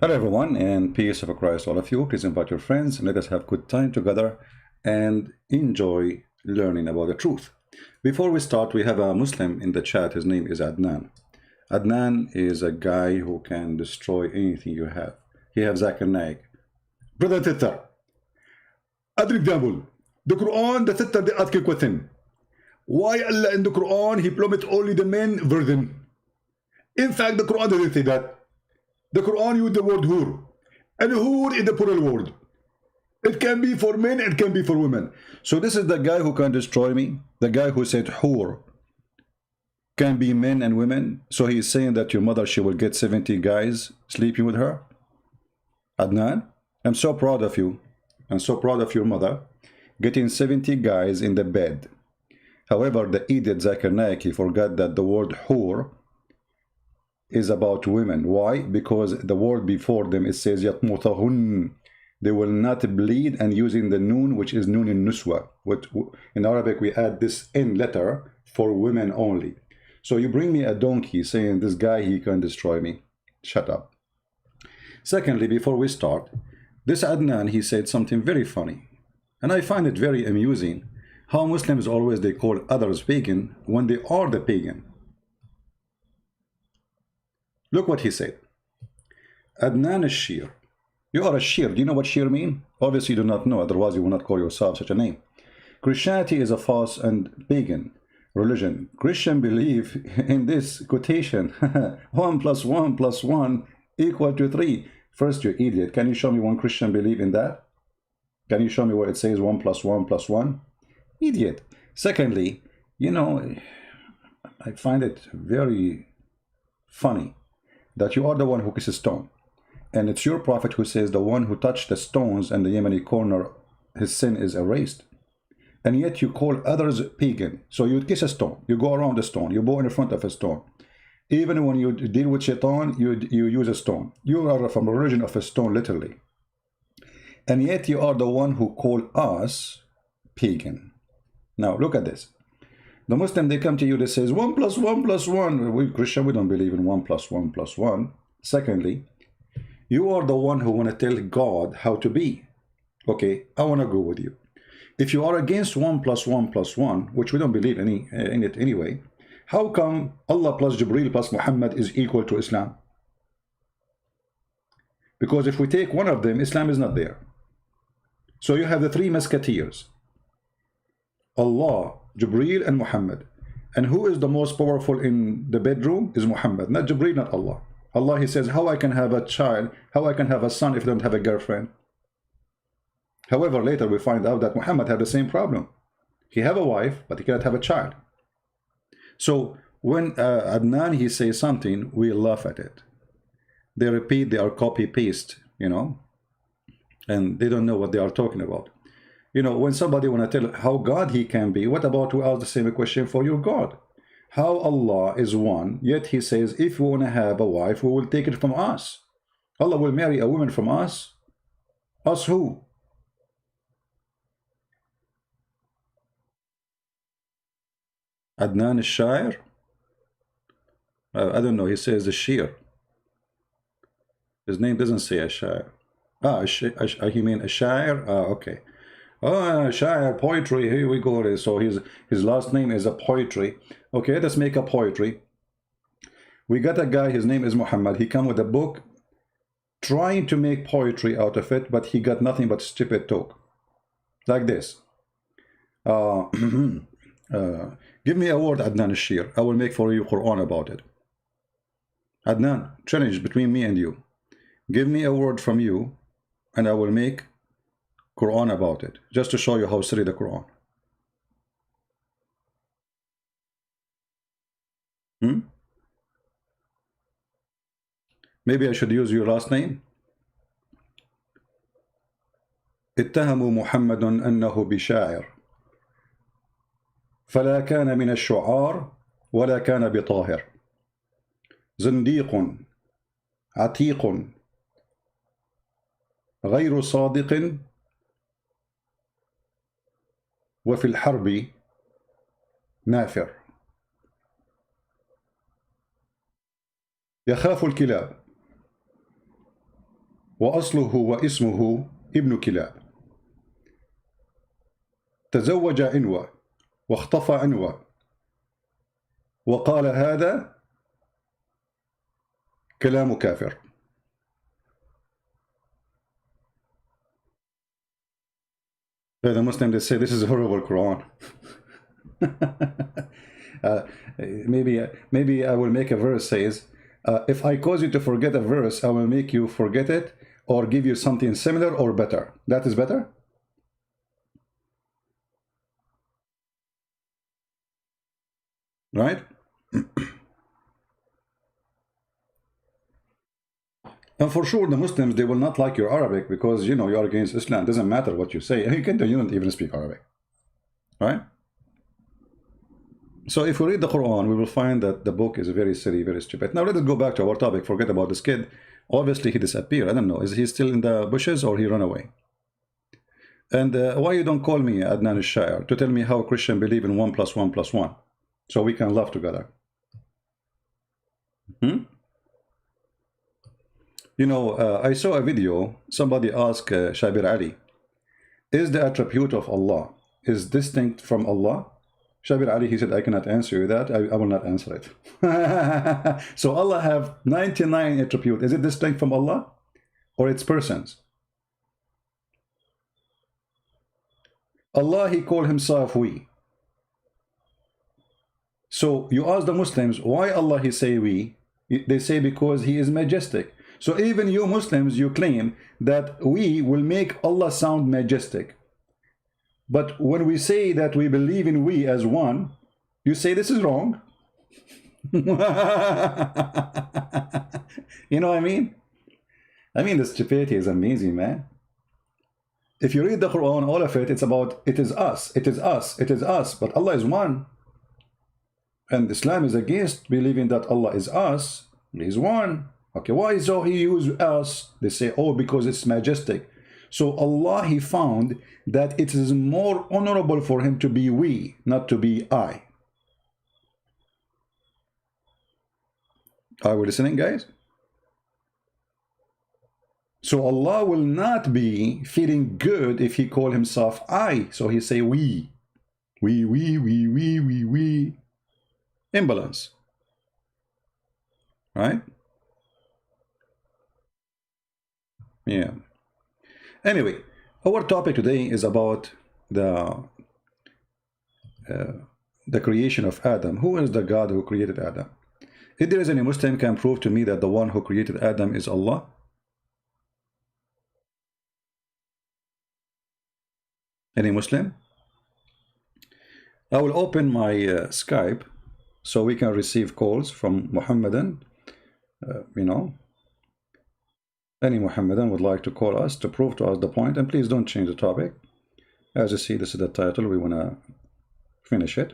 Hello everyone, and peace of Christ all of you. Please invite your friends and let us have good time together and enjoy learning about the truth. Before we start, we have a Muslim in the chat. His name is Adnan. Adnan is a guy who can destroy anything you have. He has Zakir Naik. Brother Tittar, other example, the Quran, the Tittar, they ask a question. Why Allah in the Quran, He promised only the men version? In fact, the Quran doesn't say that. The Quran used the word hur, and hur is the plural word. It can be for men, it can be for women. So this is the guy who can destroy me, the guy who said hur can be men and women. So he's saying that your mother, she will get 70 guys sleeping with her. Adnan, I'm so proud of you. I'm so proud of your mother getting 70 guys in the bed. However, the idiot Zakir Naik, he forgot that the word hur is about women. Why? Because the word before them, it says yatmutahun. They will not bleed, and using the noon, which is noon in nuswa. In Arabic, we add this n letter for women only. So you bring me a donkey saying this guy, he can destroy me. Shut up. Secondly, before we start, this Adnan, he said something very funny. And I find it very amusing how Muslims always, they call others pagan when they are the pagan. Look what he said. Adnan is Shir. You are a Shir. Do you know what Shir mean? Obviously you do not know, otherwise you will not call yourself such a name. Christianity is a false and pagan religion. Christian believe in this quotation, 1 + 1 + 1 = 3. First, you idiot, can you show me one Christian believe in that? Can you show me where it says 1 + 1 + 1? Idiot. Secondly, you know, I find it very funny that you are the one who kisses stone. And it's your prophet who says the one who touched the stones and the Yemeni corner, his sin is erased. And yet you call others pagan. So you kiss a stone, you go around a stone, you go in front of a stone. Even when you deal with shaitan, you use a stone. You are from a religion of a stone, literally. And yet you are the one who call us pagan. Now look at this. The Muslim, they come to you, they says 1 + 1 + 1. We Christian, we don't believe in 1 + 1 + 1. Secondly, you are the one who want to tell God how to be. Okay, I want to go with you. If you are against 1 + 1 + 1, which we don't believe in it anyway, how come Allah plus Jibreel plus Muhammad is equal to Islam? Because if we take one of them, Islam is not there. So you have the three musketeers, Allah, Jibreel, and Muhammad. And who is the most powerful in the bedroom is Muhammad, not Jibreel, not Allah. Allah, he says, how I can have a child, how I can have a son if I don't have a girlfriend. However, later we find out that Muhammad had the same problem. He have a wife, but he cannot have a child. So when Adnan, he says something, we laugh at it. They repeat, they are copy-paste, you know, and they don't know what they are talking about. You know, when somebody want to tell how God he can be, what about to ask the same question for your God? How Allah is one, yet he says, if we want to have a wife, we will take it from us. Allah will marry a woman from us. Us who? Adnan is Shair? I don't know, he says the Shir. His name doesn't say a Shair. He mean a Shair? Okay. Oh, Shair, poetry, here we go. So his last name is a poetry. Okay, let's make a poetry. We got a guy, his name is Muhammad. He come with a book trying to make poetry out of it, but he got nothing but stupid talk. Like this. Give me a word, Adnan Shir. I will make for you Quran about it. Adnan, challenge between me and you. Give me a word from you, and I will make Quran about it, just to show you how silly the Quran. Maybe I should use your last name. اتهموا محمد أنه بشاعر فلا كان من الشعار ولا كان بطاهر زنديق عتيق غير صادق وفي الحرب نافر يخاف الكلاب. وأصله واسمه ابن كلاب تزوج عنوة واختفى عنوة وقال هذا كلام كافر. The Muslim, they say this is a horrible Quran. uh, maybe I will make a verse says, if I cause you to forget a verse, I will make you forget it or give you something similar or better. That is better? Right? And for sure, the Muslims, they will not like your Arabic because, you know, you are against Islam. It doesn't matter what you say. You don't even speak Arabic. Right? So if we read the Quran, we will find that the book is very silly, very stupid. Now let us go back to our topic. Forget about this kid. Obviously, he disappeared. I don't know. Is he still in the bushes or he ran away? And why you don't call me Adnan al-Shair to tell me how a Christian believe in 1 + 1 + 1 so we can laugh together? You know, I saw a video. Somebody asked Shabir Ali, is the attribute of Allah is distinct from Allah? Shabir Ali, he said, I cannot answer you that. I will not answer it. So Allah have 99 attributes. Is it distinct from Allah or its persons? Allah, he called himself we. So you ask the Muslims, why Allah he say we? They say because he is majestic. So even you Muslims, you claim that we will make Allah sound majestic. But when we say that we believe in we as one, you say this is wrong. You know what I mean? I mean, the stupidity is amazing, man. If you read the Quran, all of it, it's about, it is us, it is us, it is us, but Allah is one. And Islam is against believing that Allah is us, He is one. Okay, why so He use us? They say, oh, because it's majestic. So Allah, He found that it is more honorable for Him to be we, not to be I. Are we listening, guys? So Allah will not be feeling good if He call Himself I. So He say we. We. Imbalance. Right? Yeah. Anyway, our topic today is about the creation of Adam. Who is the God who created Adam? If there is any Muslim can prove to me that the one who created Adam is Allah? Any Muslim? I will open my Skype so we can receive calls from Muhammadan. You know, any Muhammadan would like to call us to prove to us the point, and please don't change the topic. As you see, this is the title. We want to finish it.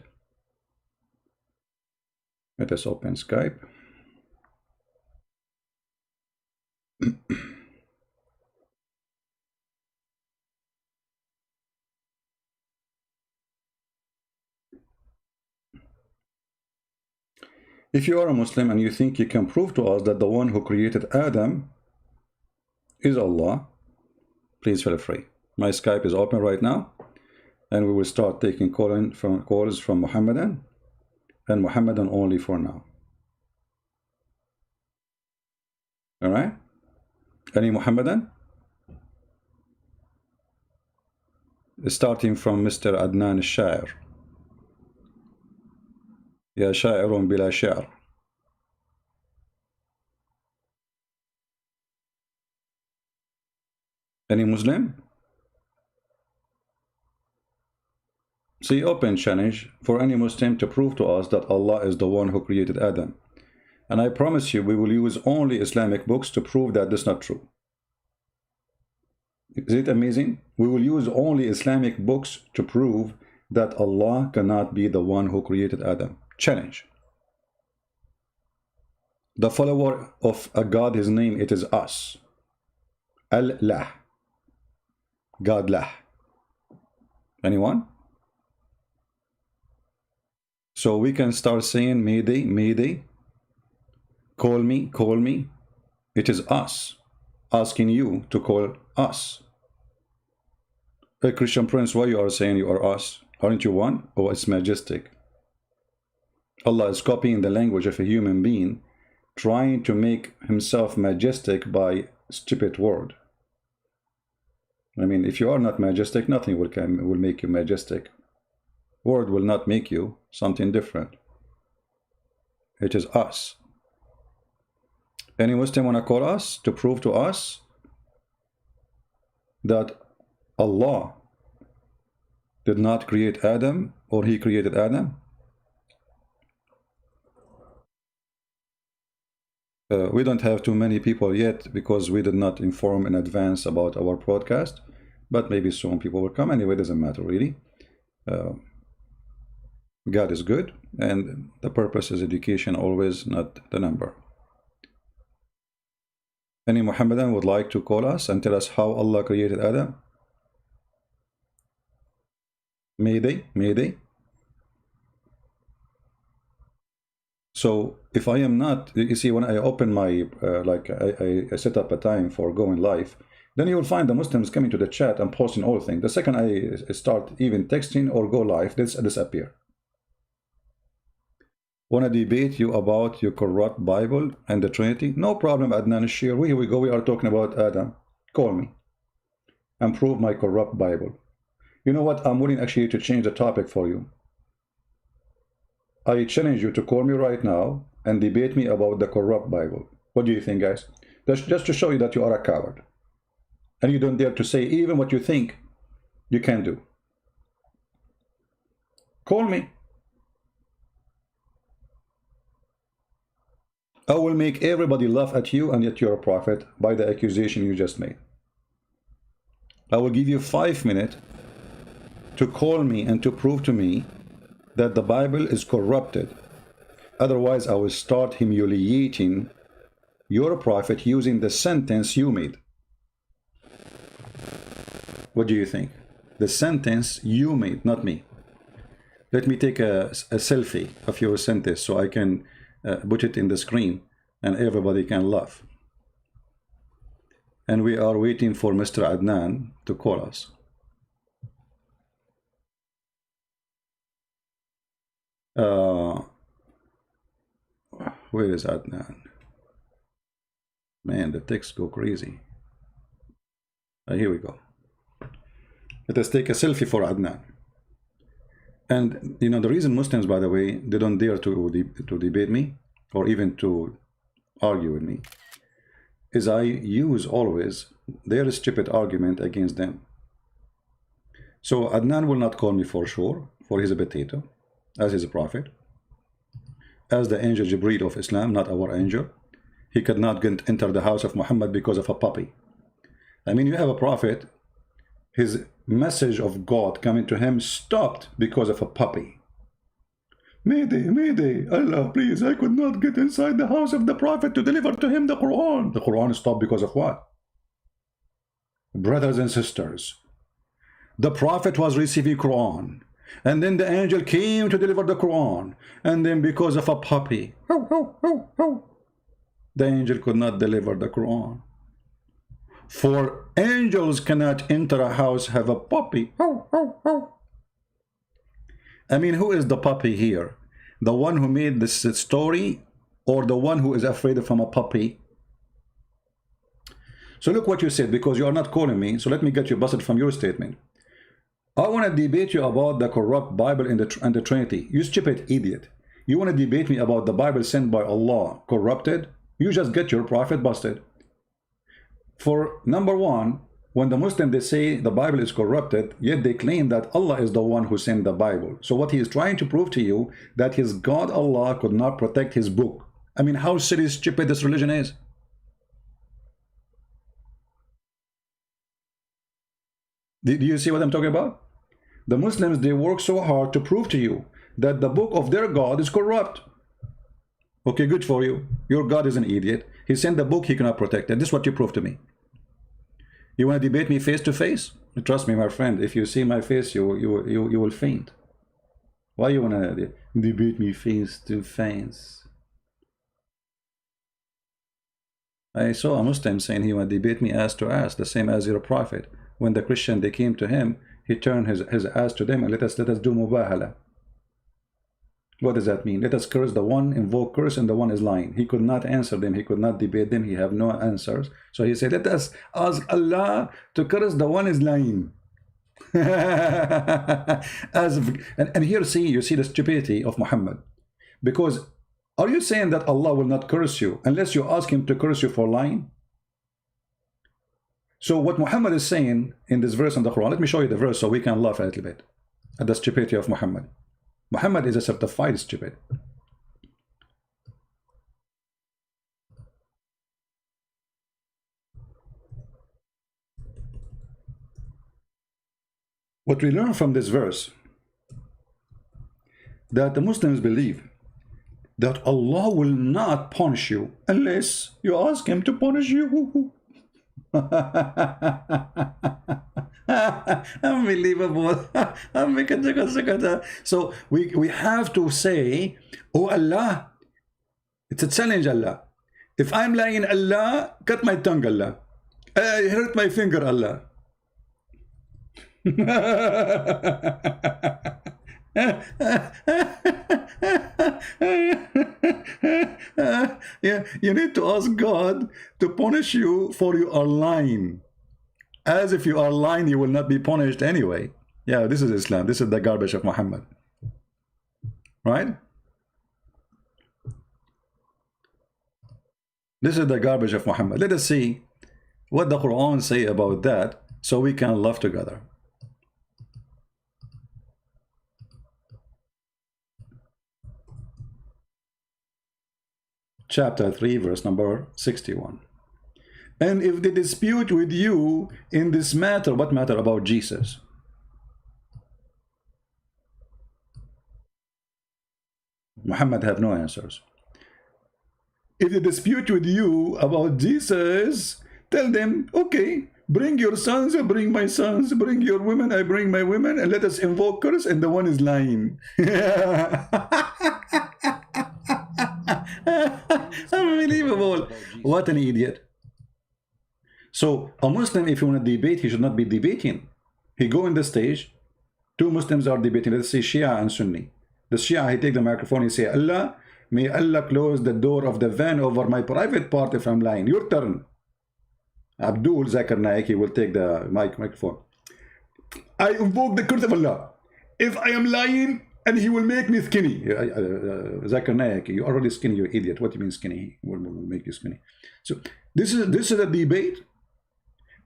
Let us open Skype. If you are a Muslim and you think you can prove to us that the one who created Adam is Allah, please feel free. My Skype is open right now, and we will start taking calls from Muhammadan, and Muhammadan only for now. All right? Any Muhammadan? Starting from Mr. Adnan al-Shair. يا شاعر بلا شعر. Any Muslim? See, open challenge for any Muslim to prove to us that Allah is the one who created Adam. And I promise you, we will use only Islamic books to prove that this is not true. Is it amazing? We will use only Islamic books to prove that Allah cannot be the one who created Adam. Challenge. The follower of a God, his name, it is us. Allah. God lah. Anyone? So we can start saying Mayday, Mayday. Call me, call me. It is us. asking you to call us. Hey, Christian Prince, why you are saying you are us? Aren't you one? Oh, it's majestic. Allah is copying the language of a human being, trying to make himself majestic by stupid word. I mean, if you are not majestic, nothing will make you majestic. Word will not make you something different. It is us. Any Muslim want to call us to prove to us that Allah did not create Adam, or he created Adam? We don't have too many people yet because we did not inform in advance about our broadcast, but maybe soon people will come. Anyway, it doesn't matter really. God is good, and the purpose is education always, not the number. Any Muhammadan would like to call us and tell us how Allah created Adam? Mayday, mayday. So if I am not, you see, when I open my, I set up a time for going live, then you will find the Muslims coming to the chat and posting all things. The second I start even texting or go live, this disappear. Want to debate you about your corrupt Bible and the Trinity? No problem, Adnan Shir. Here we go. We are talking about Adam. Call me and prove my corrupt Bible. You know what? I'm willing actually to change the topic for you. I challenge you to call me right now and debate me about the corrupt Bible. What do you think, guys? That's just to show you that you are a coward. And you don't dare to say even what you think you can do. Call me. I will make everybody laugh at you and yet you're a prophet by the accusation you just made. I will give you 5 minutes to call me and to prove to me that the Bible is corrupted. Otherwise, I will start humiliating your prophet using the sentence you made. What do you think? The sentence you made, not me. Let me take a selfie of your sentence so I can put it in the screen and everybody can laugh. And we are waiting for Mr. Adnan to call us. Where is Adnan? Man, the texts go crazy. Here we go. Let us take a selfie for Adnan. And you know, the reason Muslims, by the way, they don't dare to debate me or even to argue with me is I use always their stupid argument against them. So Adnan will not call me for sure, for he's a potato, as he's a prophet, as the angel Jibreel of Islam, not our angel. He could not enter the house of Muhammad because of a puppy. I mean, you have a prophet, his message of God coming to him stopped because of a puppy. Mayday, mayday, Allah, please, I could not get inside the house of the prophet to deliver to him the Quran. The Quran stopped because of what? Brothers and sisters, the prophet was receiving Quran, and then the angel came to deliver the Quran, and then because of a puppy, the angel could not deliver the Quran. For angels cannot enter a house, have a puppy. I mean, who is the puppy here? The one who made this story, or the one who is afraid from a puppy? So look what you said, because you are not calling me, so let me get you busted from your statement. I want to debate you about the corrupt Bible and the Trinity. You stupid idiot. You want to debate me about the Bible sent by Allah, corrupted? You just get your prophet busted. For number one, when the Muslims, they say the Bible is corrupted, yet they claim that Allah is the one who sent the Bible. So what he is trying to prove to you, that his God Allah could not protect his book. I mean, how silly, stupid this religion is. Do you see what I'm talking about? The Muslims, they work so hard to prove to you that the book of their God is corrupt. Okay, good for you. Your God is an idiot. He sent the book, he cannot protect it. This is what you prove to me. You want to debate me face to face? Trust me, my friend, if you see my face, you will faint. Why you want to debate me face to face? I saw a Muslim saying he would debate me ass to ass, the same as your prophet. When the Christian, they came to him, he turned his ass to them and let us do mubahala. What does that mean? Let us curse the one, invoke curse, and the one is lying. He could not answer them. He could not debate them. He have no answers. So he said, let us ask Allah to curse the one is lying. And here you see the stupidity of Muhammad. Because are you saying that Allah will not curse you unless you ask him to curse you for lying? So what Muhammad is saying in this verse in the Quran, let me show you the verse so we can laugh a little bit at the stupidity of Muhammad. Muhammad is a certified stupid. What we learn from this verse, that the Muslims believe that Allah will not punish you unless you ask him to punish you. Unbelievable. So we have to say, oh Allah, it's a challenge, Allah. If I'm lying, Allah, cut my tongue, Allah. I hurt my finger, Allah. Yeah, you need to ask God to punish you for you are lying. As if you are lying, you will not be punished anyway. Yeah, this is Islam. This is the garbage of Muhammad. Right? This is the garbage of Muhammad. Let us see what the Quran say about that so we can love together. Chapter 3, verse number 61. And if they dispute with you in this matter, what matter about Jesus? Muhammad have no answers. If they dispute with you about Jesus, tell them, okay, bring your sons, I bring my sons, bring your women, I bring my women, and let us invoke curse, and the one is lying. Unbelievable. What an idiot. So a Muslim, if you want to debate, he should not be debating. He go in the stage, two Muslims are debating, let's say Shia and Sunni. The Shia, he take the microphone, he say, Allah, may Allah close the door of the van over my private part if I'm lying. Your turn. Abdul Zakir Naik, he will take the microphone. I invoke the curse of Allah. If I am lying, and he will make me skinny. Zakir Naik, you're already skinny, you idiot. What do you mean skinny? He will make you skinny. So this is a debate.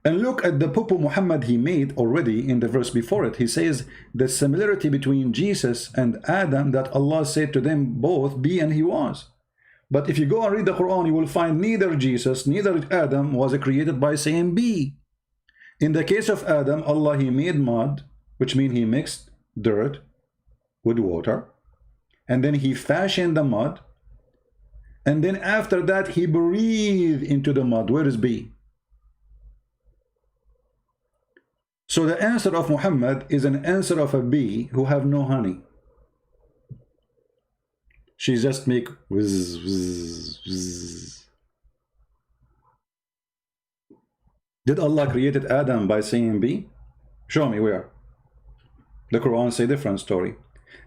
And look at the Popo Muhammad he made already in the verse before it. He says the similarity between Jesus and Adam, that Allah said to them both, be and he was. But if you go and read the Quran, you will find neither Jesus, neither Adam was created by saying be. In the case of Adam, Allah, he made mud, which means he mixed dirt with water, and then he fashioned the mud, and then after that he breathed into the mud. Where is be? So the answer of Muhammad is an answer of a bee who have no honey. She just make whiz, whiz, whiz. Did Allah created Adam by saying be? Show me where. The Quran say different story.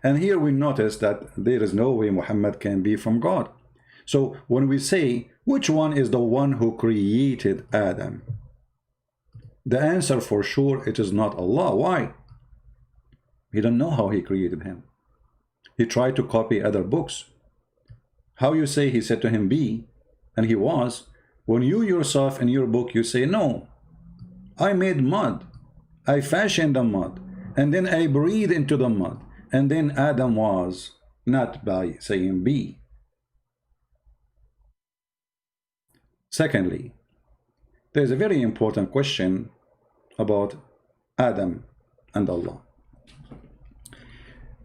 And here we notice that there is no way Muhammad can be from God. So when we say, which one is the one who created Adam? The answer for sure, it is not Allah. Why? He don't know how he created him. He tried to copy other books. How you say he said to him be, and he was, when you yourself in your book you say no, I made mud, I fashioned the mud, and then I breathed into the mud, and then Adam was, not by saying be. Secondly, there's a very important question about Adam and Allah.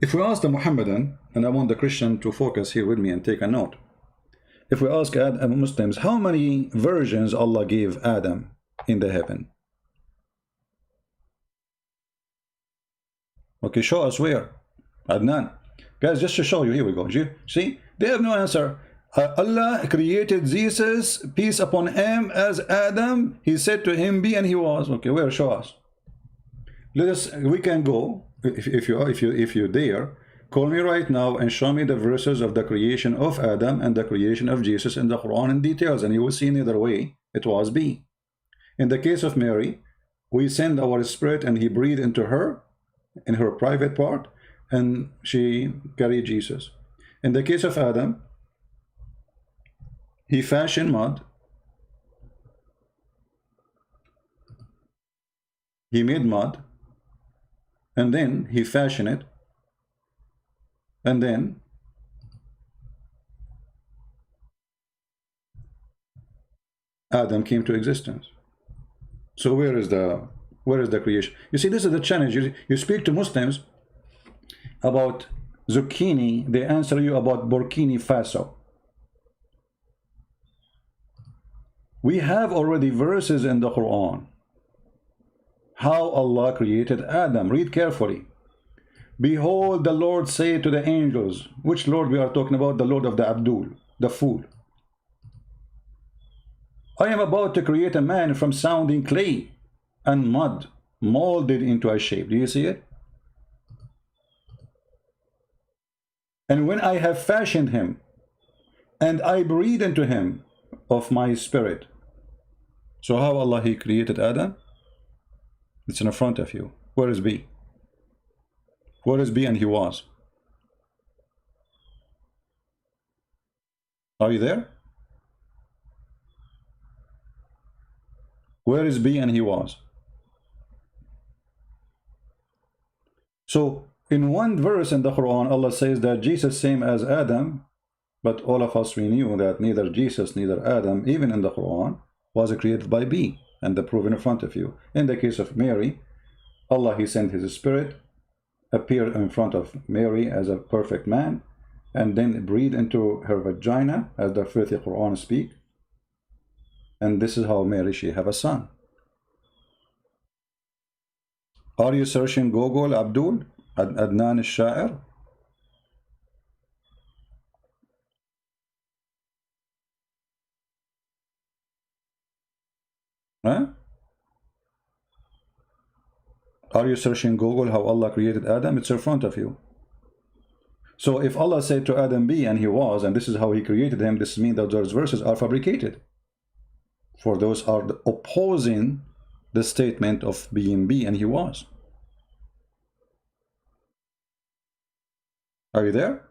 If we ask the Muhammadan, and I want the Christian to focus here with me and take a note. If we ask Muslims, how many versions Allah gave Adam in the heaven? Okay, show us where. Adnan. Guys, just to show you, here we go. See? They have no answer. Allah created Jesus, peace upon him, as Adam. He said to him, be, and he was. Okay, where? Show us. Let us. We can go if you dare. Call me right now and show me the verses of the creation of Adam and the creation of Jesus in the Quran in details, and you will see in either way it was B. In the case of Mary, we send our spirit and he breathed into her in her private part, and she carried Jesus. In the case of Adam, he fashioned mud, he made mud, and then he fashioned it, and then Adam came to existence. So where is the creation? You see, this is the challenge. You speak to Muslims about zucchini, they answer you about Burkina Faso. We have already verses in the Quran how Allah created Adam. Read carefully. Behold, the Lord said to the angels. Which Lord we are talking about? The Lord of the Abdul, the fool. I am about to create a man from sounding clay and mud, molded into a shape. Do you see it? And when I have fashioned him, and I breathe into him of my spirit. So how Allah he created Adam? It's in front of you. Where is B? Where is B and he was? Are you there? Where is B and he was? So in one verse in the Quran, Allah says that Jesus same as Adam, but all of us, we knew that neither Jesus, neither Adam, even in the Quran, was created by B, and the proof in front of you. In the case of Mary, Allah, he sent his spirit, appeared in front of Mary as a perfect man, and then breathed into her vagina, as the filthy Quran speak. And this is how Mary, she have a son. Are you searching Google Abdul? Adnan al-Sha'ir? Huh? Are you searching Google how Allah created Adam? It's in front of you. So if Allah said to Adam be and he was, and this is how he created him, this means that those verses are fabricated. For those are opposing the statement of being be and he was. Are you there?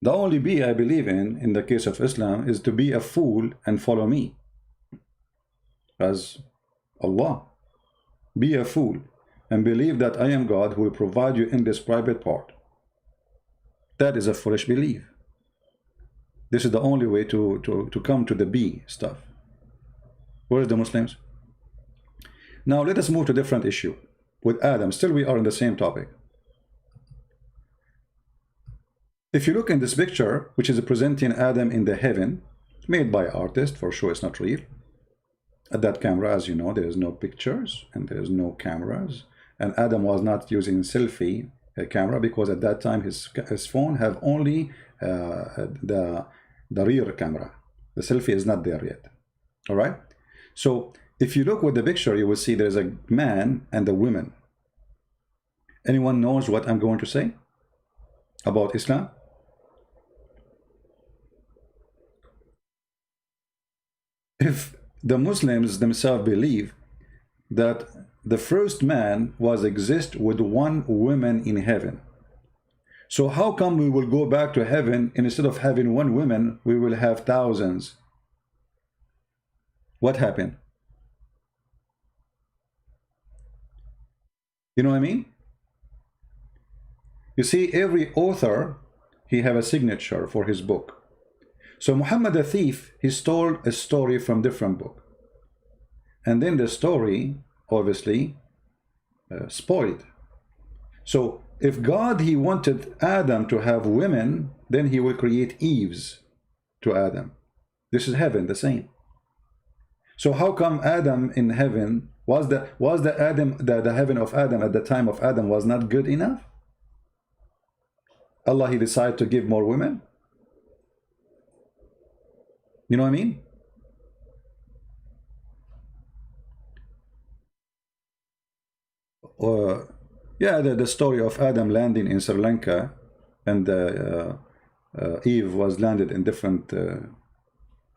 The only be I believe in the case of Islam, is to be a fool and follow me. As Allah. Be a fool and believe that I am God who will provide you in this private part. That is a foolish belief. This is the only way to come to the be stuff. Where is the Muslims? Now let us move to a different issue. With Adam, still we are in the same topic. If you look in this picture, which is presenting Adam in the heaven, made by artist, for sure it's not real. At that camera, as you know, there is no pictures and there is no cameras. And Adam was not using selfie camera because at that time his phone have only the rear camera. The selfie is not there yet. All right. So if you look with the picture, you will see there's a man and a woman. Anyone knows what I'm going to say about Islam? If the Muslims themselves believe that the first man was exist with one woman in heaven, so how come we will go back to heaven and instead of having one woman, we will have thousands? What happened? You know what I mean? You see, every author, he have a signature for his book. So Muhammad the thief, he stole a story from different book. And then the story, obviously, spoiled. So if God, he wanted Adam to have women, then he will create Eves to Adam. This is heaven, the same. So how come Adam in heaven Was the Adam, the heaven of Adam at the time of Adam was not good enough? Allah, he decided to give more women. You know what I mean? Yeah, the story of Adam landing in Sri Lanka and Eve was landed in different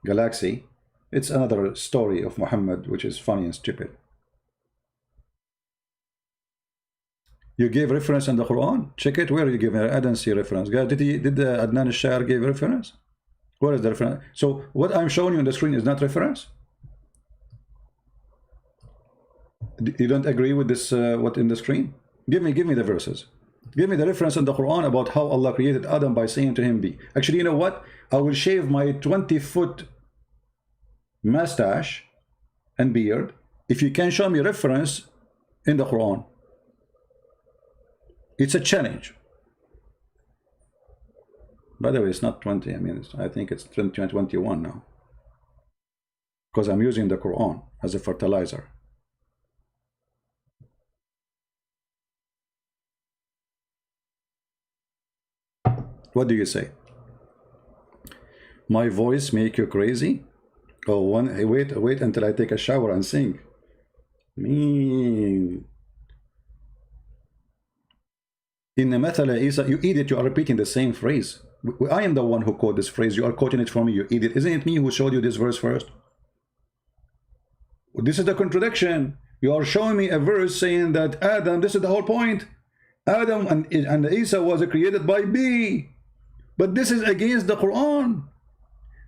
galaxy. It's another story of Muhammad, which is funny and stupid. You gave reference in the Quran? Check it. Where you give it? I don't see reference. Guys, did Adnan al-Shair give reference? Where is the reference? So what I'm showing you on the screen is not reference? You don't agree with this? What in the screen? Give me the verses. Give me the reference in the Quran about how Allah created Adam by saying to him, "Be." Actually, you know what? I will shave my 20-foot mustache and beard if you can show me reference in the Quran. It's a challenge. By the way, it's not 20. I mean, I think it's 20 and 21 now, because I'm using the Quran as a fertilizer. What do you say? My voice make you crazy? Oh, wait until I take a shower and sing. Me. In the Mathala Isa, you idiot, you are repeating the same phrase. I am the one who quote this phrase. You are quoting it from me, you idiot. Isn't it me who showed you this verse first? This is the contradiction. You are showing me a verse saying that Adam, this is the whole point. Adam and Isa was created by B. But this is against the Quran.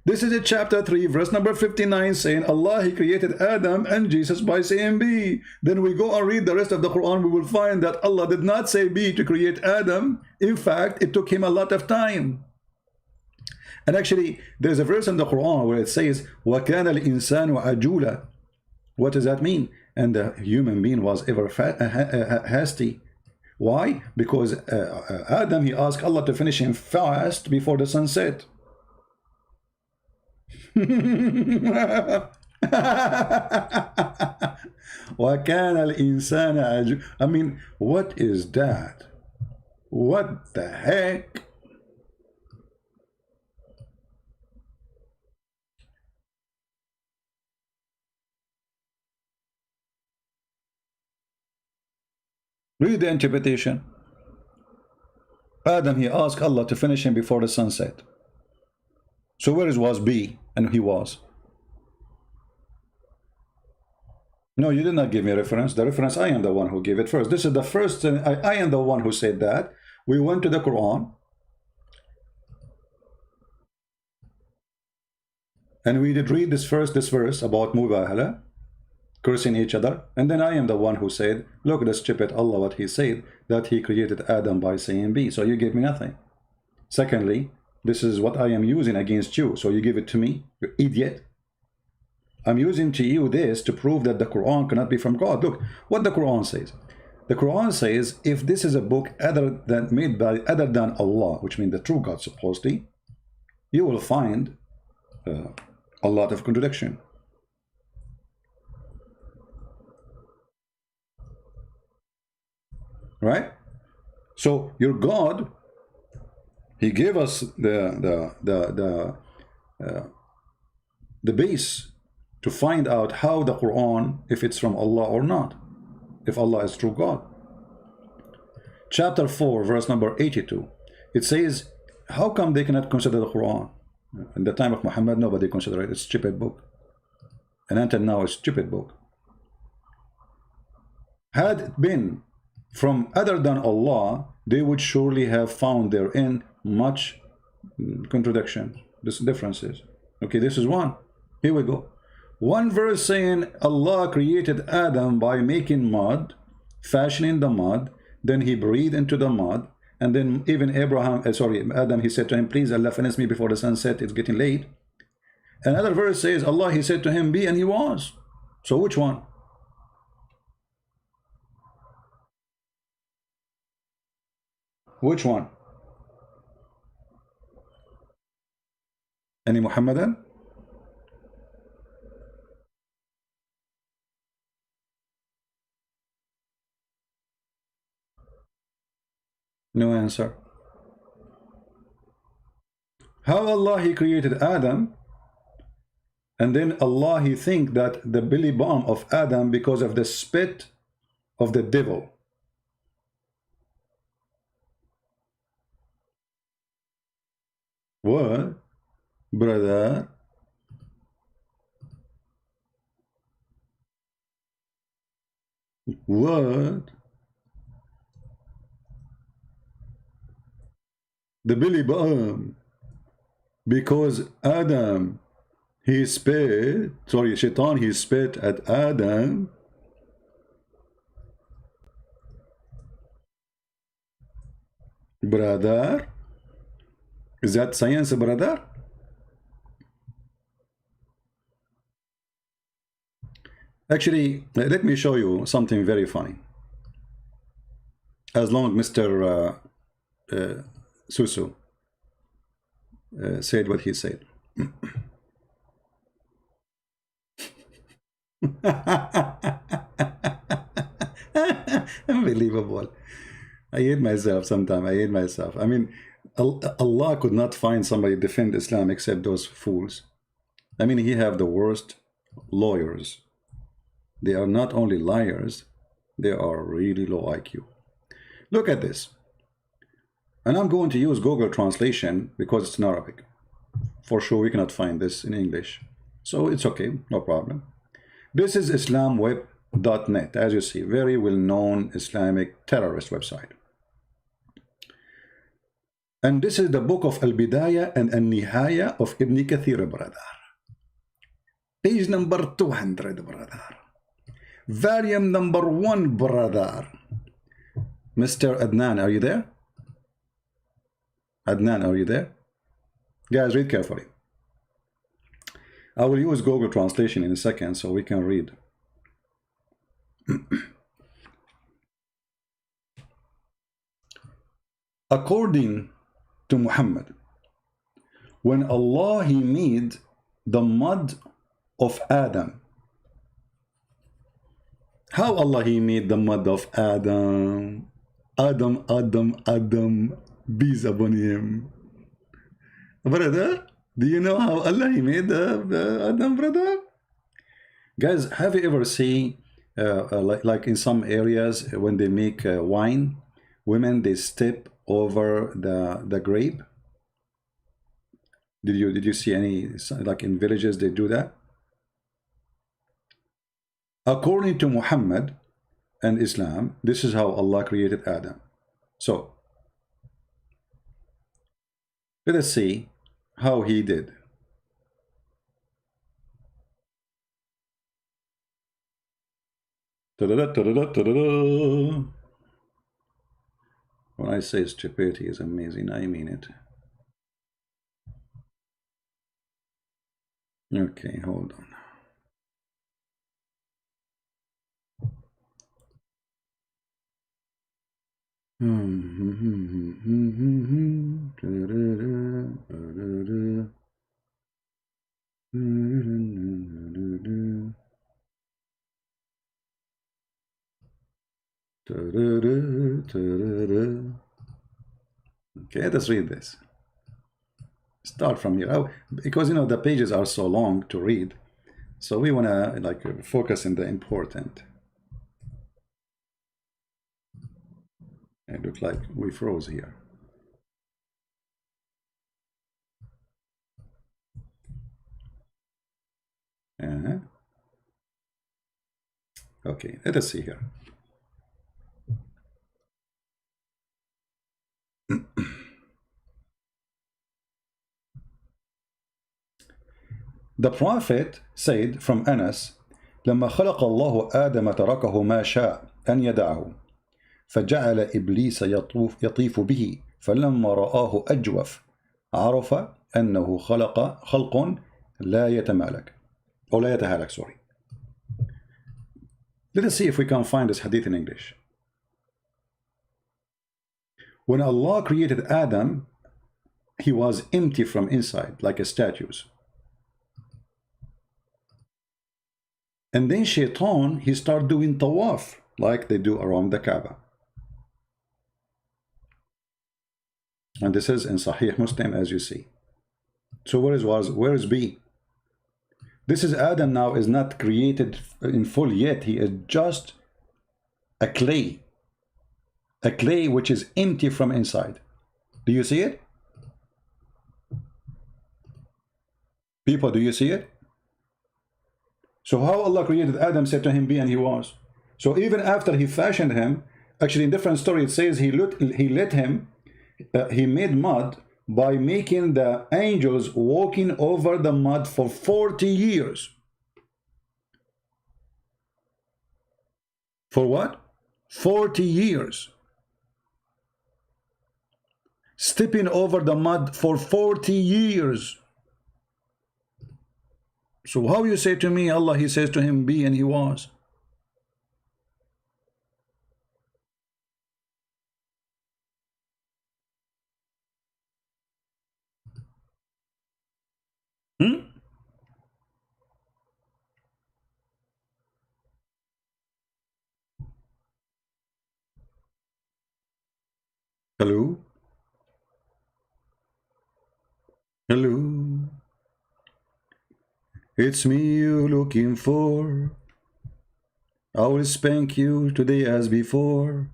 This is in chapter 3, verse number 59, saying Allah, he created Adam and Jesus by saying B. Then we go and read the rest of the Quran, we will find that Allah did not say B to create Adam. In fact, it took him a lot of time. And actually, there's a verse in the Quran where it says, وَكَانَ الْإِنسَانُ عَجُولًا. What does that mean? And the human being was ever hasty. Why? Because Adam, he asked Allah to finish him fast before the sun set. وَكَانَ الْإِنسَانَ عَجُولًا. I mean, what is that? What the heck? Read the interpretation. Adam, he asked Allah to finish him before the sunset. So where was B? And he was. No, you did not give me a reference. The reference, I am the one who gave it first. This is the first, I am the one who said that. We went to the Quran. And we did read this verse about Mubahala, cursing each other, and then I am the one who said, look, the stupid Allah, what he said, that he created Adam by saying B. So you gave me nothing. Secondly, this is what I am using against you, so you give it to me, you idiot. I'm using to you this to prove that the Quran cannot be from God. Look what the Quran says. The Quran says, if this is a book made by other than Allah, which means the true God supposedly, you will find a lot of contradiction. Right? So your God, he gave us the base to find out how the Quran, if it's from Allah or not, if Allah is true God. Chapter 4, verse number 82, it says, how come they cannot consider the Quran? In the time of Muhammad, nobody considered it. It's a stupid book. And until now, it's a stupid book. Had it been from other than Allah, they would surely have found therein much contradiction, differences. Okay, this is one. Here we go. One verse saying Allah created Adam by making mud, fashioning the mud, then he breathed into the mud, and then even Adam, he said to him, please Allah, finish me before the sun set, it's getting late. Another verse says Allah, he said to him, be, and he was. So which one? Which one? Any Muhammadan? No answer. How Allah He created Adam, and then Allah He think that the belly bump of Adam because of the spit of the devil. What? Brother? What? The belly bump because Adam he spit, sorry, Shaitan he spit at Adam. Brother? Is that science, brother? Actually, let me show you something very funny. As long Mr. Susu said what he said. Unbelievable. I hate myself sometimes. I hate myself. I mean, Allah could not find somebody to defend Islam except those fools. I mean, he have the worst lawyers. They are not only liars, they are really low IQ. Look at this. And I'm going to use Google Translation because it's in Arabic. For sure, we cannot find this in English. So it's okay, no problem. This is islamweb.net, as you see, very well-known Islamic terrorist website. And this is the book of Al-Bidayah and Al-Nihaya of Ibn Kathir, brother. Page number 200, brother. Volume number 1, brother. Mr. Adnan, are you there? Adnan, are you there? Guys, read carefully. I will use Google Translation in a second so we can read. According to Muhammad, when Allah He made the mud of Adam, how Allah He made the mud of Adam? Adam, peace upon him. Brother, do you know how Allah He made Adam, brother? Guys, have you ever seen, like in some areas when they make wine, women, they step over the grape? Did you see any, like in villages, they do that? According to Muhammad and Islam, this is how Allah created Adam. So, let us see how He did. When I say stupidity is amazing, I mean it. Okay, hold on. Okay, let's read this. Start from here. Oh, because you know the pages are so long to read, so we want to like focus in the important. It looks like we froze here. Okay, let us see here. The Prophet said from Anas, لما خلق الله آدم تركه ما شاء أن يدعه فجعل إبليس يطيف به فلما رآه أجوف عرف أنه خلق لا يتمالك أو لا يتهالك, sorry. Let us see if we can find this hadith in English. When Allah created Adam, he was empty from inside, like a statue. And then Shaitan, he started doing tawaf, like they do around the Kaaba. And this is in Sahih Muslim, as you see. So where is B? This is Adam now, is not created in full yet. He is just a clay which is empty from inside. Do you see it? People, do you see it? So how Allah created Adam, said to him, be, and he was. So even after he fashioned him, actually in different story it says he made mud by making the angels walking over the mud for 40 years. For what? 40 years. Stepping over the mud for 40 years. So how you say to me, Allah, he says to him, be, and he was? Hello? Hello? It's me you looking for. I will spank you today as before.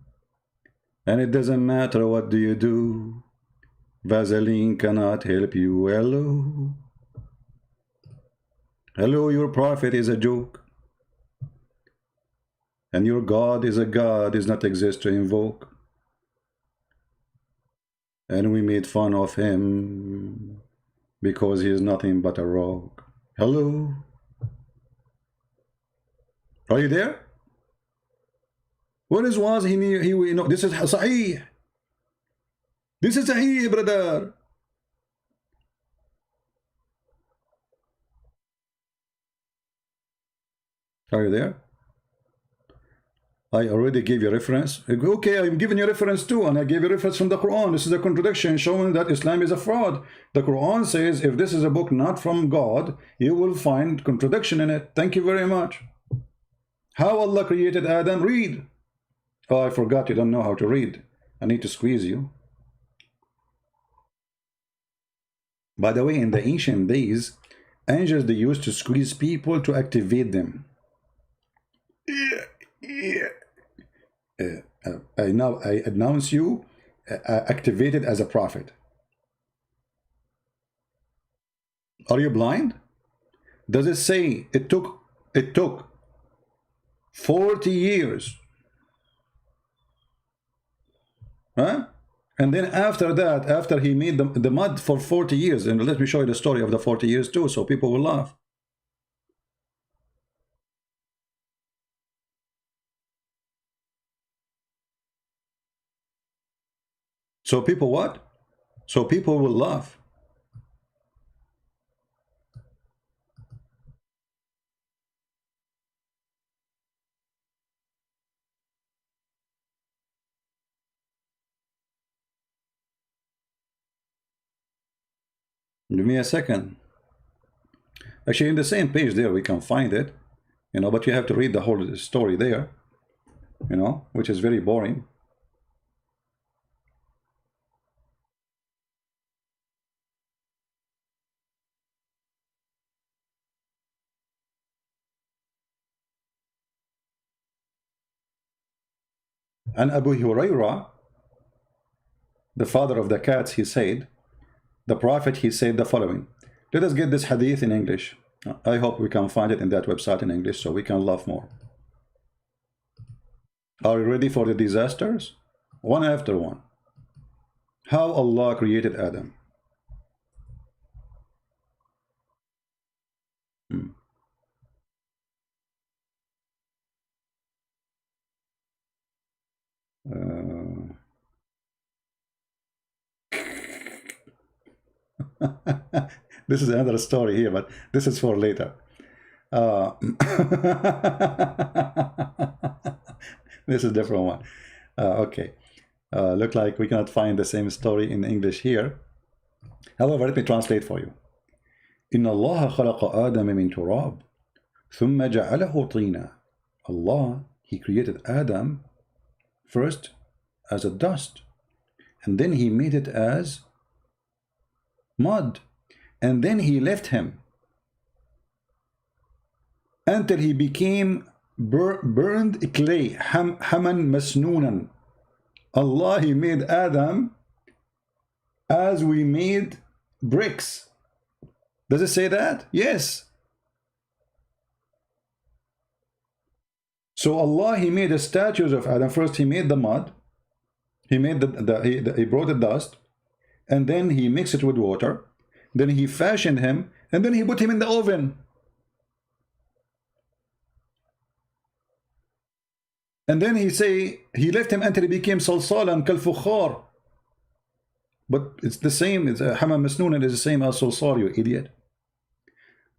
And it doesn't matter what do you do. Vaseline cannot help you. Hello? Hello, your prophet is a joke. And your God is a God, does not exist to invoke. And we made fun of him because he is nothing but a rogue. Hello? Are you there? What is was he no, this is Sahih. This is Sahih, brother. Are you there? I already gave you a reference. Okay, I'm giving you a reference too, and I gave you a reference from the Quran. This is a contradiction showing that Islam is a fraud. The Quran says if this is a book not from God, you will find contradiction in it. Thank you very much. How Allah created Adam? Read. Oh, I forgot you don't know how to read. I need to squeeze you. By the way, in the ancient days, angels, they used to squeeze people to activate them. I announce you activated as a prophet. Are you blind? Does it say it took 40 years? Huh? And then after that, after he made the mud for 40 years, and let me show you the story of the 40 years too, so people will laugh. So people what? So people will laugh. Give me a second. Actually, in the same page there, we can find it, you know, but you have to read the whole story there, you know, which is very boring. And Abu Hurairah, the father of the cats, he said, the prophet, he said the following. Let us get this hadith in English. I hope we can find it in that website in English so we can laugh more. Are you ready for the disasters? One after one. How Allah created Adam. This is another story here, but this is for later. This is a different one. Okay. Look like we cannot find the same story in English here. However, let me translate for you. إن الله خلق آدم من تراب ثم جعله طينا. Allah, he created Adam first as a dust, and then he made it as mud, and then he left him until he became burned clay, haman masnunan. Allah, he made Adam as we made bricks. Does it say that? Yes. So Allah, he made the statues of Adam. First he made the mud, he made he brought the dust, and then he mixed it with water, then he fashioned him, and then he put him in the oven. And then he left him until he became salsalan kal fukhar. But it's the same, it's hamam masnun is the same as salsal, you idiot.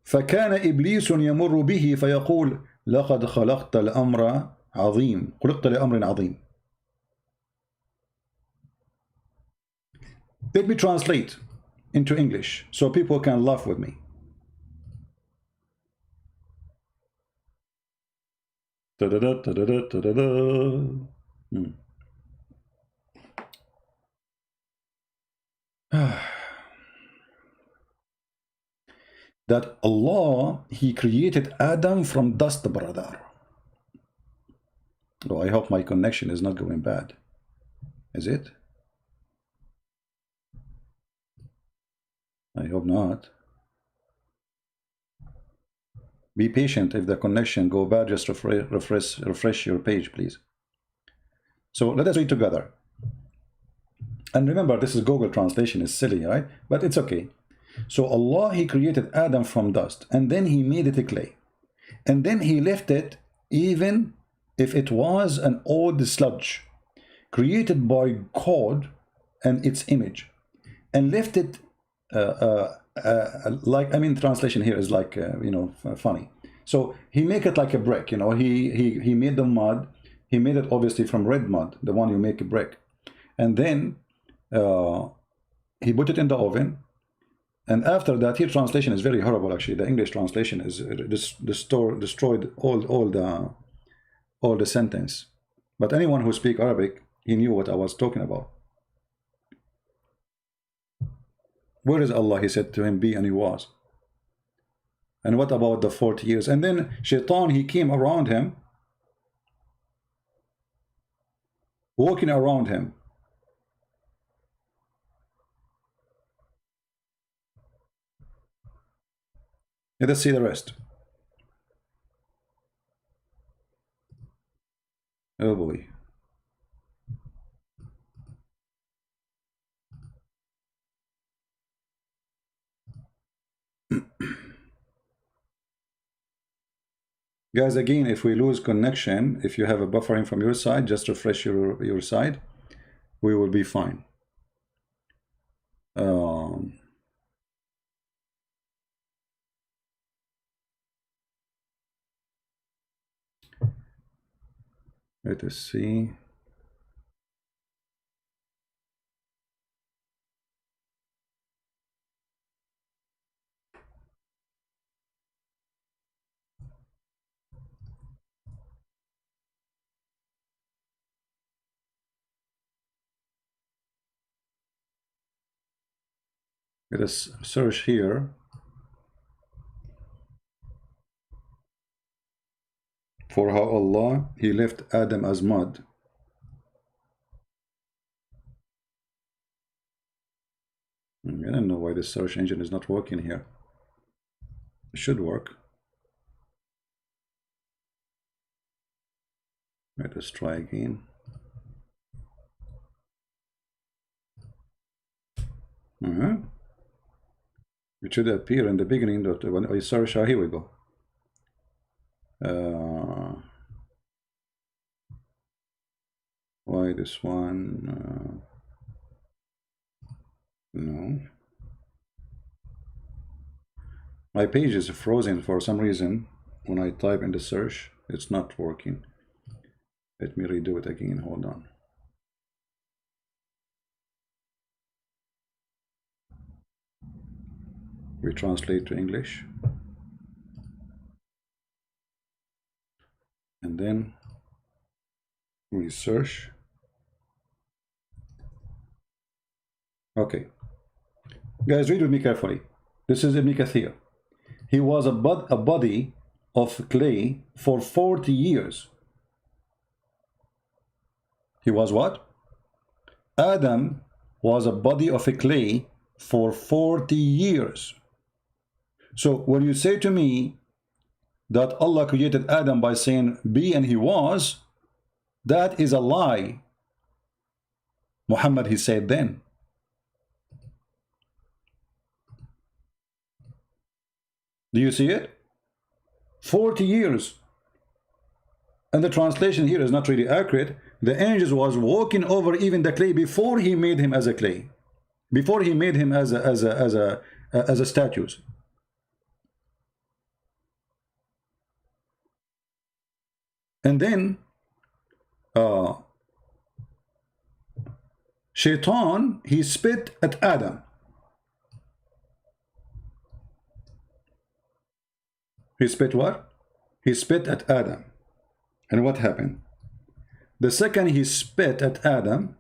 فكان إبليس يمر به فيقول لقد خلقت الأمر عظيم خلقت لأمر عظيم. Let me translate into English so people can laugh with me. That Allah, he created Adam from dust, brother. Oh, I hope my connection is not going bad. Is it? I hope not. Be patient. If the connection go bad, just refresh your page, please. So let us read together. And remember, this is Google translation, is silly, right? But it's okay. So Allah, he created Adam from dust, and then he made it a clay. And then he left it, even if it was an old sludge, created by God and its image, and left it like, I mean, translation here is like, you know, funny. So he make it like a brick, you know, he made the mud, he made it obviously from red mud, the one you make a brick. And then he put it in the oven. And after that, here translation is very horrible. Actually, the English translation is destroyed all the sentence. But anyone who speaks Arabic, he knew what I was talking about. Where is Allah? He said to him, be, and he was. And what about the 40 years? And then Shaitan, he came around him, walking around him. Let us see the rest. Oh boy. Guys, again, if we lose connection, if you have a buffering from your side, just refresh your side. We will be fine. Let us see. Let us search here for how Allah, he left Adam as mud. I don't know why the search engine is not working here. It should work. Let us try again. It should appear in the beginning that when I search, here we go. Why this one? No. My page is frozen for some reason. When I type in the search, it's not working. Let me redo it again. Hold on. We translate to English. And then we search. Okay. Guys, read with me carefully. This is Ibn Kathir. He was a body of clay for 40 years. He was what? Adam was a body of a clay for 40 years. So when you say to me that Allah created Adam by saying be and he was, that is a lie. Muhammad, he said then. Do you see it? 40 years. And the translation here is not really accurate. The angels was walking over even the clay before he made him as a clay, before he made him as a statues. And then Shaitan, he spit at Adam. He spit what? He spit at Adam. And what happened? The second he spit at Adam,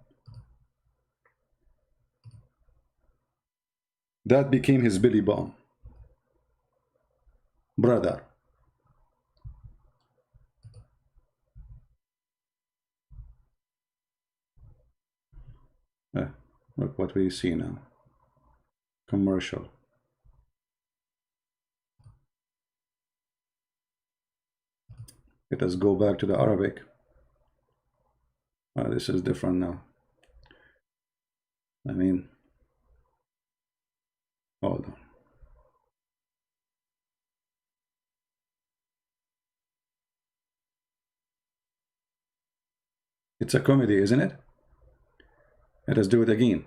that became his belly bone. Brother. Look what we see now. Commercial. Let us go back to the Arabic. This is different now. I mean, hold on. It's a comedy, isn't it? Let us do it again.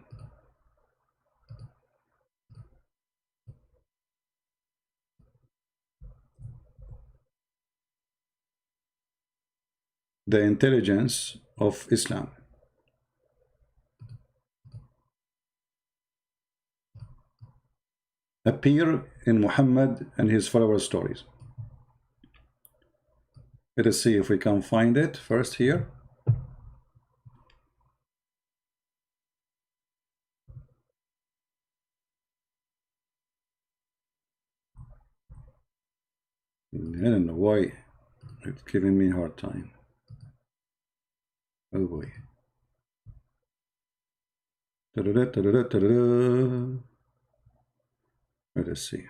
The intelligence of Islam. Appear in Muhammad and his followers' stories. Let us see if we can find it first here. I don't know why it's giving me a hard time. Oh boy. Let us see.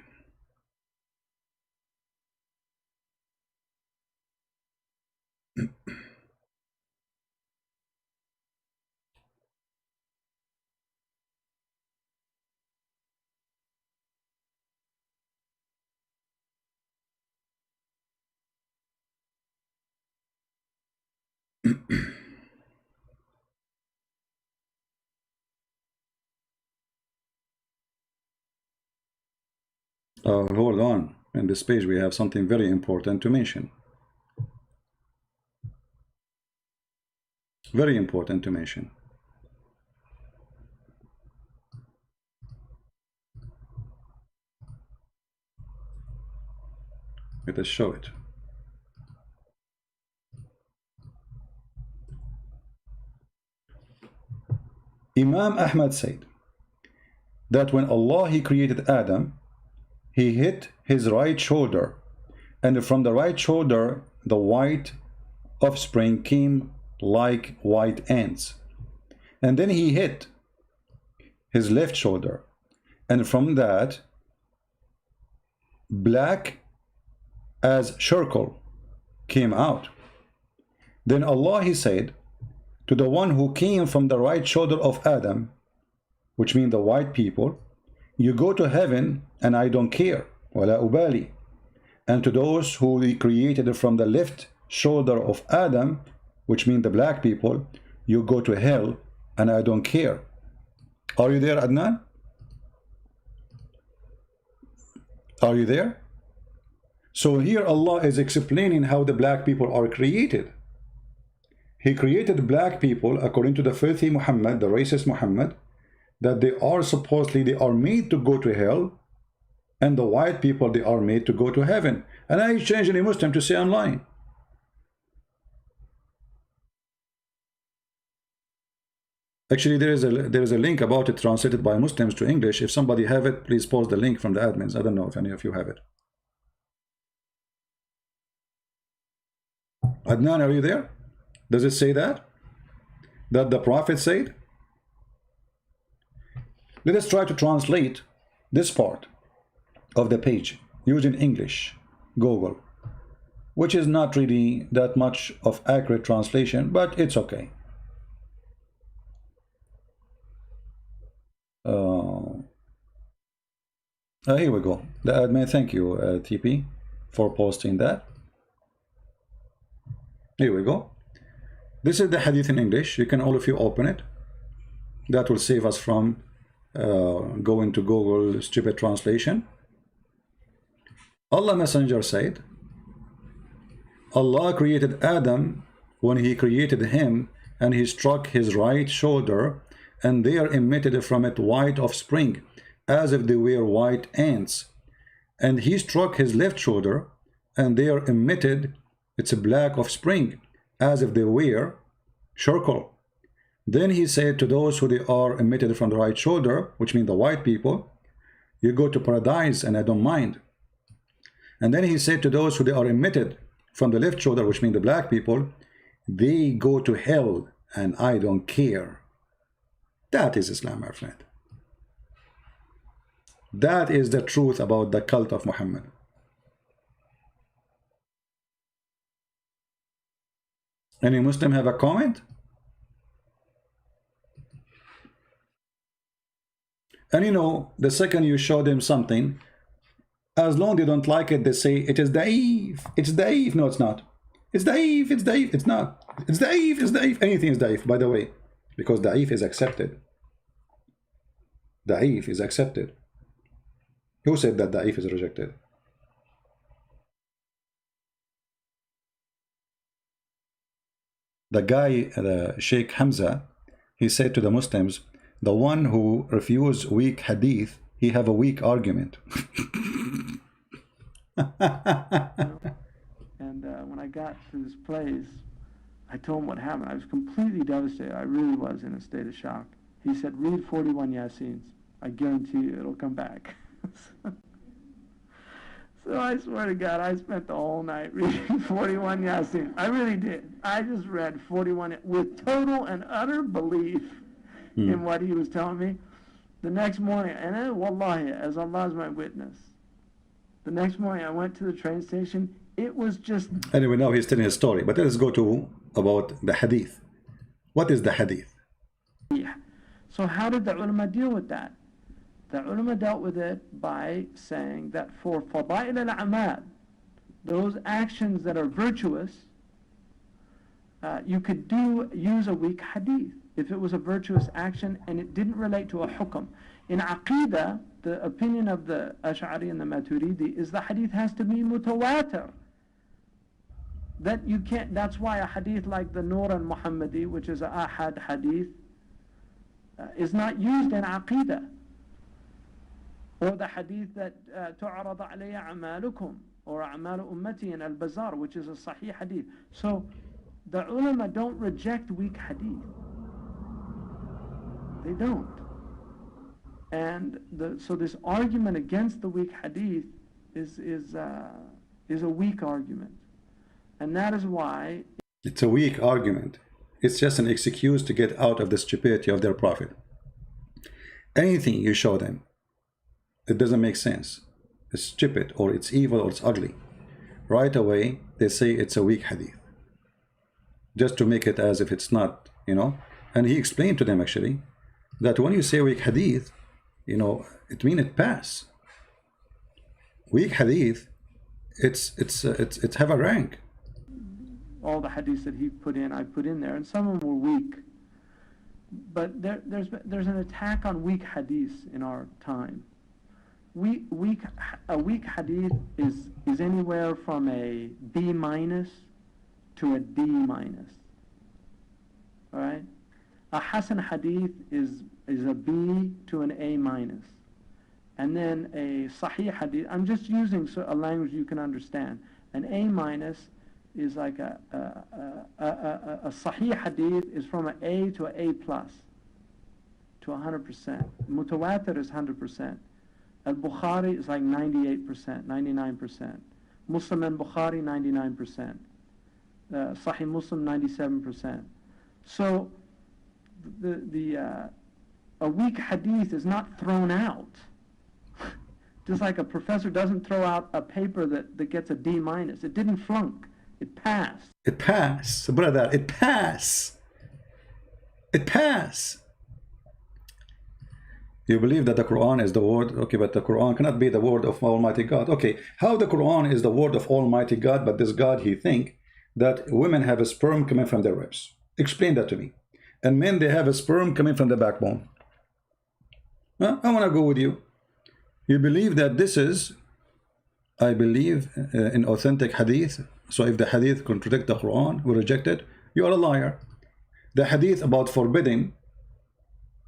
Hold on. In this page we have something very important to mention. Very important to mention. Let us show it. Imam Ahmad said that when Allah he created Adam, he hit his right shoulder, and from the right shoulder the white offspring came like white ants. And then he hit his left shoulder, and from that black as charcoal came out. Then Allah he said to the one who came from the right shoulder of Adam, which means the white people, you go to heaven and I don't care, wala ubali. And to those who he created from the left shoulder of Adam, which means the black people, you go to hell and I don't care. Are you there, Adnan? Are you there? So here Allah is explaining how the black people are created. He created black people according to the filthy Muhammad, the racist Muhammad, that they are made to go to hell, and the white people, they are made to go to heaven. And I change any Muslim to say online. Actually, there is a link about it translated by Muslims to English. If somebody have it, please post the link from the admins. I don't know if any of you have it. Adnan, are you there? Does it say that? That the Prophet said? Let us try to translate this part of the page using English, Google, which is not really that much of accurate translation, but it's okay. Here we go. The admin, thank you, TP, for posting that. Here we go. This is the hadith in English. You can all of you open it. That will save us from going to Google stupid translation. Allah Messenger said, Allah created Adam when he created him, and he struck his right shoulder, and there emitted from it white offspring, as if they were white ants. And he struck his left shoulder, and there emitted its black offspring, as if they were charcoal. Then he said to those who they are emitted from the right shoulder, which means the white people, you go to paradise and I don't mind. And then he said to those who they are emitted from the left shoulder, which means the black people, they go to hell and I don't care. That is Islam, my friend. That is the truth about the cult of Muhammad. Any Muslim have a comment? And you know, the second you show them something, as long as they don't like it, they say it is daif. It's daif. No, it's not. It's daif. It's daif. It's not. It's daif. It's daif. Anything is daif, by the way, because daif is accepted. Daif is accepted. Who said that daif is rejected? The guy, the Sheikh Hamza, he said to the Muslims, the one who refuse weak hadith, he have a weak argument. And when I got to this place, I told him what happened. I was completely devastated. I really was in a state of shock. He said, read 41 Yassins. I guarantee you it'll come back. So I swear to God, I spent the whole night reading 41 Yasin. I really did. I just read 41 with total and utter belief in what he was telling me. The next morning, and then, wallahi, as Allah is my witness, the next morning I went to the train station. It was just... Anyway, now he's telling his story. But let's go to about the hadith. What is the hadith? Yeah. So how did the ulama deal with that? The ulama dealt with it by saying that for fada'il al-a'mal, those actions that are virtuous, you could use a weak hadith if it was a virtuous action and it didn't relate to a hukm. In Aqidah, the opinion of the Ash'ari and the Maturidi is the hadith has to be mutawatir. That you can't, that's why a hadith like the Nur al-Muhammadi, which is a ahad hadith, is not used in Aqidah. Or the hadith that تُعْرَضَ عَلَيَّ أَعْمَالُكُمْ or أَعْمَالُ أُمَّتِي in al-Bazar, which is a sahih hadith. So the ulama don't reject weak hadith. They don't. And so this argument against the weak hadith is a weak argument. And that is why... It's a weak argument. It's just an excuse to get out of the stupidity of their prophet. Anything you show them, it doesn't make sense. It's stupid, or it's evil, or it's ugly. Right away, they say it's a weak hadith. Just to make it as if it's not, you know. And he explained to them, actually, that when you say weak hadith, you know, it means it pass. Weak hadith, it's have a rank. All the hadiths that he put in, I put in there, and some of them were weak. But there's an attack on weak hadiths in our time. A weak hadith is anywhere from a B- to a D-. All right? A Hasan hadith is a B to an A-. And then a Sahih hadith, I'm just using a language you can understand. An A- is like a Sahih hadith is from an A to an A+. to 100%. Mutawatir is 100%. Al-Bukhari is like 98%, 99%. Muslim and Bukhari, 99%. Sahih Muslim, 97%. So a weak hadith is not thrown out. Just like a professor doesn't throw out a paper that gets a D-. It didn't flunk. It passed. It passed, brother. It passed. It passed. You believe that the Quran is the word, okay, but the Quran cannot be the word of Almighty God. Okay, how the Quran is the word of Almighty God, but this God, he think that women have a sperm coming from their ribs. Explain that to me. And men, they have a sperm coming from the backbone. Well, I want to go with you. You believe that this is, I believe, in authentic hadith. So if the hadith contradict the Quran, we reject it. You are a liar. The hadith about forbidding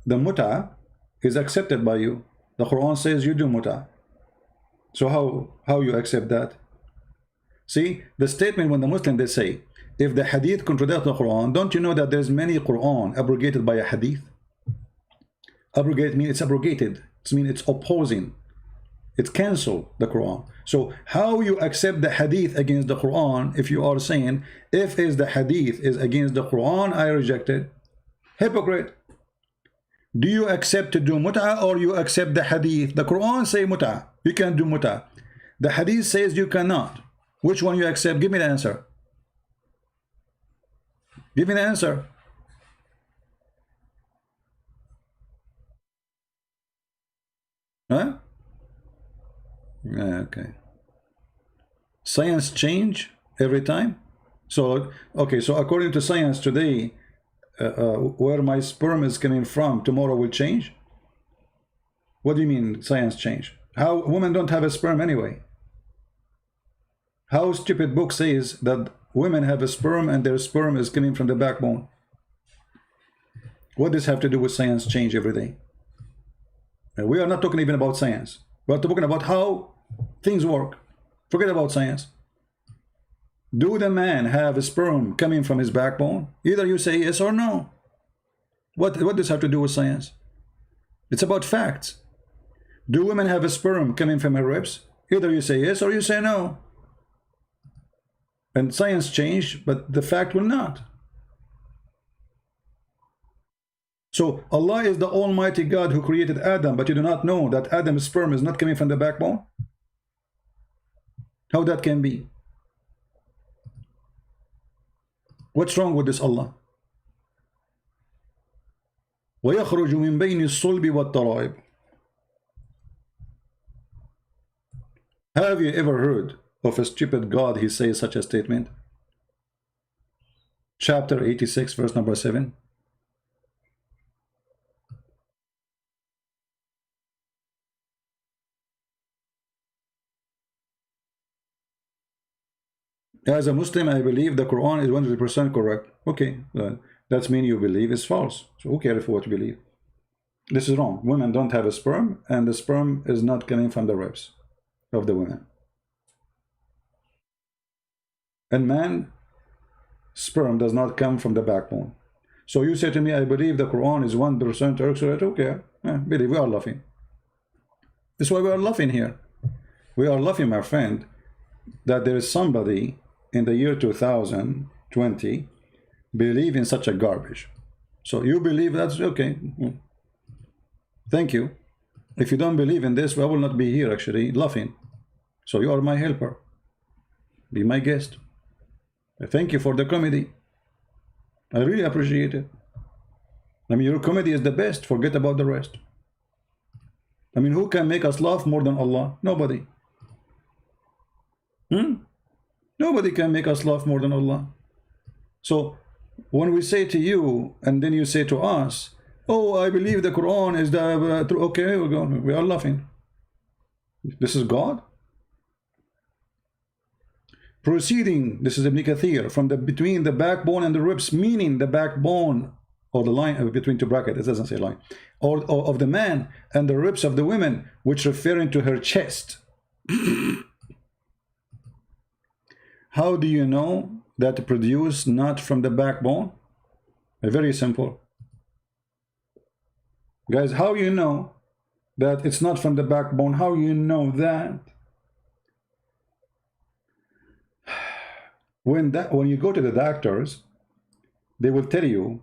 the muta is accepted by you. The Quran says you do muta. So how you accept that? See, the statement when the Muslim, they say, if the hadith contradicts the Quran, don't you know that there's many Quran abrogated by a hadith? Abrogate means it's abrogated. It means it's opposing. It's cancel the Quran. So how you accept the hadith against the Quran if you are saying, if is the hadith is against the Quran, I reject it? Hypocrite. Do you accept to do mut'ah or you accept the hadith? The Quran say mut'ah. You can do mut'ah. The hadith says you cannot. Which one you accept? Give me the answer. Give me the answer. Huh? Okay. Science change every time. So okay, so according to science today, where my sperm is coming from tomorrow will change. What do you mean science change? How women don't have a sperm anyway? How stupid book says that women have a sperm and their sperm is coming from the backbone? What does have to do with science change every day? We are not talking even about science. We are talking about how things work. Forget about science. Do the man have a sperm coming from his backbone? Either you say yes or no. What does this have to do with science? It's about facts. Do women have a sperm coming from her ribs? Either you say yes or you say no. And science changed, but the fact will not. So Allah is the Almighty God who created Adam, but you do not know that Adam's sperm is not coming from the backbone? How that can be? What's wrong with this Allah? وَيَخْرُجُ مِنْ بَيْنِ الصُّلْبِ وَالتَّرَائِبِ. Have you ever heard of a stupid God he says such a statement? Chapter 86, verse number 7. As a Muslim, I believe the Quran is 100% correct. Okay, that means you believe it's false. So who cares for what you believe? This is wrong. Women don't have a sperm, and the sperm is not coming from the ribs of the women. And man, sperm does not come from the backbone. So you say to me, I believe the Quran is 1% accurate. Okay, believe. We are laughing. This is why we are laughing here. We are laughing, my friend, that there is somebody in the year 2020 believe in such a garbage. So you believe that's okay. Thank you. If you don't believe in this, I will not be here actually laughing. So you are my helper. Be my guest. Thank you for the comedy. I really appreciate it. I mean, your comedy is the best. Forget about the rest. I mean, who can make us laugh more than Allah? Nobody. Nobody can make us laugh more than Allah. So when we say to you, and then you say to us, oh, I believe the Quran is the okay, we are laughing. This is God. Proceeding, this is Ibn Kathir, from between the backbone and the ribs, meaning the backbone or the line between two brackets, it doesn't say line, or of the man and the ribs of the women, which referring to her chest. How do you know that produced not from the backbone? Very simple. Guys, how you know that it's not from the backbone? How you know that? When you go to the doctors, they will tell you,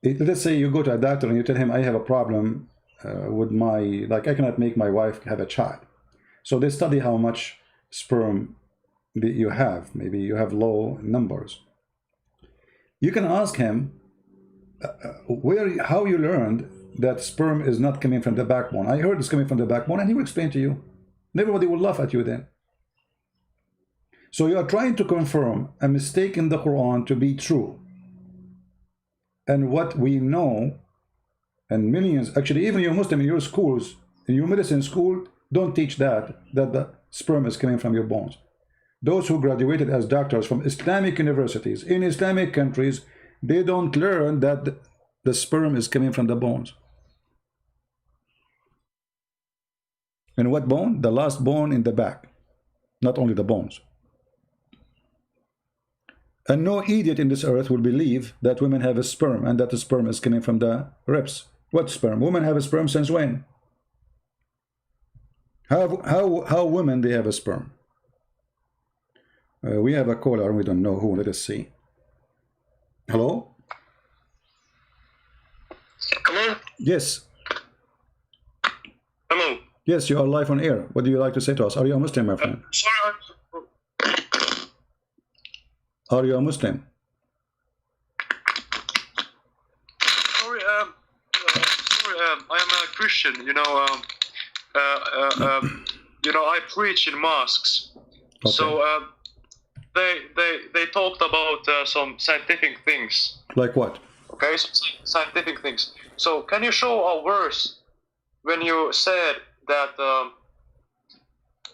let's say you go to a doctor and you tell him, I have a problem with my, like, I cannot make my wife have a child. So they study how much sperm that you have. Maybe you have low numbers. You can ask him how you learned that sperm is not coming from the backbone. I heard it's coming from the backbone, and he will explain to you. And everybody will laugh at you then. So you are trying to confirm a mistake in the Quran to be true. And what we know, and millions, actually even your Muslim in your schools, in your medicine school, don't teach that the sperm is coming from your bones. Those who graduated as doctors from Islamic universities in Islamic countries, they don't learn that the sperm is coming from the bones. And what bone? The last bone in the back, not only the bones. And no idiot in this earth will believe that women have a sperm and that the sperm is coming from the ribs. What sperm? Women have a sperm since when? How women they have a sperm? We have a caller, we don't know who. Let us see. Hello? Hello? Yes. Hello. Yes, you are live on air. What do you like to say to us? Are you a Muslim, my friend? Sorry. Are you a Muslim? Sorry, I am a Christian. I preach in mosques. Okay. So they talked about some scientific things. Like what? Okay, some scientific things. So can you show a verse when you said that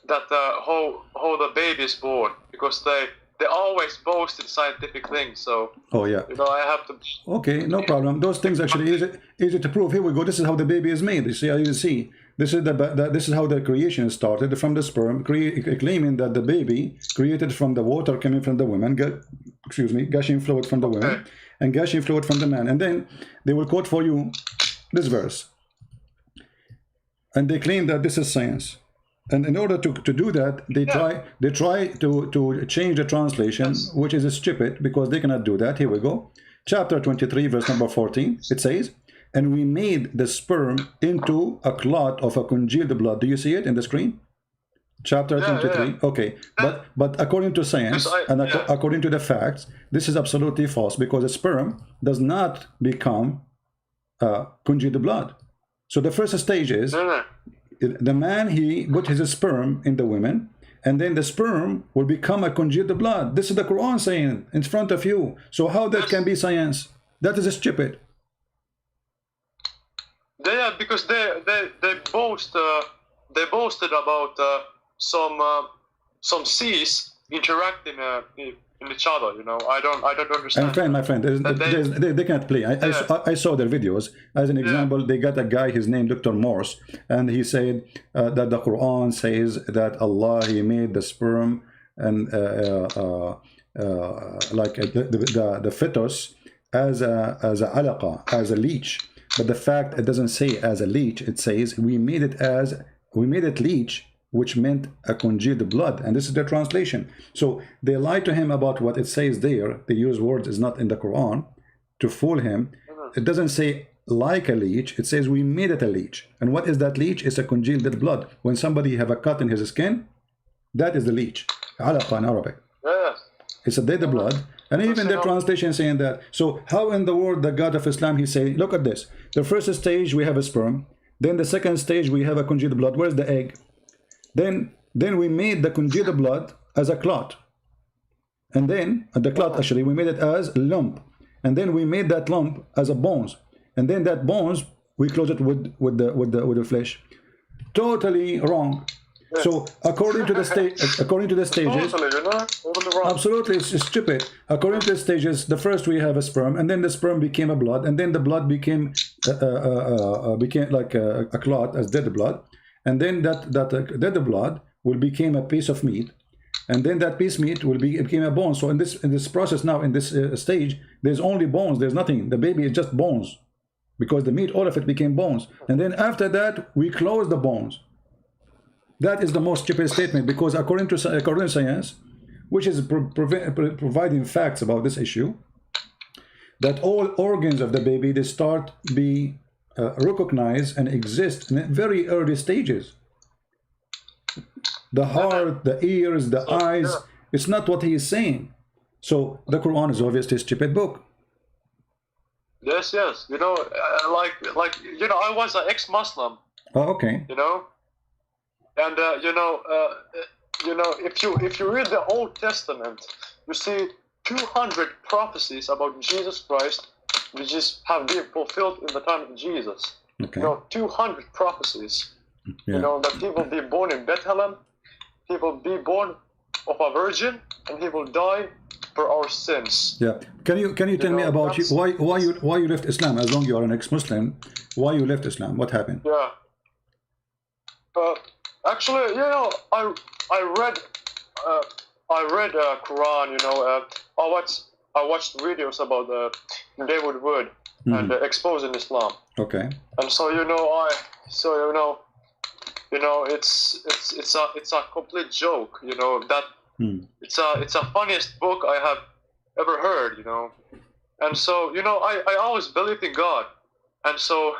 how the baby is born? Because they always boasted scientific things. So Oh yeah. I have to. Okay, no problem. Those things actually easy to prove. Here we go. This is how the baby is made. You see. This is how the creation started from the sperm, claiming that the baby created from the water coming from the woman, gushing fluid from the woman, and gushing fluid from the man. And then they will quote for you this verse, and they claim that this is science. And in order to do that, they try to change the translation, which is stupid because they cannot do that. Here we go. Chapter 23, verse number 14. It says, and we made the sperm into a clot of a congealed blood. Do you see it in the screen? Chapter 23. Yeah. Okay. But according to science according to the facts, this is absolutely false because a sperm does not become congealed blood. So the first stage is the man, he put his sperm in the women, and then the sperm will become a congealed blood. This is the Quran saying in front of you. So how that can be science? That is stupid. Yeah, because they boasted about some seas interacting in each other. I don't understand. And my friend, they can't play. I saw their videos. As an example, they got a guy, his name Dr. Morse, and he said that the Quran says that Allah, he made the sperm and like the fetus as a alaqa, as a leech. But the fact, it doesn't say as a leech. It says we made it leech, which meant a congealed blood, and this is their translation. So they lie to him about what it says there. They use words is not in the Quran to fool him. It doesn't say like a leech. It says we made it a leech. And what is that leech? It's a congealed blood. When somebody have a cut in his skin, that is the leech. Alaqa in Arabic. It's a dead blood. And even their translation saying that. So how in the world the God of Islam, he's saying, look at this. The first stage we have a sperm. Then the second stage we have a congealed blood. Where's the egg? Then we made the congealed blood as a clot. And then the clot, actually, we made it as lump. And then we made that lump as a bones. And then that bones, we close it with the flesh. Totally wrong. So according to the stages, absolutely, it's stupid. According to the stages, the first we have a sperm, and then the sperm became a blood, and then the blood became like a clot as dead blood, and then that dead blood will become a piece of meat, and then that piece of meat became a bone. So in this process now, in this stage, there's only bones. There's nothing. The baby is just bones. because the meat, all of it became bones. And then after that, we close the bones. That is the most stupid statement, because according to science, which is providing facts about this issue, that all organs of the baby, they start be recognized and exist in very early stages. The heart, the ears, the eyes, it's not what he is saying. So the Quran is obviously a stupid book. Yes, yes. You know, you know, I was an ex-Muslim. Oh, okay. You know, and you know, if you read the Old Testament, you see 200 prophecies about Jesus Christ, which have been fulfilled in the time of Jesus. Okay. You know, 200 prophecies. Yeah. You know, that he will be born in Bethlehem, he will be born of a virgin, and he will die for our sins. Yeah. Can you tell me about why you left Islam? As long as you are an ex-Muslim, why you left Islam? What happened? Yeah. Actually, you know, I read Quran. You know, I watched videos about David Wood and exposing Islam. Okay. And so it's a complete joke. You know that it's a funniest book I have ever heard. You know, and so you know I always believed in God, and so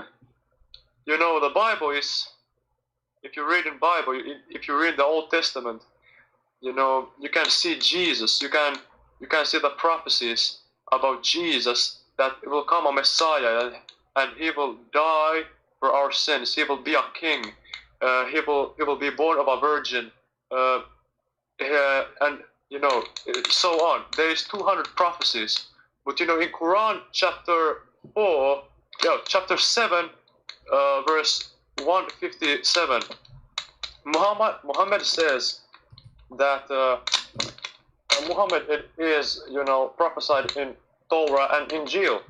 you know the Bible is. If you read in Bible, if you read the Old Testament, you know you can see Jesus. You can see the prophecies about Jesus, that it will come a Messiah and he will die for our sins. He will be a king. He will be born of a virgin, and you know so on. There is 200 prophecies, but you know in Quran chapter 7, verse 157, Muhammad says that Muhammad is, you know, prophesied in Torah and Injil,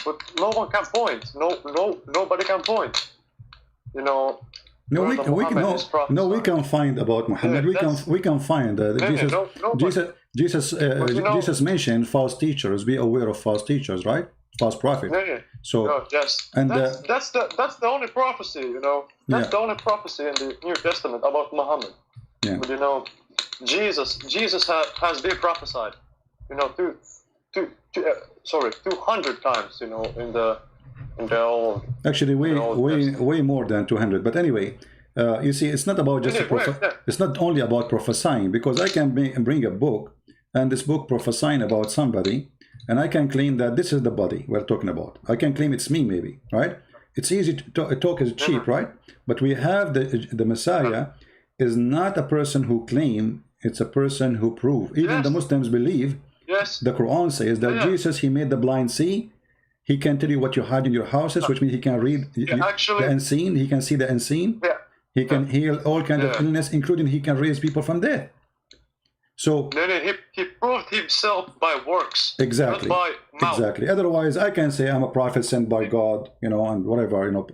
but no one can point. Nobody can point. You know. We can find about Muhammad. Yeah, we can find Jesus mentioned false teachers. Be aware of false teachers, right? False prophet. Yeah. So yes, and that's the only prophecy, you know. That's the only prophecy in the New Testament about Muhammad. Yeah. But you know, Jesus has been prophesied, you know, 200 times, you know, in the old. Actually, way more than 200. But anyway, you see, it's not about just it's not only about prophesying, because I can bring a book, and this book prophesying about somebody, and I can claim that this is the body we're talking about. I can claim it's me, maybe, right? It's easy to talk is cheap, right? But we have the Messiah is not a person who claim, it's a person who prove. Even the Muslims believe. Yes. The Quran says that Jesus, he made the blind see. He can tell you what you hide in your houses, which means he can read the unseen. He can see the unseen. Yeah. He can heal all kinds of illness, including he can raise people from death. So he proved himself by works. Exactly. Not by mouth. Exactly. Otherwise, I can say I'm a prophet sent by God, you know, and whatever, you know,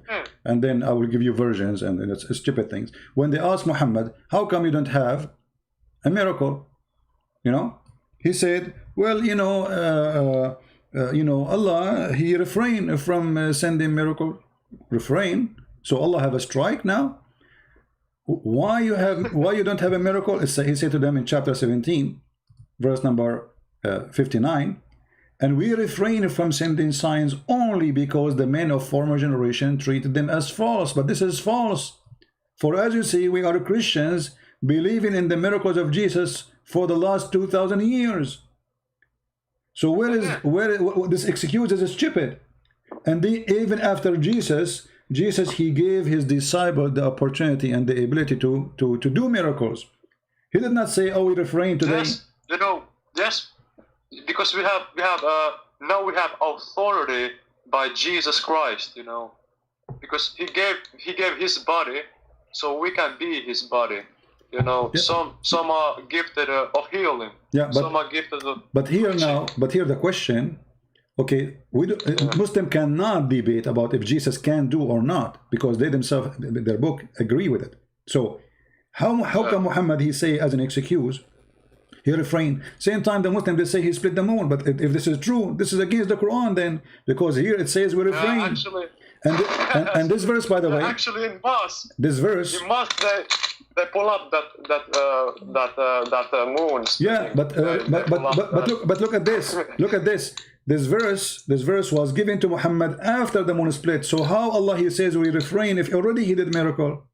and then I will give you versions, and it's stupid things. When they ask Muhammad, how come you don't have a miracle? You know, he said, well, you know, Allah, he refrained from sending miracle. Refrain. So Allah have a strike now. Why you don't have a miracle? He said to them in chapter 17, verse number 59, and we refrain from sending signs only because the men of former generation treated them as false. But this is false. For as you see, we are Christians believing in the miracles of Jesus for the last 2,000 years. So where this excuse is stupid. And even after Jesus, he gave his disciple the opportunity and the ability to do miracles. He did not say, "Oh, we refrain today." Yes, you know, yes, because we have now we have authority by Jesus Christ, you know, because he gave his body, so we can be his body. You know, some are gifted of healing. Yeah, some are gifted of. But here the question. Okay, Muslim cannot debate about if Jesus can do or not, because they themselves, their book, agree with it. So how come Muhammad, he say as an excuse, He refrained. Same time the Muslims, they say he split the moon. But if this is true, this is against the Quran then, because here it says we refrain. Actually, and this verse, by the way, actually in mosque, this verse, in mosque they pull up that moon. yeah, but look at this. Look at this. This verse was given to Muhammad after the moon split. So how Allah he says we refrain if already he did miracle?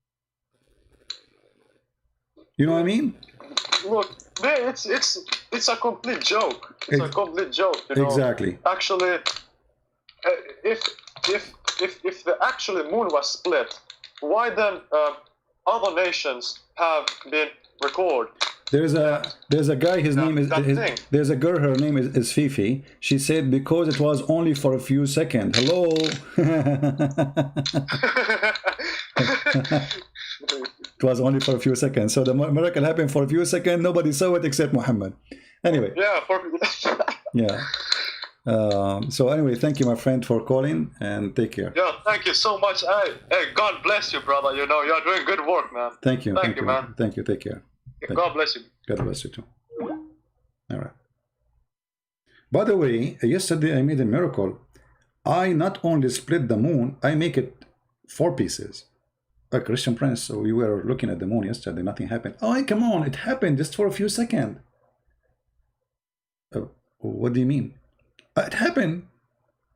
You know what I mean? Look, it's a complete joke. It's a complete joke. You know? Exactly. Actually, if the actual moon was split, why then other nations have been recorded? There's a guy, his name is, there's a girl, her name is Fifi. She said because it was only for a few seconds. Hello. It was only for a few seconds. So the miracle happened for a few seconds. Nobody saw it except Muhammad. Anyway. Yeah. Yeah. So anyway, thank you, my friend, for calling, and take care. Yeah, thank you so much. Hey, God bless you, brother. You know, you're doing good work, man. Thank you. Thank you, man. Thank you. Take care. God bless you. God bless you too. All right. By the way, yesterday I made a miracle. I not only split the moon, I make it 4 pieces. A Christian Prince, so we were looking at the moon yesterday, nothing happened. Oh, come on, it happened just for a few seconds. What do you mean? It happened,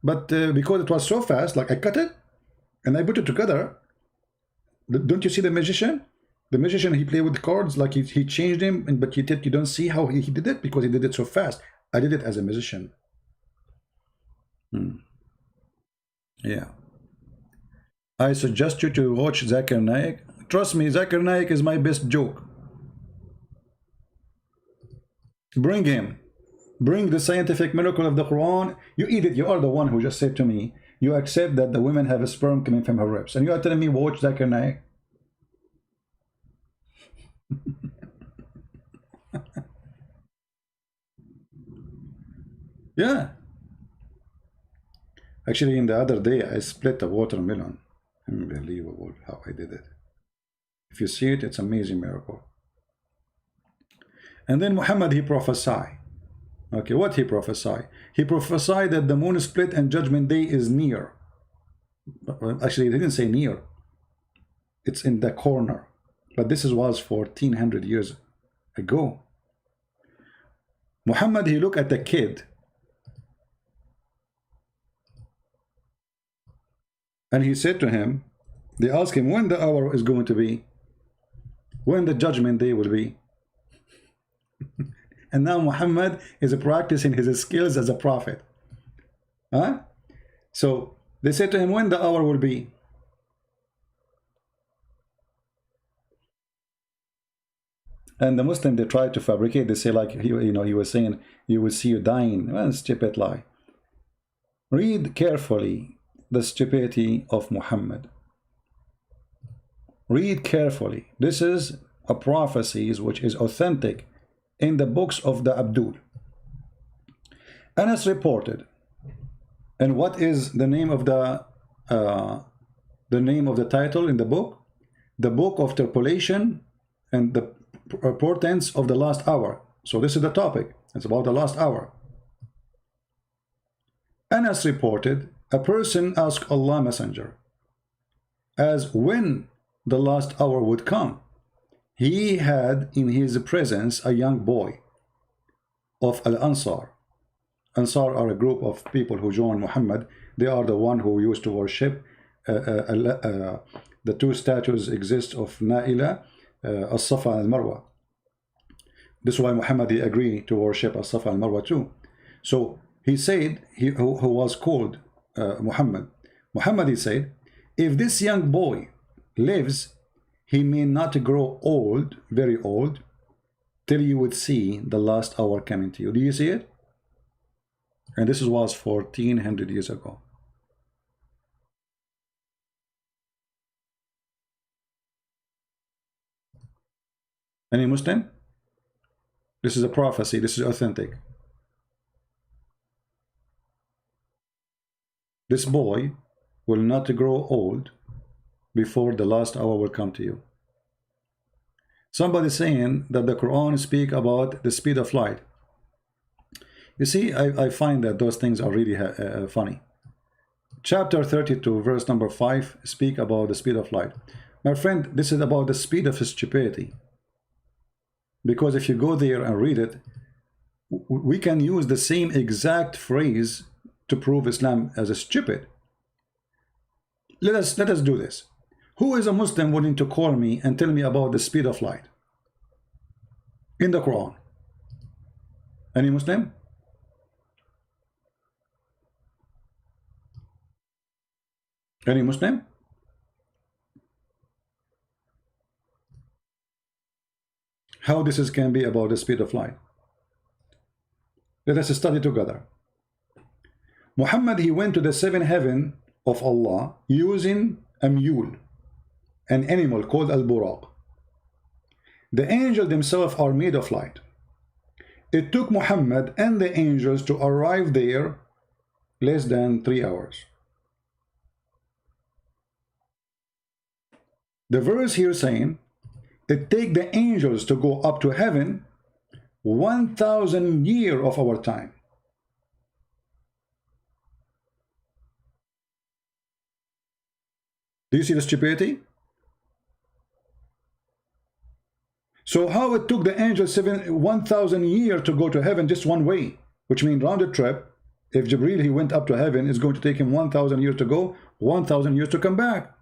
but because it was so fast, like I cut it and I put it together. Don't you see the magician? The magician, he played with the cards, like he changed them, but you don't see how he did it because he did it so fast. I did it as a magician. Yeah. I suggest you to watch Zakir Naik. Trust me, Zakir Naik is my best joke. Bring him. Bring the scientific miracle of the Quran. You eat it. You are the one who just said to me, you accept that the women have a sperm coming from her ribs. And you are telling me, watch Zakir Naik. Yeah. Actually, in the other day, I split a watermelon. Unbelievable how I did it. If you see it, it's an amazing miracle. And then Muhammad, he prophesied. Okay, what he prophesied? He prophesied that the moon split and judgment day is near. Actually, he didn't say near. It's in the corner. But this was 1400 years ago. Muhammad, he looked at the kid. And he said to him, they asked him when the hour is going to be, when the judgment day will be. And now Muhammad is practicing his skills as a prophet. Huh? So they said to him, when the hour will be. And the Muslim, they tried to fabricate. They say, like, he was saying, you will see you dying. Well, stupid lie. Read carefully the stupidity of Muhammad. Read carefully. This is a prophecy which is authentic in the books of the Abdul. Anas reported. And what is the name of the title in the book? The Book of Tribulation and the portents of the last hour. So this is the topic. It's about the last hour. Anas reported, a person asked Allah Messenger as when the last hour would come. He had in his presence a young boy of Al-Ansar. Ansar are a group of people who joined Muhammad. They are the one who used to worship the 2 statues exist of Naila, As-Safa and Marwa. This is why Muhammad agreed to worship As-Safa and Marwa too. So he said, who was called Muhammad, he said, if this young boy lives, he may not grow old, very old, till you would see the last hour coming to you. Do you see it? And this was 1400 years ago. Any Muslim? This is a prophecy. This is authentic. This boy will not grow old before the last hour will come to you. Somebody saying that the Quran speak about the speed of light. You see, I find that those things are really funny. Chapter 32, verse number 5, speak about the speed of light. My friend, this is about the speed of stupidity. Because if you go there and read it, we can use the same exact phrase to prove Islam as a stupid. Let us do this. Who is a Muslim willing to call me and tell me about the speed of light in the Quran? Any Muslim? Any Muslim? How this can be about the speed of light? Let us study together. Muhammad, he went to the seventh heaven of Allah using a mule, an animal called al-buraq. The angels themselves are made of light. It took Muhammad and the angels to arrive there less than 3 hours. The verse here saying, it take the angels to go up to heaven 1,000 years of our time. Do you see the stupidity? So how it took the angels 1,000 years to go to heaven just one way, which means round the trip, if Jibreel he went up to heaven, it's going to take him 1,000 years to go, 1,000 years to come back.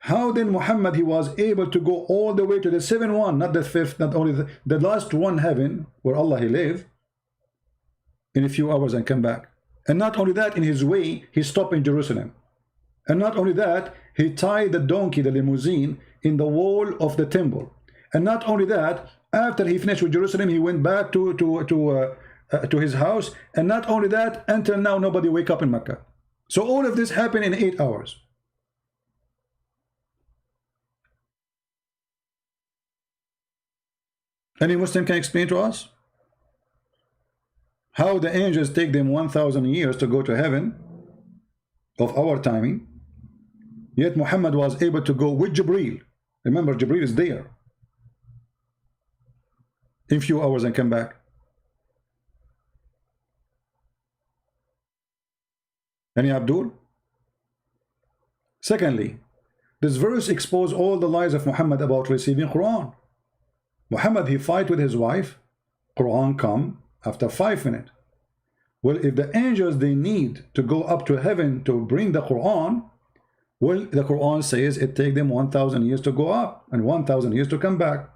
How then Muhammad he was able to go all the way to the seventh one, not the fifth, not only the last one heaven where Allah he live, in a few hours and come back. And not only that, in his way he stopped in Jerusalem. And not only that, he tied the donkey, the limousine, in the wall of the temple. And not only that, after he finished with Jerusalem, he went back to his house. And not only that, until now nobody wake up in Mecca. So all of this happened in 8 hours. Any Muslim can explain to us how the angels take them 1,000 years to go to heaven of our timing, yet Muhammad was able to go with Jibreel. Remember, Jibreel is there in few hours and come back. Any Abdul? Secondly, this verse exposes all the lies of Muhammad about receiving Quran. Muhammad, he fight with his wife, Quran come after 5 minutes. Well, if the angels, they need to go up to heaven to bring the Quran, well, the Quran says it take them 1,000 years to go up and 1,000 years to come back.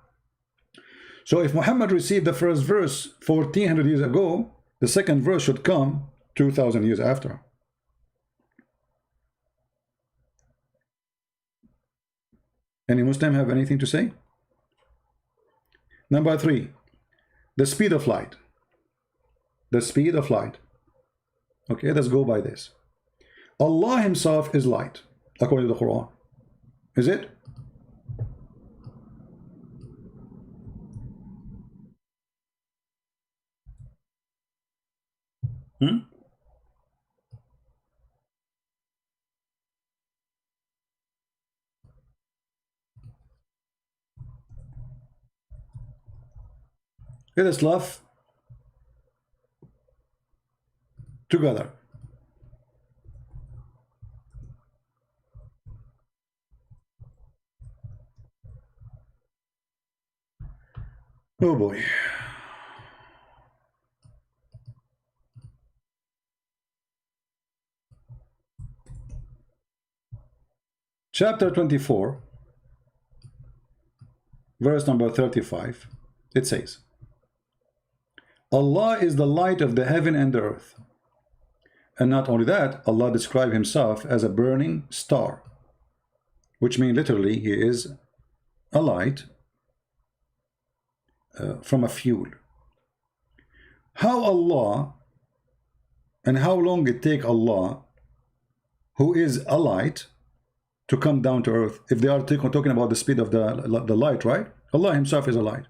So if Muhammad received the first verse 1,400 years ago, the second verse should come 2,000 years after. Any Muslim have anything to say? Number 3, the speed of light. The speed of light. Okay, let's go by this. Allah himself is light, according to the Quran. Is it? Let us laugh together. Oh boy. Chapter 24, verse number 35, it says, Allah is the light of the heaven and the earth. And not only that, Allah described himself as a burning star, which means literally he is a light from a fuel. How Allah and how long it take Allah, who is a light, to come down to earth, if they are talking about the speed of the light, right? Allah himself is a light.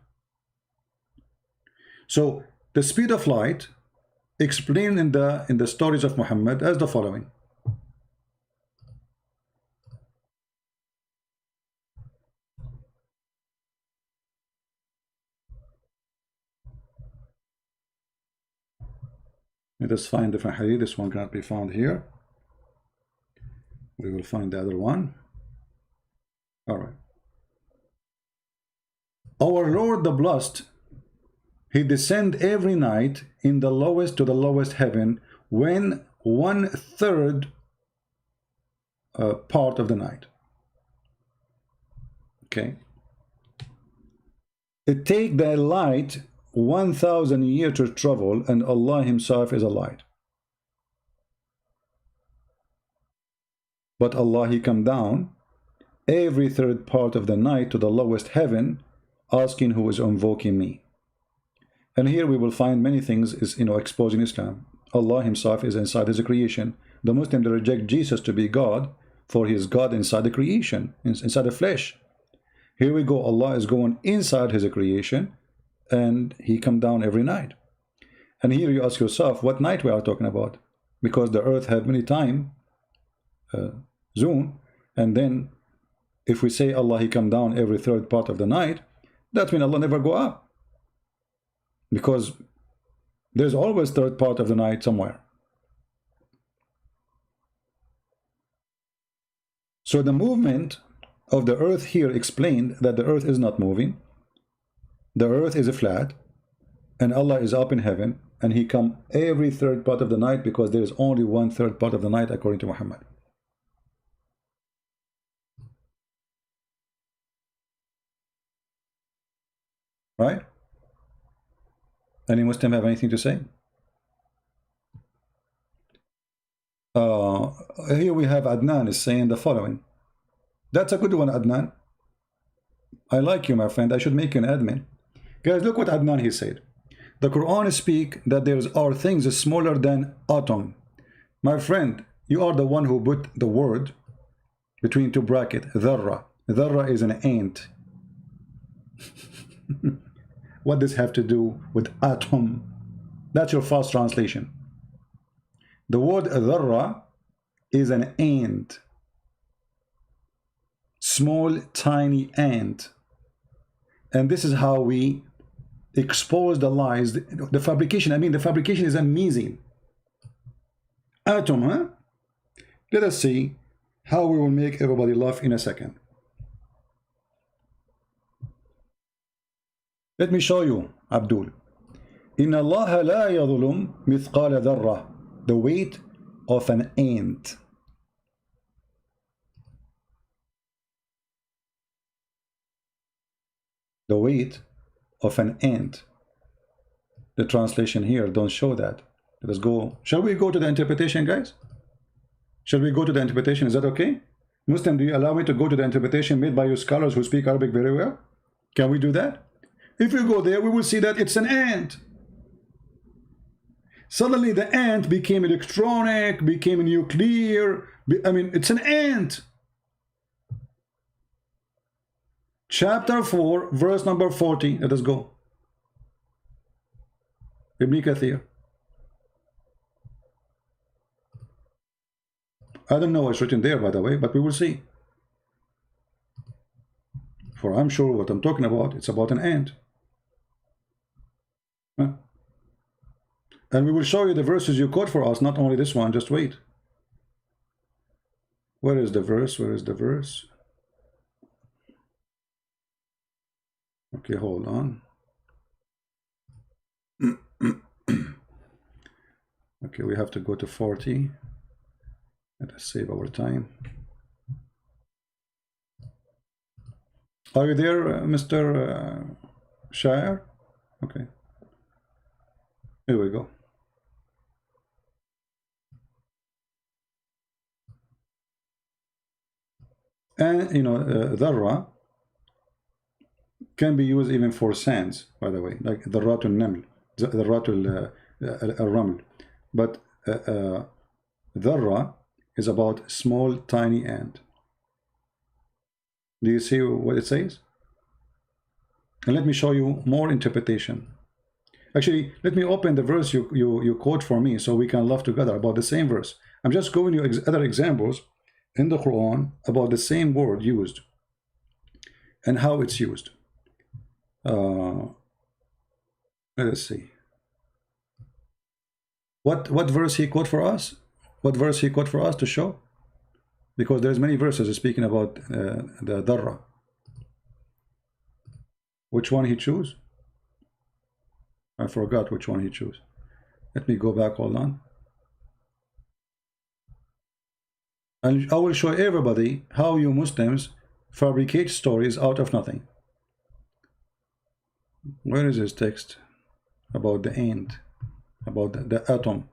So the speed of light explained in the stories of Muhammad as the following. Let us find different hadith. This one cannot be found here. We will find the other one. All right. Our Lord the Blessed, he descend every night in the lowest to the lowest heaven when 1/3 part of the night. Okay. It take the light 1,000 years to travel, and Allah himself is a light. But Allah, he come down every third part of the night to the lowest heaven, asking who is invoking me. And here we will find many things is, exposing Islam. Allah himself is inside his creation. The Muslim, they reject Jesus to be God, for he is God inside the creation, inside the flesh. Here we go, Allah is going inside his creation, and he come down every night. And here you ask yourself, what night we are talking about? Because the earth have many time zone, and then if we say Allah, he come down every third part of the night, that means Allah never go up. Because there's always third part of the night somewhere. So the movement of the earth here explained that the earth is not moving. The earth is flat, and Allah is up in heaven, and he come every third part of the night, because there is only 1/3 part of the night according to Muhammad. Right? Any Muslim have anything to say? Here we have Adnan is saying the following. That's a good one, Adnan. I like you, my friend. I should make you an admin. Guys, look what Adnan he said. The Quran speak that there are things smaller than atom. My friend, you are the one who put the word between two brackets, dharra. Dharra is an ant. What does have to do with atom? That's your false translation. The word dharra is an ant. Small, tiny ant. And this is how we expose the lies. The fabrication, the fabrication is amazing. Atom, huh? Let us see how we will make everybody laugh in a second. Let me show you, Abdul. Inna Allah la yadhulum mithqala dharra. The weight of an ant. The weight of an ant. The translation here don't show that. Let us go. Shall we go to the interpretation, guys? Shall we go to the interpretation? Is that okay? Muslim, do you allow me to go to the interpretation made by your scholars who speak Arabic very well? Can we do that? If we go there, we will see that it's an ant. Suddenly the ant became electronic, became nuclear. It's an ant. Chapter 4, verse number 40. Let us go. Ibn Kathir. I don't know what's written there, by the way, but we will see. For I'm sure what I'm talking about, it's about an ant. Huh? And we will show you the verses you quote for us, not only this one, just wait. Where is the verse? Where is the verse? Okay, hold on. Okay, we have to go to 40. Let us save our time. Are you there, Mr. Shire? Okay. Here we go. And, dharra can be used even for sands, by the way, like dharratul naml, dharratul raml. But dharra is about small, tiny ant. Do you see what it says? And let me show you more interpretation. Actually, let me open the verse you quote for me so we can laugh together about the same verse. I'm just giving you other examples in the Quran about the same word used and how it's used. Let us see. What verse he quote for us? What verse he quote for us to show? Because there's many verses speaking about the dharra. Which one he choose? I forgot which one he choose. Let me go back, hold on. And I will show everybody how you Muslims fabricate stories out of nothing. Where is his text? About the ant, about the atom.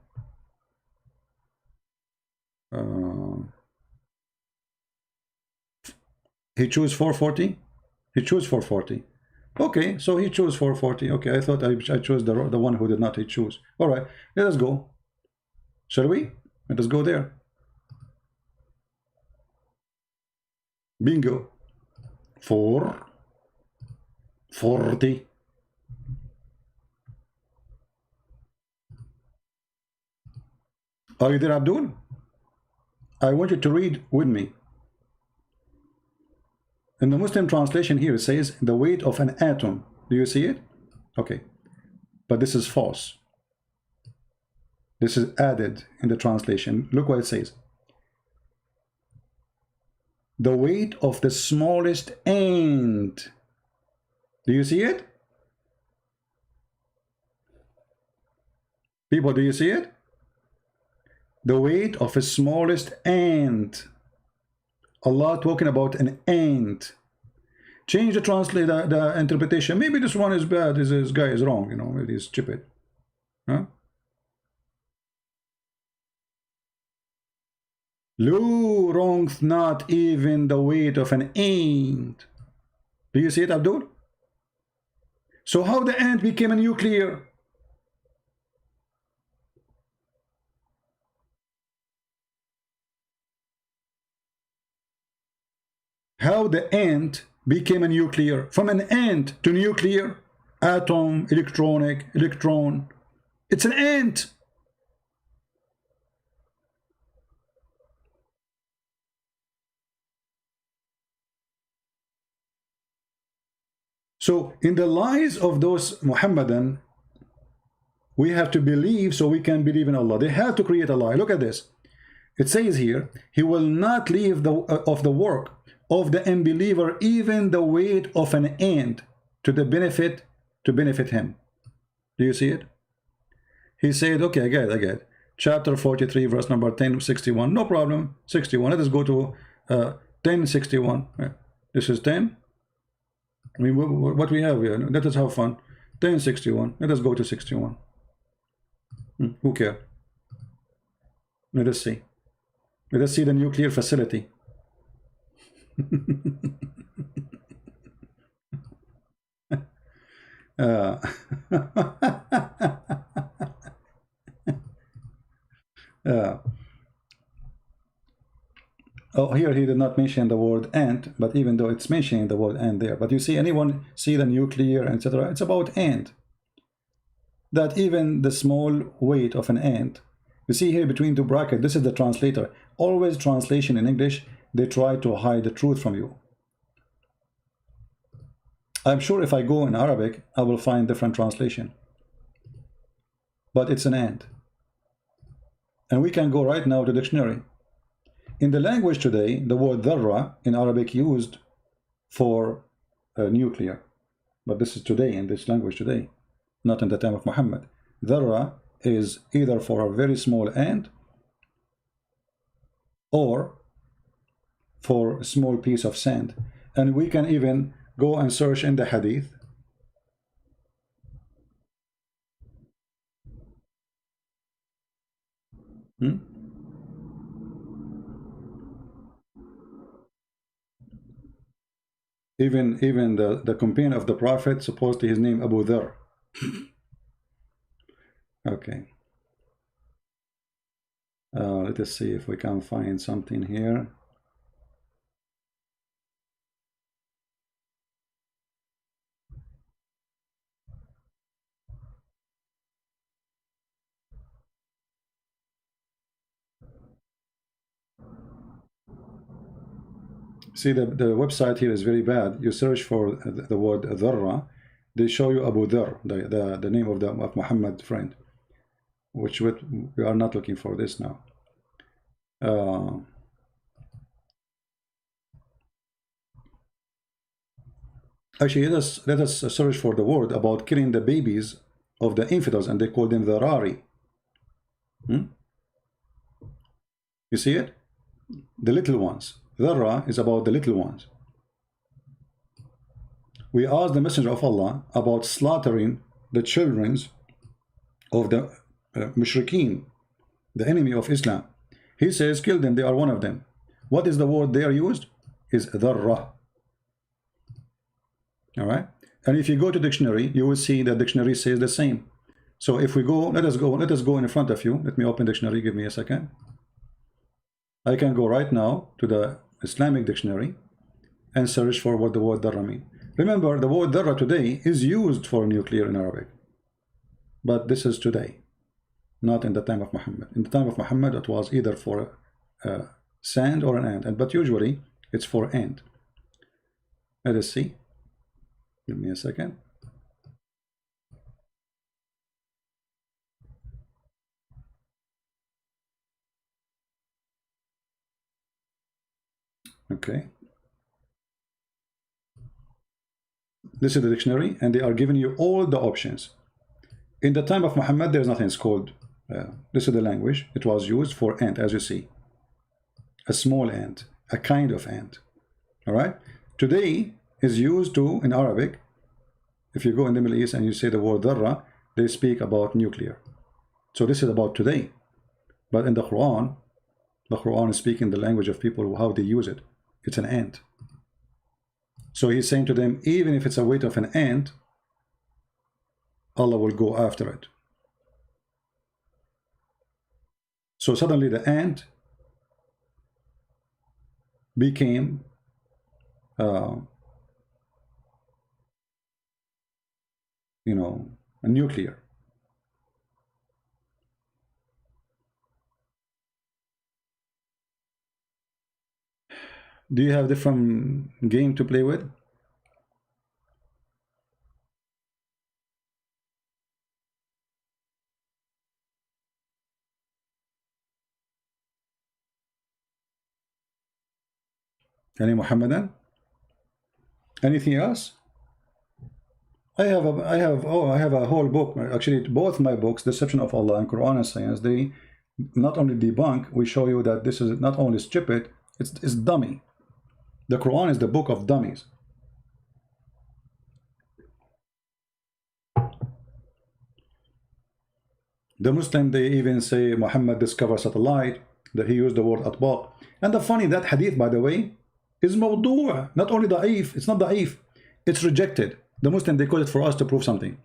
He chose 440? He chose 440. Okay, so he chose 440. Okay, I thought I chose the one who did not he choose. All right, let us go. Shall we? Let us go there. Bingo. 440. Are you there, Abdul? I want you to read with me. In the Muslim translation here, it says the weight of an atom. Do you see it? Okay. But this is false. This is added in the translation. Look what it says. The weight of the smallest ant. Do you see it? People, do you see it? The weight of the smallest ant. Allah talking about an ant. Change the the interpretation. Maybe this one is bad. This guy is wrong. You know, maybe he's stupid. Huh? Lo wrongeth not even the weight of an ant. Do you see it, Abdul? So how the ant became a nuclear? How the ant became a nuclear? From an ant to nuclear, atom, electronic, electron. It's an ant. So in the lies of those Muhammadan, we have to believe so we can believe in Allah. They have to create a lie. Look at this. It says here, he will not leave of the work of the unbeliever even the weight of an ant to benefit him. Do you see it? He said, okay, I get it. Chapter 43, verse number 1061. No problem. 61. Let us go to 1061. This is 10. I mean, what we have here. Let us have fun. 1061. Let us go to 61. Who cares? Let us see. Let us see the nuclear facility. Oh, here he did not mention the word ant, but even though it's mentioning the word ant there. But you see, anyone see the nuclear, etc.? It's about ant. That even the small weight of an ant. You see here between two brackets, this is the translator. Always translation in English, they try to hide the truth from you. I'm sure if I go in Arabic, I will find different translation. But it's an ant. And we can go right now to dictionary. In the language today, the word dharra in Arabic used for nuclear. But this is today, in this language today, not in the time of Muhammad. Dharra is either for a very small ant or for a small piece of sand. And we can even go and search in the hadith. Even the companion of the Prophet, supposedly his name Abu Dhar. Okay. Let us see if we can find something here. See, the website here is very bad. You search for the word dharra, they show you Abu Dhar, the name of Muhammad friend. which we are not looking for this now. Actually, let us search for the word about killing the babies of the infidels, and they call them the Rari. You see it? The little ones. Dharra is about the little ones. We asked the Messenger of Allah about slaughtering the children of the mushrikeen, the enemy of Islam. He says, kill them, they are one of them. What is the word they are used? Is dharra. All right. And if you go to dictionary, you will see that dictionary says the same. So if we go, let us go in front of you. Let me open dictionary. Give me a second. I can go right now to the Islamic dictionary and search for what the word dharra means. Remember, the word dharra today is used for nuclear in Arabic. But this is today, not in the time of Muhammad. In the time of Muhammad, it was either for sand or an ant, but usually it's for ant. Let us see. Give me a second. Okay. This is the dictionary, and they are giving you all the options. In the time of Muhammad, there's nothing called, this is the language. It was used for ant, as you see. A small ant, a kind of ant. All right? Today is used to, in Arabic, if you go in the Middle East and you say the word dharra, they speak about nuclear. So this is about today. But in the Quran is speaking the language of people, how they use it. It's an ant. So he's saying to them, even if it's a weight of an ant, Allah will go after it. So suddenly the ant became a nuclear. Do you have different game to play with? Any Muhammadan? Anything else? I have a whole book. Actually, both my books, Deception of Allah and Quran and Science, they not only debunk, we show you that this is not only stupid, it's dummy. The Quran is the book of dummies. The Muslim, they even say Muhammad discovered satellite, that he used the word atbaq. And the funny, that hadith, by the way, is mawdu', not only da'if, it's not da'if, it's rejected. The Muslim, they call it for us to prove something.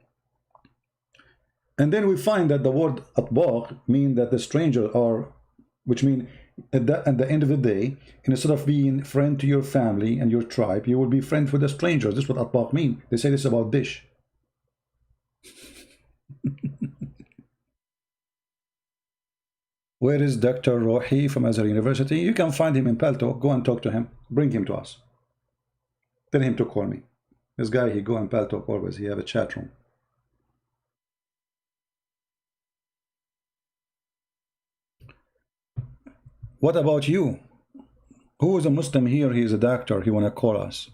And then we find that the word atbaq mean that the strangers are, which mean at the end of the day, instead of being friend to your family and your tribe, you will be friend with the strangers. This is what atbaq mean. They say this about dish. Where is Dr. Rohi from Azhar University? You can find him in Palto. Go and talk to him. Bring him to us. Tell him to call me. This guy, he go in Palto always. He have a chat room. What about you? Who is a Muslim here? He is a doctor. He want to call us.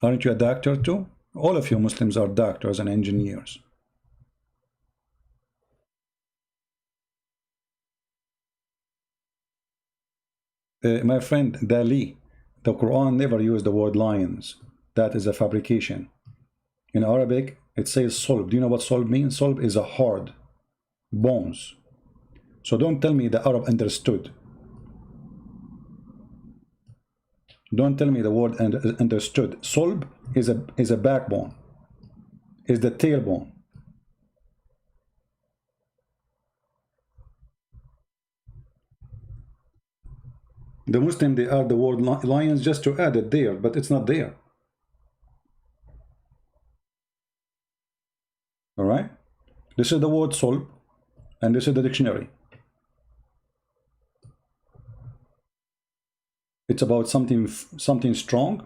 Aren't you a doctor too? All of you Muslims are doctors and engineers. My friend Dali, the Quran never used the word lions. That is a fabrication. In Arabic, it says solb. Do you know what solb means? Solb is a hard, bones. So don't tell me the Arab understood. Don't tell me the word understood. Solb is a backbone, is the tailbone. The Muslim, they add the word lions just to add it there, but it's not there. All right? This is the word solb, and this is the dictionary. It's about something strong,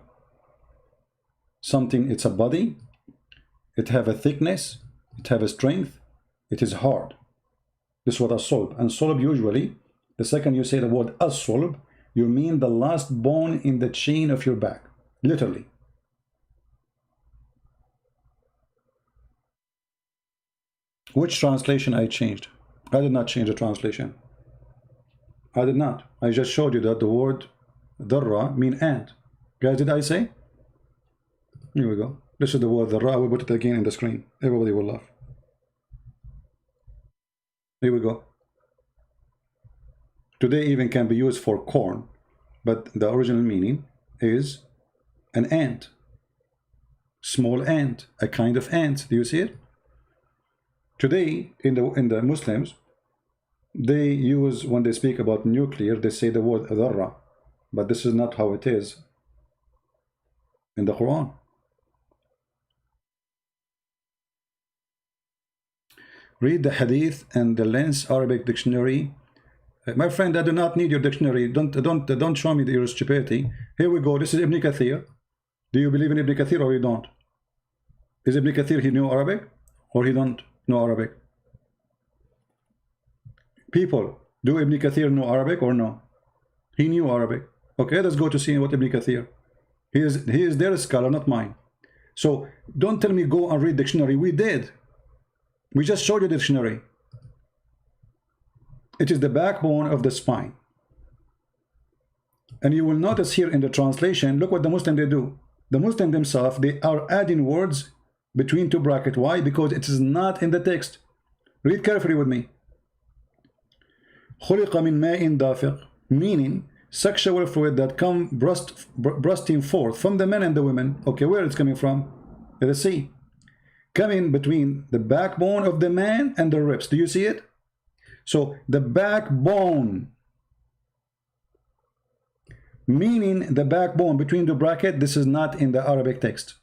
something, it's a body, it have a thickness, it have a strength, it is hard. This is what as-sulb. And sulb usually, the second you say the word as-sulb, you mean the last bone in the chain of your back, literally. Which translation I changed? I did not change the translation. I did not. I just showed you that the word dharra mean ant. Guys, did I say? Here we go. This is the word dharra. I will put it again in the screen. Everybody will laugh. Here we go. Today even can be used for corn, but the original meaning is an ant. Small ant, a kind of ant. Do you see it? Today in the Muslims, they use, when they speak about nuclear, they say the word dharra, but this is not how it is in the Quran. Read the hadith and the Lens Arabic dictionary. My friend, I do not need your dictionary. Don't show me your stupidity. Here we go. This is Ibn Kathir. Do you believe in Ibn Kathir or you don't? Is Ibn Kathir, he knew Arabic or he don't know Arabic? People, do Ibn Kathir know Arabic or no? He knew Arabic. Okay, let's go to see what Ibn Kathir. He is their scholar, not mine. So don't tell me go and read dictionary. We did. We just showed you the dictionary. It is the backbone of the spine. And you will notice here in the translation, look what the Muslim they do. The Muslim themselves, they are adding words between two brackets. Why? Because it is not in the text. Read carefully with me. خُلِقَ مِن مَاءٍ دَافِقٍ, meaning sexual fluid that come bursting forth from the men and the women. Okay, where it's coming from? Let us see. Coming between the backbone of the man and the ribs. Do you see it? So the backbone, meaning the backbone between the bracket, this is not in the Arabic text.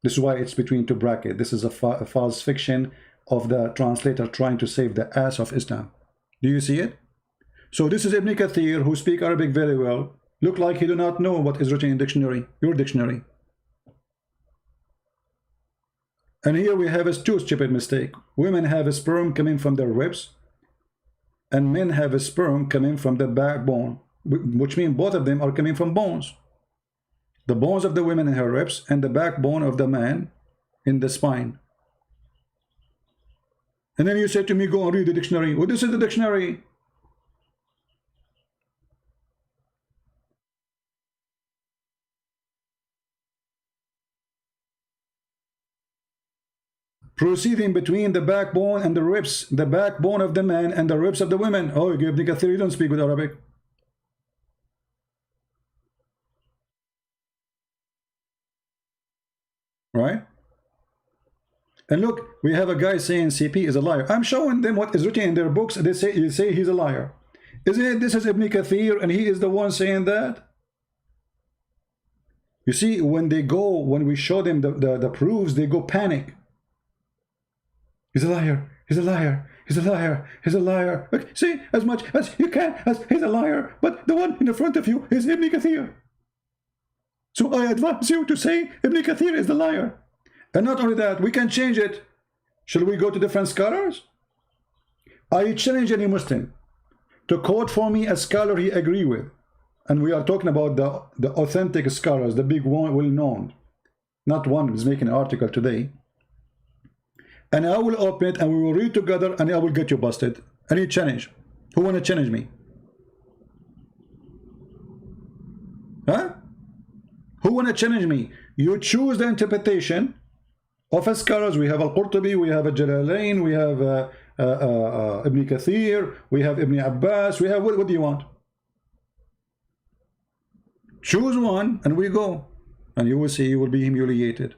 This is why it's between two brackets. This is a false fiction of the translator trying to save the ass of Islam. Do you see it? So this is Ibn Kathir, who speak Arabic very well. Look like he do not know what is written in dictionary, your dictionary. And here we have a two stupid mistake. Women have a sperm coming from their ribs, and men have a sperm coming from the backbone, which means both of them are coming from bones. The bones of the women in her ribs and the backbone of the man in the spine. And then you say to me, go and read the dictionary. Well, this is the dictionary. Proceeding between the backbone and the ribs, the backbone of the man and the ribs of the women. Oh, you give Ibn Kathir, you don't speak with Arabic. Right? And look, we have a guy saying CP is a liar. I'm showing them what is written in their books. They say he's a liar. Isn't it? This is Ibn Kathir, and he is the one saying that. You see, when we show them the proofs, they go panic. He's a liar. He's a liar. He's a liar. He's a liar. Okay, see, as much as you can, as he's a liar. But the one in the front of you is Ibn Kathir. So I advise you to say Ibn Kathir is the liar. And not only that, we can change it. Shall we go to different scholars? I challenge any Muslim to quote for me a scholar he agree with. And we are talking about the authentic scholars, the big one, well-known. Not one is making an article today. And I will open it and we will read together and I will get you busted. Any challenge? Who want to challenge me? Huh? Who want to challenge me? You choose the interpretation of a scholars. We have Al-Qurtubi, we have Jalalain, we have Ibn Kathir, we have Ibn Abbas, we have, what do you want? Choose one and we go. And you will see, you will be humiliated.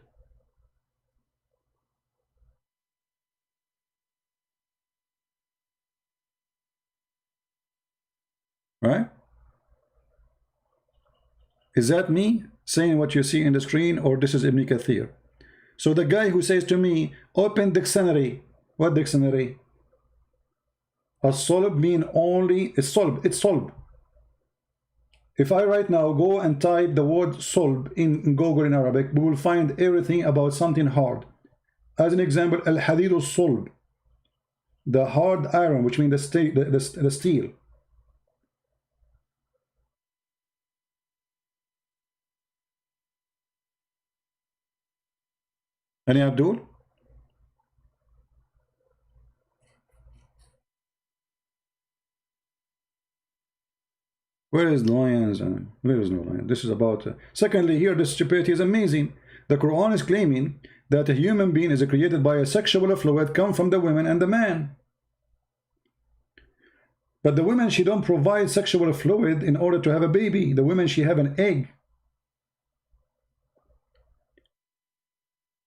Right? Is that me saying what you see in the screen, or this is Ibn Kathir? So the guy who says to me, open dictionary. What dictionary? As-sulb mean only, it's sulb. If I right now go and type the word sulb in Google in Arabic, we will find everything about something hard. As an example, al-hadid al-sulb, the hard iron, which means the steel. Any Abdul? Where is lions? There is no lion. This is about. Secondly, here the stupidity is amazing. The Quran is claiming that a human being is created by a sexual fluid come from the woman and the man. But the woman, she don't provide sexual fluid in order to have a baby. The woman, she have an egg.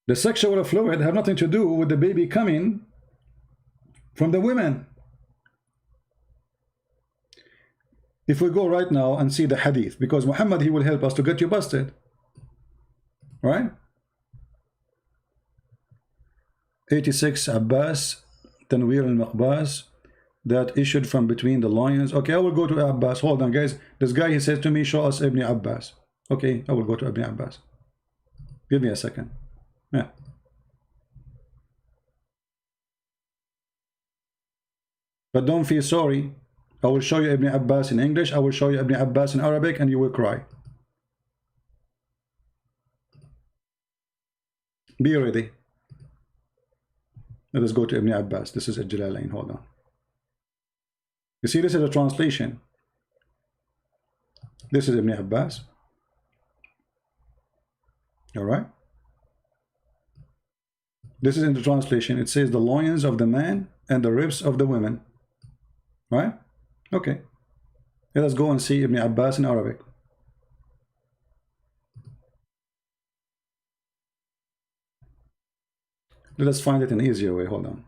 The sexual fluid have nothing to do with the baby coming from the women. If we go right now and see the hadith, because Muhammad, he will help us to get you busted. Right? 86 Abbas, Tanwir al-Maqbas, that issued from between the lions. Okay, I will go to Abbas. Hold on, guys. This guy, he says to me, show us Ibn Abbas. Okay, I will go to Ibn Abbas. Give me a second. Yeah. But don't feel sorry. I will show you Ibn Abbas in English. I will show you Ibn Abbas in Arabic, and you will cry. Be ready. Let us go to Ibn Abbas. This is Al-Jalalain. Hold on. You see, this is a translation. This is Ibn Abbas. All right. This is in the translation. It says the loins of the man and the ribs of the women. Right? Okay. Let us go and see Ibn Abbas in Arabic. Let us find it an easier way. Hold on.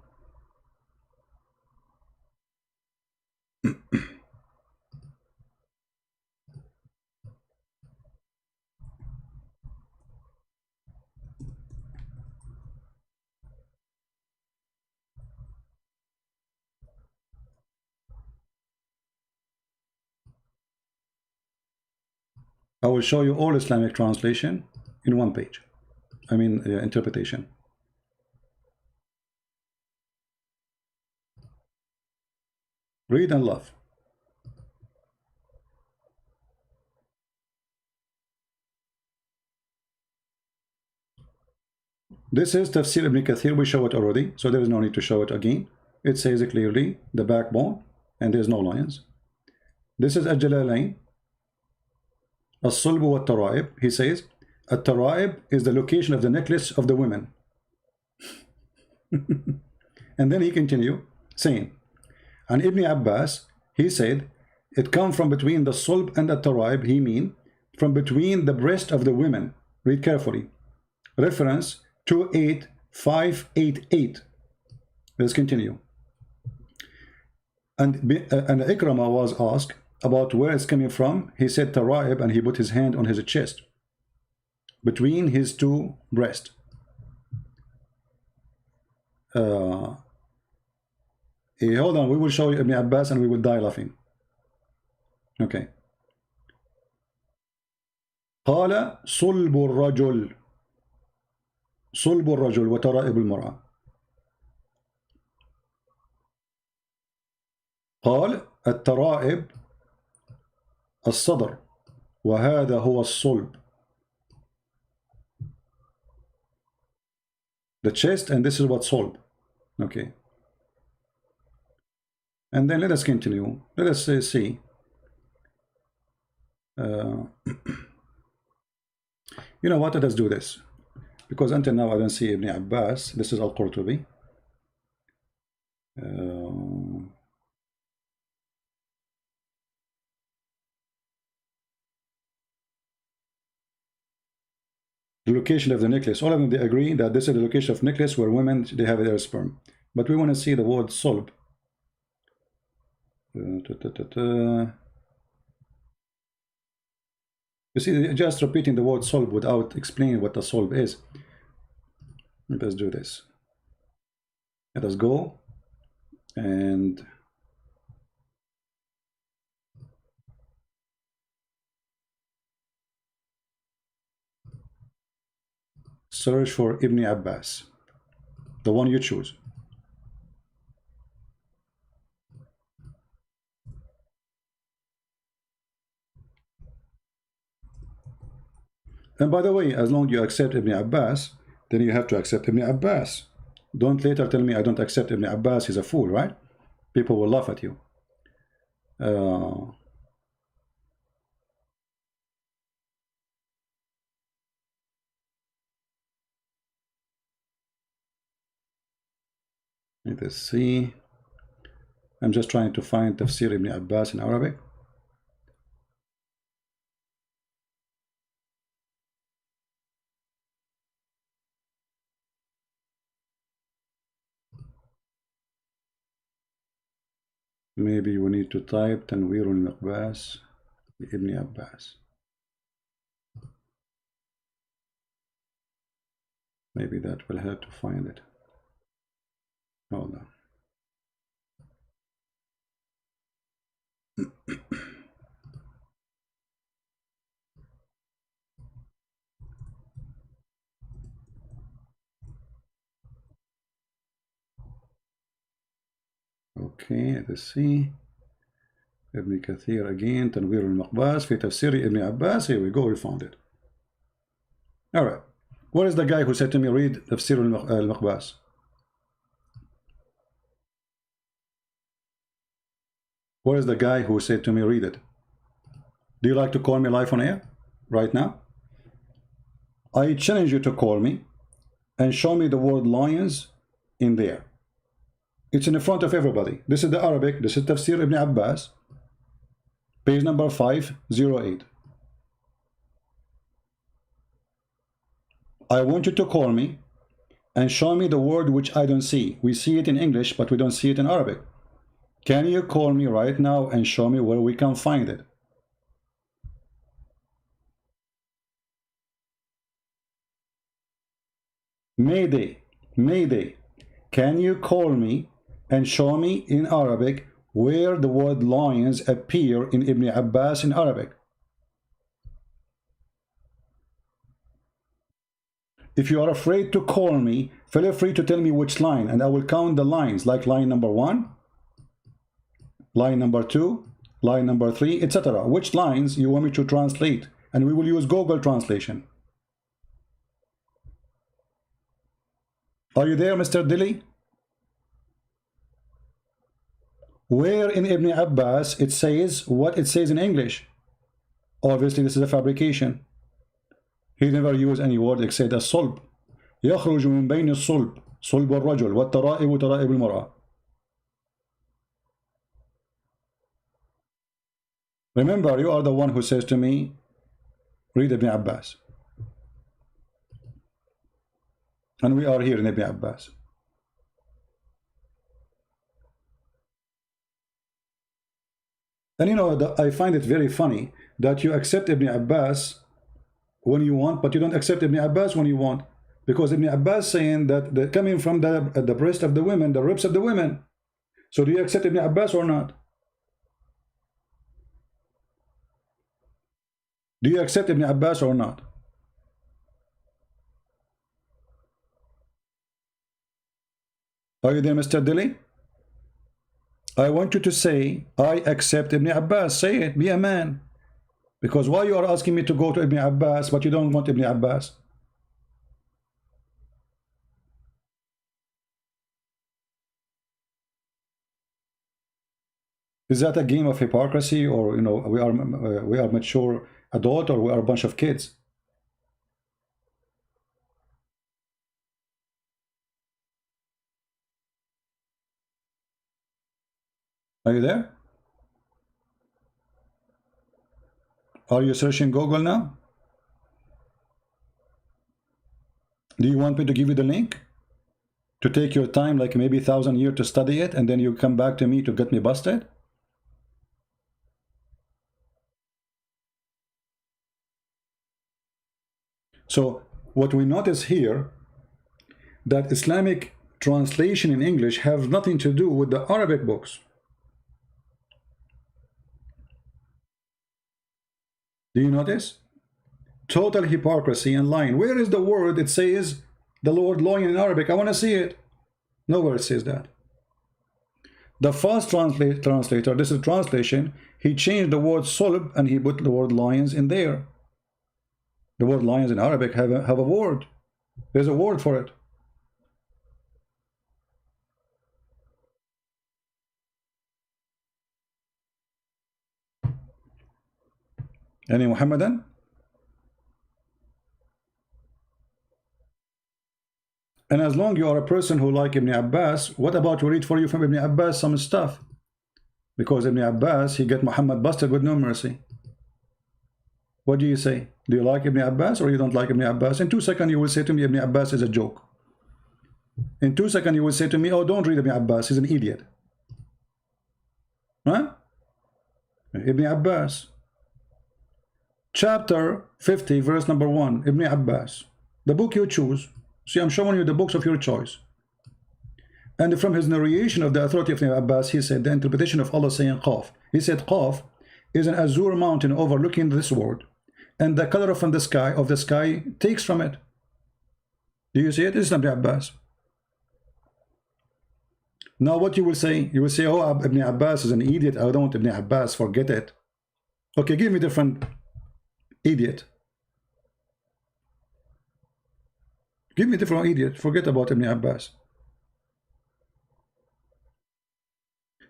I will show you all Islamic translation in one page. I mean, interpretation. Read and love. This is Tafsir Ibn Kathir. We show it already, so there is no need to show it again. It says clearly the backbone, and there's no lions. This is Al-Jalalain. As-Sulb wa Tara'ib. He says, At-Tara'ib is the location of the necklace of the women. And then he continue saying, and Ibn Abbas, he said, it come from between the Sulb and the Tara'ib. He mean from between the breast of the women. Read carefully. Reference 28588. Let's continue. And Ikrama was asked about where it's coming from. He said Tara'ib, and he put his hand on his chest between his two breasts. Hold on, we will show you Ibn Abbas and we will die laughing. Okay. قال صلب الرجل صلب الرجل وترائب المرأة. قال الترائب الصدر وهذا هو الصلب. The chest, and this is what solb. Okay. And then let us continue. Let us see. You know what? Let us do this. Because until now I don't see Ibn Abbas. This is Al-Qurtubi. The location of the necklace. All of them, they agree that this is the location of necklace where women, they have their sperm. But we want to see the word solb. You see, just repeating the word solb without explaining what the solb is. Let us do this. Let us go and search for Ibn Abbas. The one you choose. And by the way, as long as you accept Ibn Abbas, then you have to accept Ibn Abbas. Don't later tell me I don't accept Ibn Abbas, he's a fool, right? People will laugh at you. Let's see. I'm just trying to find Tafsir Ibn Abbas in Arabic. Maybe we need to type Tanwir al-Miqbas Ibn Abbas. Maybe that will help to find it. Hold on. Okay, let's see. Ibn Kathir again, Tanwir al-Maqbas, fi Tafsir Ibn Abbas. Here we go, we found it. All right. What is the guy who said to me, read Tafsir al-Maqbas? What is the guy who said to me, read it? Do you like to call me live on air right now? I challenge you to call me and show me the word lions in there. It's in the front of everybody. This is the Arabic. This is Tafsir Ibn Abbas, page number 508. I want you to call me and show me the word which I don't see. We see it in English, but we don't see it in Arabic. Can you call me right now and show me where we can find it? Mayday, Mayday. Can you call me and show me in Arabic where the word lions appear in Ibn Abbas in Arabic? If you are afraid to call me, feel free to tell me which line, and I will count the lines, like line number 1, line number 2, line number 3, etc. Which lines you want me to translate, and we will use Google translation. Are you there, Mr. Dilly? Where in Ibn Abbas it says what it says in English? Obviously, this is a fabrication. He never used any word except الصلب. يخرج من بين الصلب صلب الرجل والترائب ترائب المرأة. Remember, you are the one who says to me, read Ibn Abbas. And we are here in Ibn Abbas. And you know, I find it very funny that you accept Ibn Abbas when you want, but you don't accept Ibn Abbas when you want. Because Ibn Abbas saying that the coming from the breast of the women, the ribs of the women. So do you accept Ibn Abbas or not? Do you accept Ibn Abbas or not? Are you there, Mr. Dilly? I want you to say, I accept Ibn Abbas. Say it, be a man. Because why you are asking me to go to Ibn Abbas, but you don't want Ibn Abbas? Is that a game of hypocrisy, or you know, we are mature adult, or we are a bunch of kids? Are you there? Are you searching Google now? Do you want me to give you the link? To take your time, like maybe 1,000 years to study it, and then you come back to me to get me busted? So what we notice here, that Islamic translation in English have nothing to do with the Arabic books. Do you notice? Total hypocrisy and lying. Where is the word it says the Lord lion in Arabic? I want to see it. Nowhere it says that. The first translator, this is translation, he changed the word sulb and he put the word lions in there. The word lions in Arabic have a word. There's a word for it. Any Muhammadan? And as long you are a person who like Ibn Abbas, what about to read for you from Ibn Abbas some stuff? Because Ibn Abbas, he get Muhammad busted with no mercy. What do you say? Do you like Ibn Abbas or you don't like Ibn Abbas? In 2 seconds you will say to me Ibn Abbas is a joke. In 2 seconds you will say to me, oh, don't read Ibn Abbas, he's an idiot. Huh? Ibn Abbas. Chapter 50, verse number 1, Ibn Abbas. The book you choose. See, I'm showing you the books of your choice. And from his narration of the authority of Ibn Abbas, he said, the interpretation of Allah saying Qaf. He said Qaf is an azure mountain overlooking this world. And the color from the sky takes from it. Do you see it? This is Ibn Abbas. Now what you will say? You will say, oh, Ibn Abbas is an idiot. I don't want Ibn Abbas, forget it. Okay, give me different idiot. Give me different idiot. Forget about Ibn Abbas.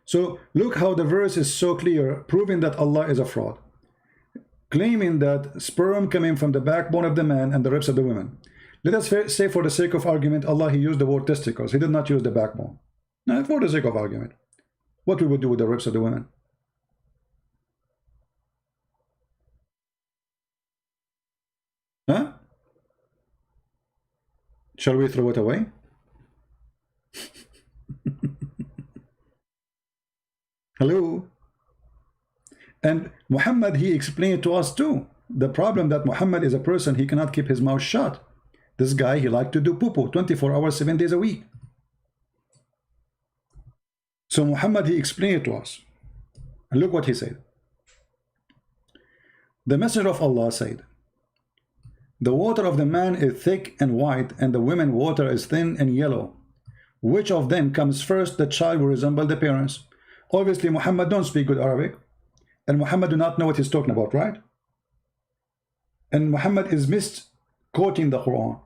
So look how the verse is so clear, proving that Allah is a fraud. Claiming that sperm coming from the backbone of the man and the ribs of the woman. Let us say for the sake of argument, Allah, he used the word testicles. He did not use the backbone. Now, for the sake of argument, what we would do with the ribs of the women? Huh? Shall we throw it away? Hello? And Muhammad, he explained to us too. The problem that Muhammad is a person, he cannot keep his mouth shut. This guy, he liked to do poo-poo 24 hours, 7 days a week. So Muhammad, he explained it to us. And look what he said. The Messenger of Allah said, the water of the man is thick and white, and the women water is thin and yellow. Which of them comes first? The child will resemble the parents. Obviously, Muhammad don't speak good Arabic. And Muhammad do not know what he's talking about, right? And Muhammad is misquoting the Quran.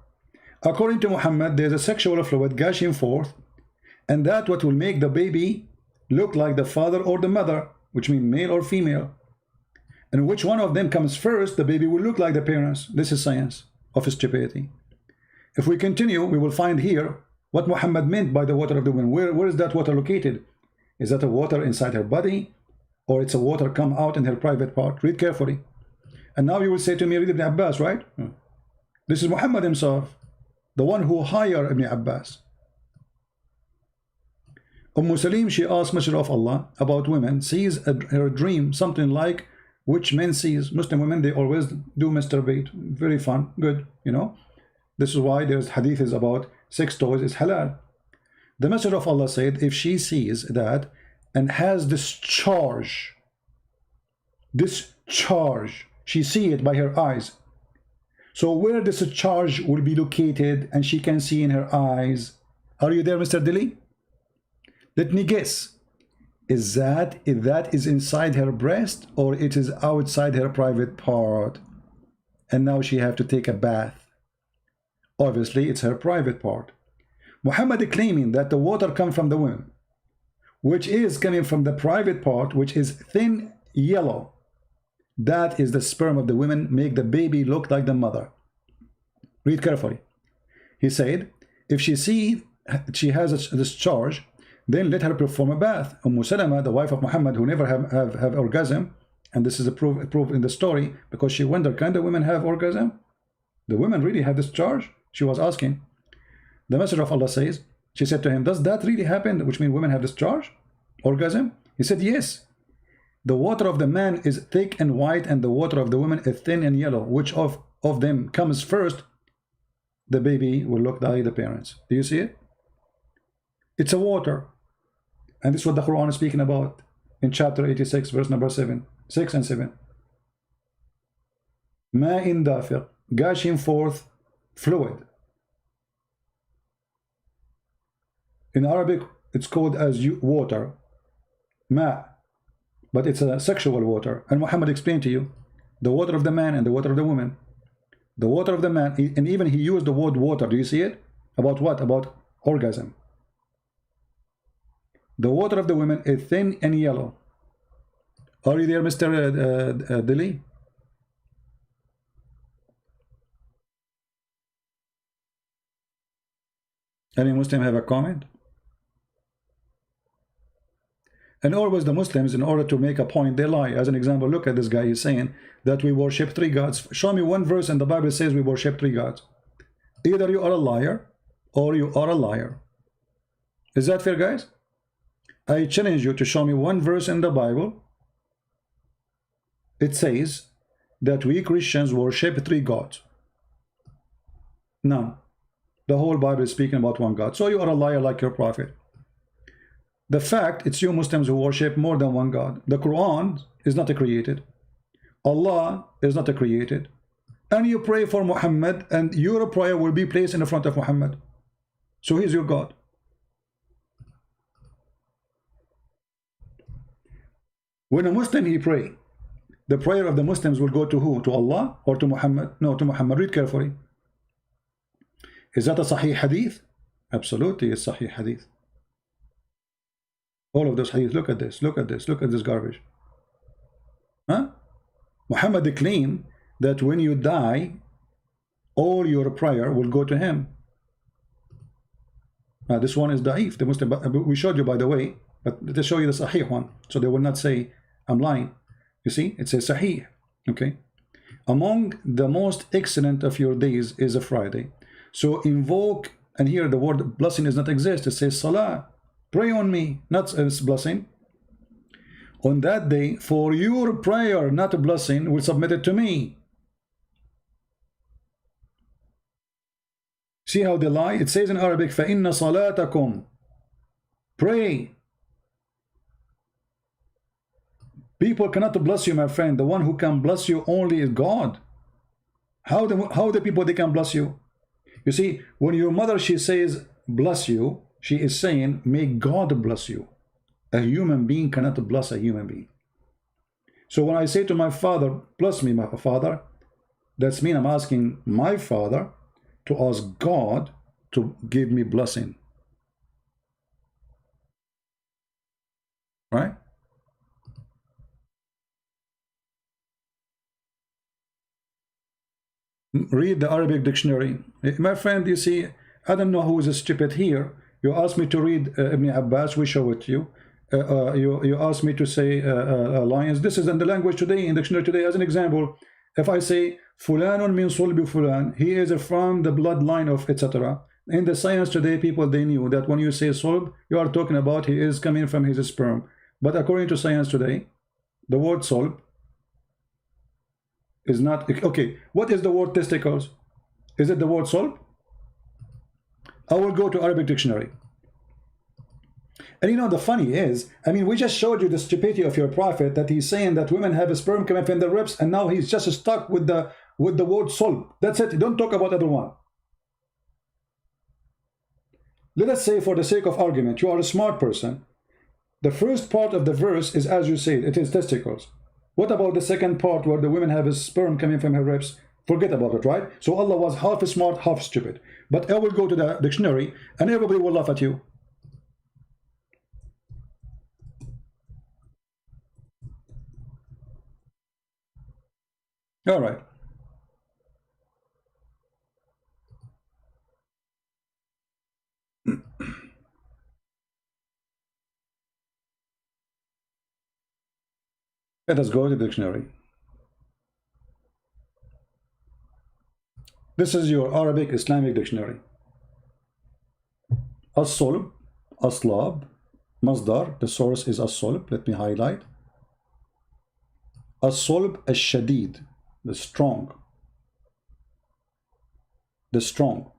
According to Muhammad, there's a sexual fluid gushing forth, and that what will make the baby look like the father or the mother, which means male or female. And which one of them comes first, the baby will look like the parents. This is science of stupidity. If we continue, we will find here what Muhammad meant by the water of the woman. Where is that water located? Is that a water inside her body? Or it's a water come out in her private part? Read carefully. And now you will say to me, read Ibn Abbas, right? This is Muhammad himself, the one who hired Ibn Abbas. Salim, she asked Messenger of Allah about women, sees her dream, something like which men sees. Muslim women, they always do masturbate. Very fun, good, you know. This is why there's hadiths about sex toys is halal. The Messenger of Allah said, if she sees that and has discharge, she see it by her eyes. So where this charge will be located and she can see in her eyes? Are you there, Mr. Dilly? Let me guess. Is that is inside her breast or it is outside her private part? And now she have to take a bath. Obviously, it's her private part. Muhammad claiming that the water comes from the woman, which is coming from the private part, which is thin yellow. That is the sperm of the women, make the baby look like the mother. Read carefully. He said, if she has a discharge, then let her perform a bath. Salama, the wife of Muhammad, who never have orgasm, and this is a proof in the story, because she wondered, can the women have orgasm? The women really have discharge? She was asking. The Messenger of Allah says, she said to him, does that really happen? Which means women have discharge? Orgasm? He said, yes. The water of the man is thick and white, and the water of the woman is thin and yellow. Which of them comes first? The baby will look like the parents. Do you see it? It's a water. And this is what the Quran is speaking about in chapter 86, verse number 6 and 7. Ma'in dafiq, gushing forth fluid. In Arabic, it's called as water, ma, but it's a sexual water. And Muhammad explained to you the water of the man and the water of the woman. The water of the man, and even he used the word water. Do you see it? About what? About orgasm. The water of the women is thin and yellow. Are you there, Mr. Dilly? Any Muslim have a comment? And always the Muslims, in order to make a point, they lie. As an example, look at this guy. He's saying that we worship 3 gods. Show me one verse in the Bible says we worship 3 gods. Either you are a liar or you are a liar. Is that fair, guys? I challenge you to show me one verse in the Bible. It says that we Christians worship 3 gods. None. The whole Bible is speaking about 1 God. So you are a liar like your prophet. The fact, it's you Muslims who worship more than 1 God. The Quran is not created. Allah is not created. And you pray for Muhammad, and your prayer will be placed in the front of Muhammad. So he's your God. When a Muslim he pray, the prayer of the Muslims will go to who? To Allah or to Muhammad? No, to Muhammad. Read carefully. Is that a Sahih Hadith? Absolutely, it's Sahih Hadith. All of those hadith. Look at this. Look at this. Look at this garbage. Huh? Muhammad claimed that when you die, all your prayer will go to him. Now this one is da'if. The Muslim, we showed you, by the way, but let's show you the Sahih one, so they will not say I'm lying. You see, it says Sahih. Okay. Among the most excellent of your days is a Friday. So invoke, and here the word blessing does not exist. It says Salah. Pray on me, not as blessing. On that day, for your prayer, not a blessing, will submit it to me. See how they lie? It says in Arabic, فَإِنَّ صَلَاتَكُمْ. Pray. People cannot bless you, my friend. The one who can bless you only is God. How the people they can bless you? You see, when your mother, she says, bless you, she is saying, may God bless you. A human being cannot bless a human being. So when I say to my father, bless me, my father, that's mean I'm asking my father to ask God to give me blessing. Right? Read the Arabic dictionary. My friend, you see, I don't know who is stupid here. You asked me to read Ibn Abbas, we show it to you. You asked me to say lions. This is in the language today, in the dictionary today. As an example, if I say Fulanun min sulbi fulan, he is from the bloodline of etc. In the science today, people, they knew that when you say sulb, you are talking about he is coming from his sperm. But according to science today, the word sulb is not okay. What is the word testicles? Is it the word sulb? I will go to Arabic dictionary. And you know, the funny is, I mean, we just showed you the stupidity of your prophet, that he's saying that women have a sperm coming from their ribs, and now he's just stuck with the word sulb. That's it. Don't talk about other one. Let us say, for the sake of argument, you are a smart person. The first part of the verse is, as you said, it is testicles. What about the second part where the women have a sperm coming from her ribs? Forget about it, right? So Allah was half smart, half stupid. But I will go to the dictionary and everybody will laugh at you. All right. Let us go to the dictionary. This is your Arabic Islamic dictionary. As-sulb, aslab, masdar, the source is as-sulb. Let me highlight. As-sulb al-shadid, the strong. The strong.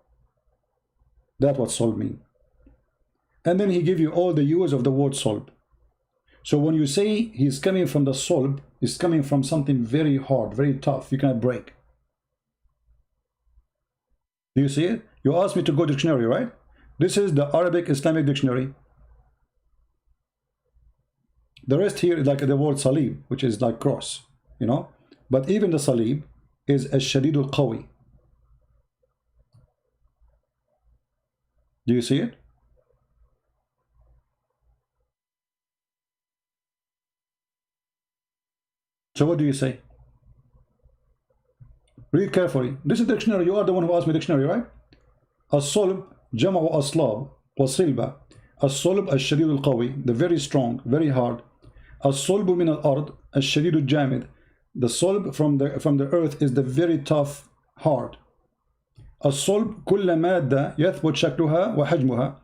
That's what sulb means. And then he give you all the use of the word sulb. So when you say he's coming from the sulb, he's coming from something very hard, very tough, you cannot break. Do you see it? You asked me to go to dictionary, right? This is the Arabic Islamic dictionary. The rest here is like the word salib, which is like cross, you know. But even the salib is al-shadid al-qawi. Do you see it? So what do you say? Read carefully. This is the dictionary. You are the one who asked me dictionary, right? الصلب جمع أصلاب وصلبة. الصلب الشديد القوي, the very strong, very hard. الصلب من الأرض الشديد الجامد. The solb from the earth is the very tough, hard. الصلب كل مادة يثبت شكلها وحجمها.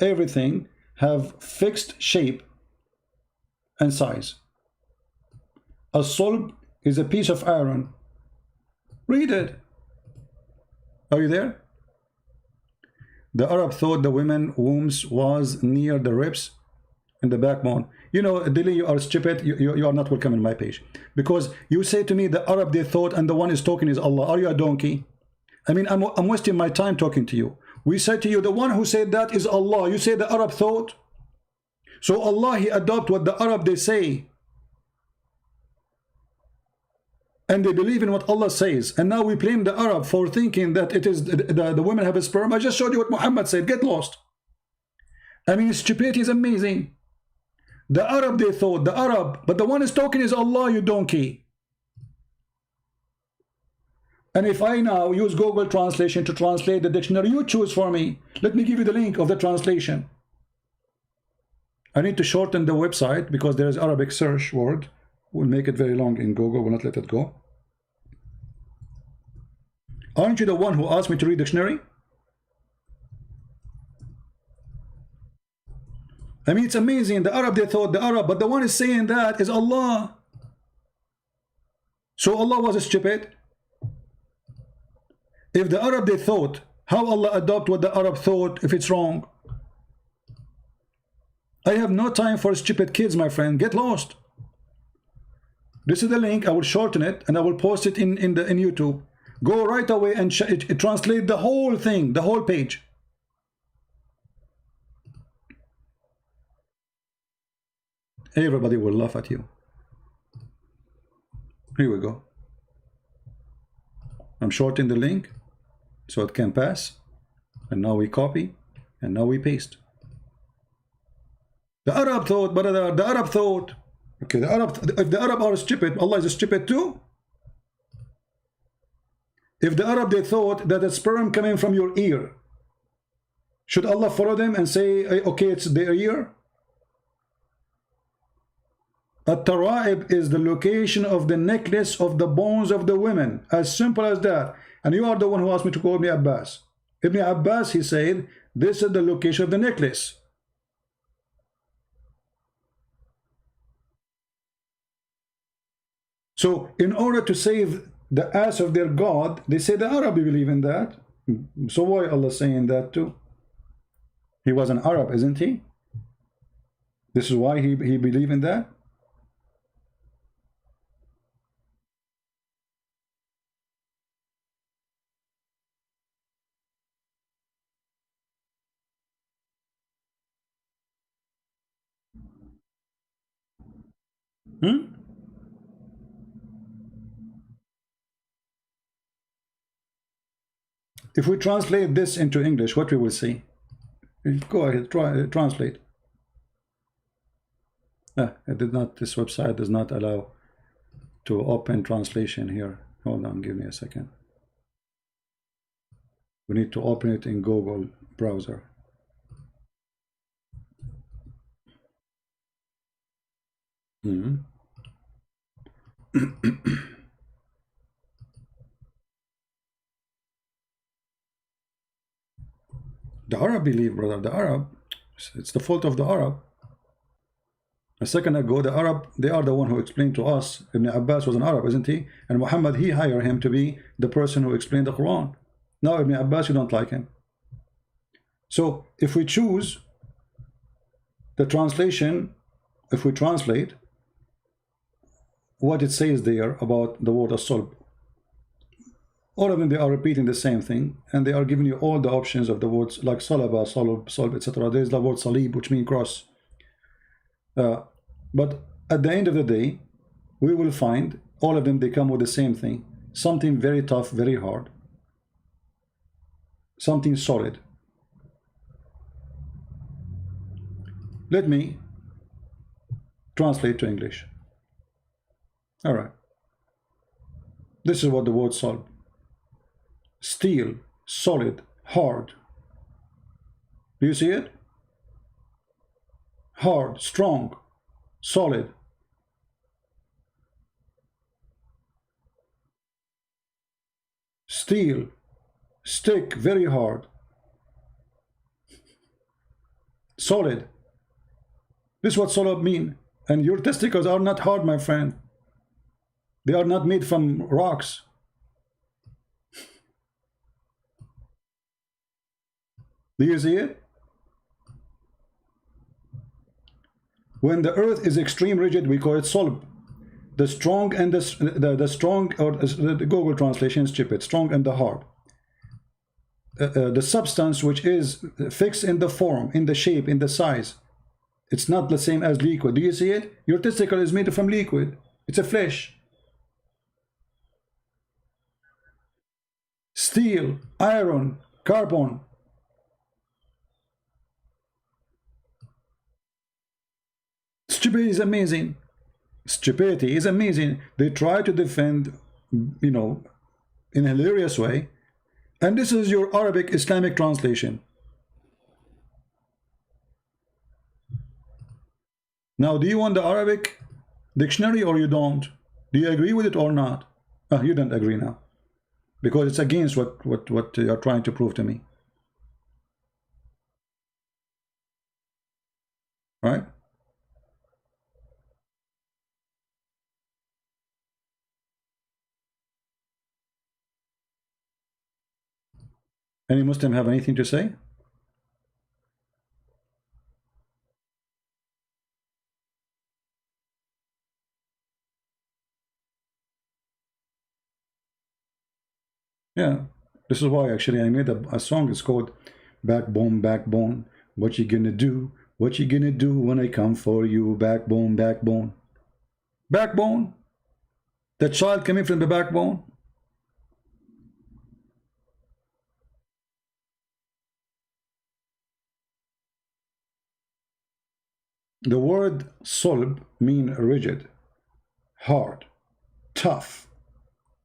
Everything have fixed shape and size. الصلب is a piece of iron. Read it. Are you there? The Arab thought the women's wombs was near the ribs and the backbone. You know, Dili, you are stupid. You are not welcome in my page. Because you say to me the Arab they thought and the one is talking is Allah. Are you a donkey? I mean, I'm wasting my time talking to you. We said to you the one who said that is Allah. You say the Arab thought. So Allah, he adopt what the Arab they say. And they believe in what Allah says. And now we blame the Arab for thinking that it is the women have a sperm. I just showed you what Muhammad said. Get lost. I mean, stupidity is amazing. The Arab they thought, the Arab, but the one is talking is Allah, you donkey. And if I now use Google translation to translate the dictionary, you choose for me. Let me give you the link of the translation. I need to shorten the website because there is Arabic search word. We'll make it very long in Google. We'll not let it go. Aren't you the one who asked me to read dictionary? I mean, it's amazing. The Arab, they thought the Arab, but the one is saying that is Allah. So Allah was stupid. If the Arab, they thought, how Allah adopt what the Arab thought if it's wrong? I have no time for stupid kids, my friend. Get lost. This is the link. I will shorten it and I will post it in YouTube. Go right away and translate the whole thing, the whole page. Everybody will laugh at you. Here we go. I'm shorting the link so it can pass. And now we copy and now we paste. The Arab thought, brother, the Arab thought. Okay, if the Arab are stupid, Allah is stupid too. If the Arab they thought that a sperm coming from your ear, should Allah follow them and say, okay, it's their ear? At-Tara'ib is the location of the necklace of the bones of the women. As simple as that. And you are the one who asked me to call Ibn Abbas. Ibn Abbas, he said, this is the location of the necklace. So in order to save the ass of their God, they say the Arab believe in that. So why Allah saying that too? He was an Arab, isn't he? This is why he believed in that. If we translate this into English, what we will see? Go ahead, translate. It did not. This website does not allow to open translation here. Hold on, give me a second. We need to open it in Google browser. The Arab believe, brother, the Arab, it's the fault of the Arab. A second ago, the Arab, they are the one who explained to us. Ibn Abbas was an Arab, isn't he? And Muhammad, he hired him to be the person who explained the Quran. Now Ibn Abbas, you don't like him. So if we choose the translation, if we translate what it says there about the word as-sulb, All of them, they are repeating the same thing, and they are giving you all the options of the words like salaba, salb, etc. There is the word salib, which means cross. But at the end of the day, we will find all of them, they come with the same thing. Something very tough, very hard. Something solid. Let me translate to English. All right. This is what the word salb. Steel, solid, hard. Do you see it? Hard, strong, solid. Steel, stick, very hard. Solid. This is what solid mean. And your testicles are not hard, my friend. They are not made from rocks. Do you see it? When the earth is extreme rigid, we call it solid. The strong and the strong, or the Google translation is stupid, strong and the hard. The substance which is fixed in the form, in the shape, in the size, it's not the same as liquid. Do you see it? Your testicle is made from liquid. It's a flesh. Steel, iron, carbon. Stupidity is amazing. Stupidity is amazing. They try to defend, you know, in a hilarious way. And this is your Arabic Islamic translation. Now, do you want the Arabic dictionary or you don't? Do you agree with it or not? You don't agree now. Because it's against what you're trying to prove to me. Right? Any Muslim have anything to say? Yeah, this is why actually I made a song. It's called Backbone, Backbone. What you gonna do? What you gonna do when I come for you? Backbone, backbone. Backbone? The child coming from the backbone? The word solb means rigid, hard, tough,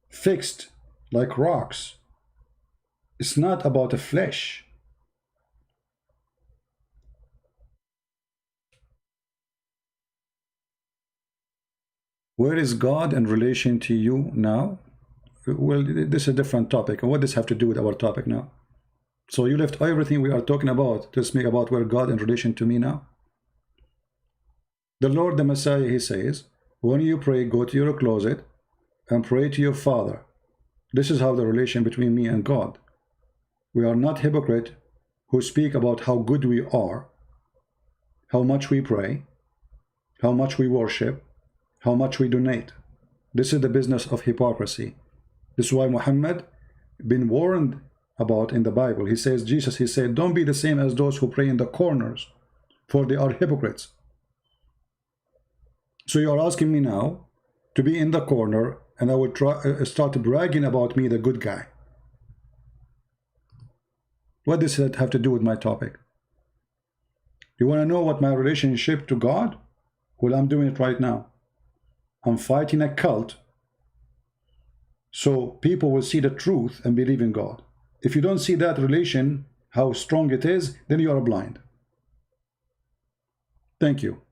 fixed, like rocks. It's not about a flesh. Where is God in relation to you now? Well, this is a different topic. And what does this have to do with our topic now? So you left everything we are talking about to speak about where God in relation to me now? The Lord, the Messiah, he says, when you pray, go to your closet and pray to your Father. This is how the relation between me and God. We are not hypocrite who speak about how good we are, how much we pray, how much we worship, how much we donate. This is the business of hypocrisy. This is why Muhammad been warned about in the Bible. He says, Jesus, he said, don't be the same as those who pray in the corners, for they are hypocrites. So you are asking me now to be in the corner and I will start bragging about me, the good guy. What does that have to do with my topic? You want to know what my relationship to God? Well, I'm doing it right now. I'm fighting a cult so people will see the truth and believe in God. If you don't see that relation, how strong it is, then you are blind. Thank you.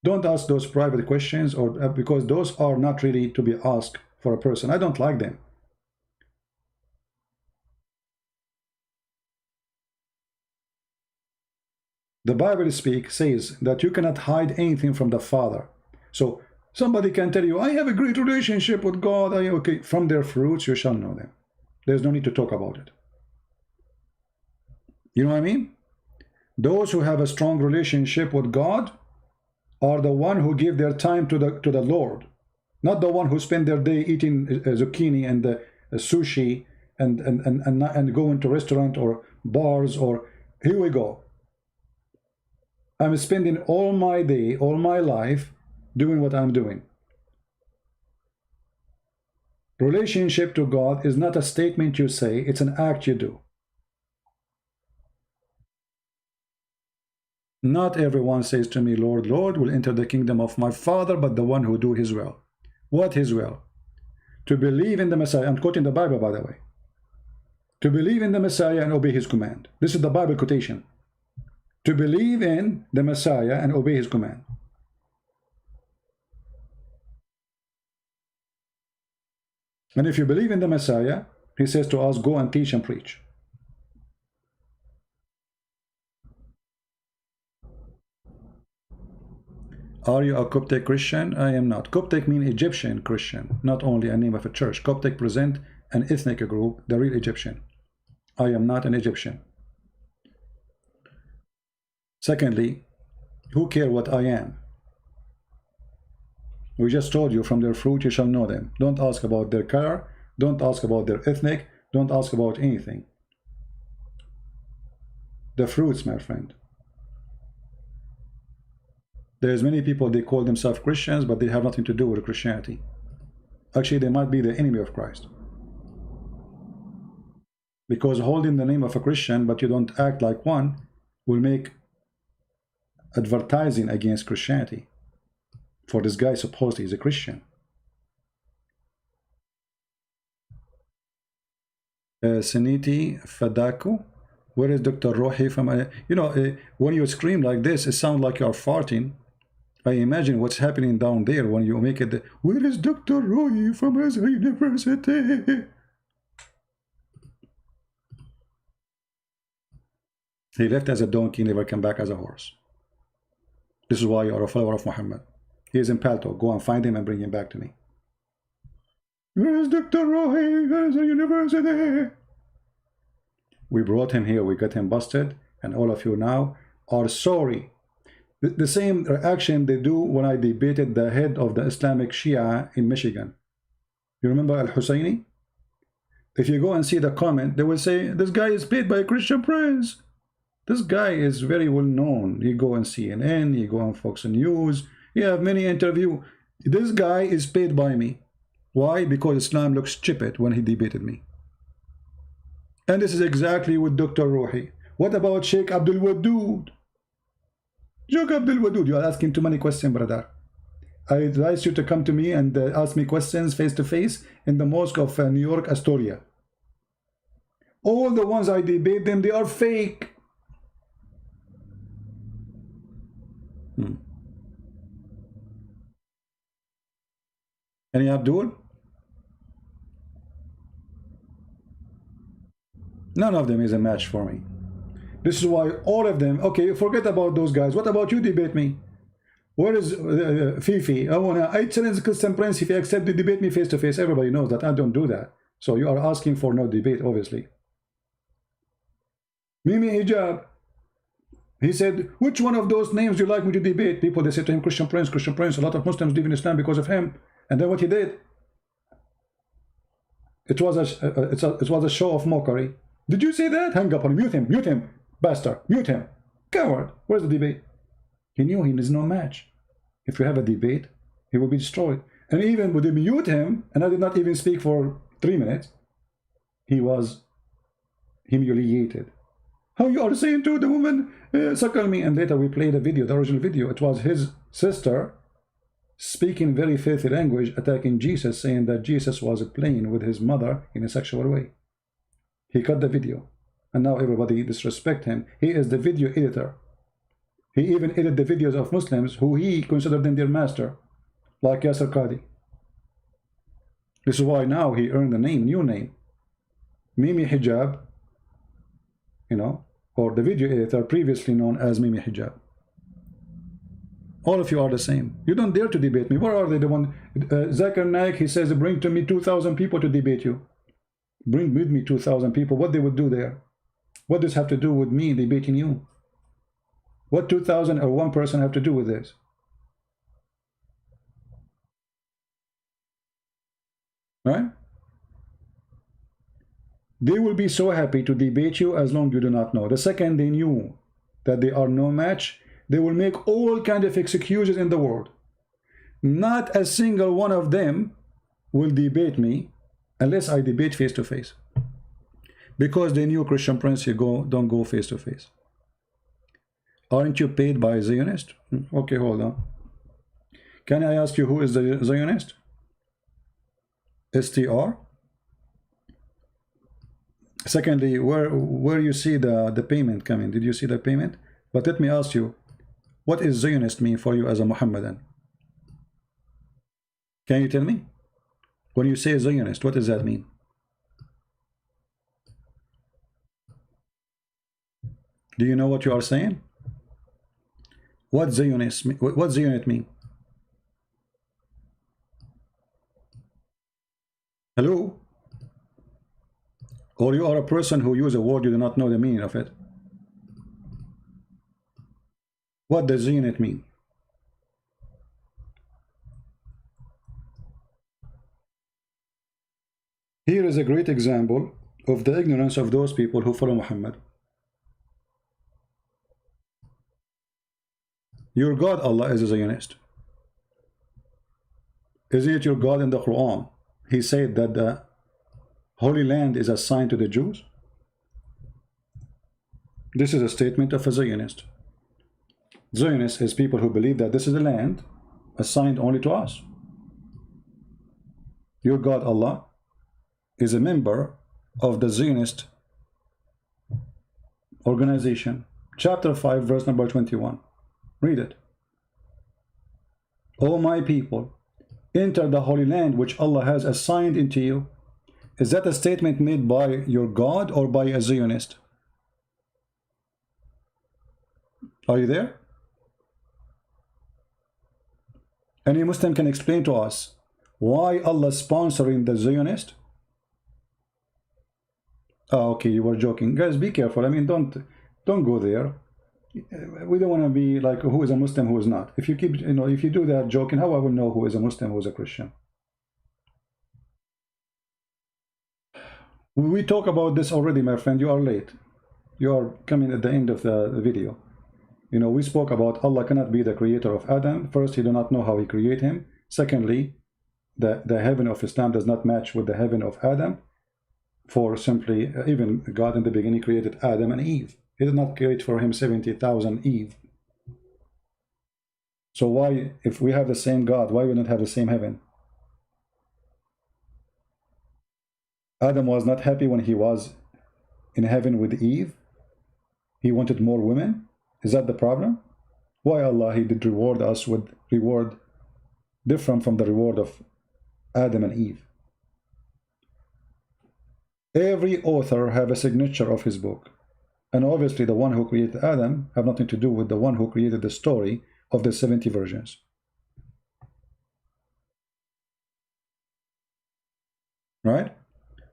Don't ask those private questions, or because those are not really to be asked for a person. I don't like them. The Bible says that you cannot hide anything from the Father. So somebody can tell you, I have a great relationship with God. Okay, from their fruits you shall know them. There's no need to talk about it. You know what I mean? Those who have a strong relationship with God are the one who give their time to the Lord. Not the one who spend their day eating zucchini and sushi and going to restaurant or bars, or here we go. I'm spending all my day, all my life doing what I'm doing. Relationship to God is not a statement you say, it's an act you do. Not everyone says to me, Lord, Lord, will enter the kingdom of my Father, but the one who do his will. What his will? To believe in the Messiah. I'm quoting the Bible, by the way. To believe in the Messiah and obey his command. This is the Bible quotation. To believe in the Messiah and obey his command. And if you believe in the Messiah, he says to us, go and teach and preach. Are you a Coptic Christian? I am not. Coptic means Egyptian Christian, not only a name of a church. Coptic present an ethnic group, the real Egyptian. I am not an Egyptian. Secondly, who care what I am? We just told you, from their fruit you shall know them. Don't ask about their color. Don't ask about their ethnic. Don't ask about anything. The fruits, my friend. There's many people, they call themselves Christians, but they have nothing to do with Christianity. Actually, they might be the enemy of Christ. Because holding the name of a Christian, but you don't act like one, will make advertising against Christianity. For this guy, supposedly, he's a Christian. Saniti Fadaku. Where is Dr. Rohi from? You know, when you scream like this, it sounds like you are farting. I imagine what's happening down there when you make it. Where is Dr. Rohi from Azhar University? He left as a donkey, never come back as a horse. This is why you are a follower of Muhammad. He is in Palto. Go and find him and bring him back to me. Where is Dr. Rohi? Azhar University? We brought him here. We got him busted. And all of you now are sorry. The same reaction they do when I debated the head of the Islamic Shia in Michigan. You remember Al-Husseini? If you go and see the comment, they will say, this guy is paid by a Christian prince. This guy is very well known. You go on CNN, you go on Fox News, you have many interviews. This guy is paid by me. Why? Because Islam looks stupid when he debated me. And this is exactly with Dr. Rohi. What about Sheikh Abdul Wadud? Sheikh Abdul Wadud, you are asking too many questions, brother. I advise you to come to me and ask me questions face to face in the mosque of New York, Astoria. All the ones I debate them, they are fake. Any Abdul? None of them is a match for me. This is why all of them, okay, forget about those guys. What about you debate me? Where is Fifi? I challenge Christian Prince if he accept to debate me face to face. Everybody knows that I don't do that. So you are asking for no debate, obviously. Mimi Hijab. He said, which one of those names do you like me to debate? People, they said to him, Christian Prince, Christian Prince. A lot of Muslims leave in Islam because of him. And then what he did? It was a show of mockery. Did you say that? Hang up on him. Mute him. Bastard. Mute him. Coward. Where's the debate? He knew he is no match. If you have a debate, he will be destroyed. And even when they mute him, and I did not even speak for 3 minutes, he was humiliated. How you are saying to the woman, suckle me? And later we played a video, the original video. It was his sister speaking very filthy language, attacking Jesus, saying that Jesus was playing with his mother in a sexual way. He cut the video, and now everybody disrespect him. He is the video editor. He even edited the videos of Muslims who he considered them their master, like Yasser Qadi. This is why now he earned a name, new name, Mimi Hijab, you know, or the video editor previously known as Mimi Hijab. All of you are the same. You don't dare to debate me. Where are they? The one, Zakir Naik, he says, bring to me 2,000 people to debate you. Bring with me 2,000 people. What they would do there? What does have to do with me debating you? What 2,000 or one person have to do with this? right? They will be so happy to debate you as long as you do not know. The second they knew that they are no match, they will make all kind of excuses in the world. Not a single one of them will debate me unless I debate face to face, because they knew Christian Prince, you don't go face to face. Aren't you paid by a Zionist? Okay, hold on. Can I ask you who is the Zionist? STR. Secondly, where you see the payment coming? Did you see the payment? But let me ask you, what is Zionist mean for you as a Mohammedan? Can you tell me? When you say Zionist, what does that mean? Do you know what you are saying? What Zionist mean? Hello? Or you are a person who use a word you do not know the meaning of it. What does Zionist mean? Here is a great example of the ignorance of those people who follow Muhammad. Your God, Allah, is a Zionist. Isn't it your God in the Quran? He said that the Holy Land is assigned to the Jews. This is a statement of a Zionist. Zionists is people who believe that this is the land assigned only to us. Your God, Allah, is a member of the Zionist organization. Chapter 5, verse number 21. Read it. O my people, enter the Holy Land which Allah has assigned into you. Is that a statement made by your God or by a Zionist? Are you there? Any Muslim can explain to us why Allah is sponsoring the Zionist? Oh, okay, you were joking. Guys, be careful. I mean, don't go there. We don't want to be like who is a Muslim, who is not. If you keep, if you do that joking, how I will know who is a Muslim, who is a Christian? We talk about this already, my friend. You are late. You are coming at the end of the video. We spoke about Allah cannot be the creator of Adam. First, he do not know how he created him. Secondly, the heaven of Islam does not match with the heaven of Adam. For simply, even God in the beginning created Adam and Eve. He did not create for him 70,000 Eve. So why, if we have the same God, why we don't have the same heaven? Adam was not happy when he was in heaven with Eve. He wanted more women. Is that the problem? Why Allah, he did reward us with reward different from the reward of Adam and Eve? Every author have a signature of his book. And obviously the one who created Adam have nothing to do with the one who created the story of the 70 virgins. Right?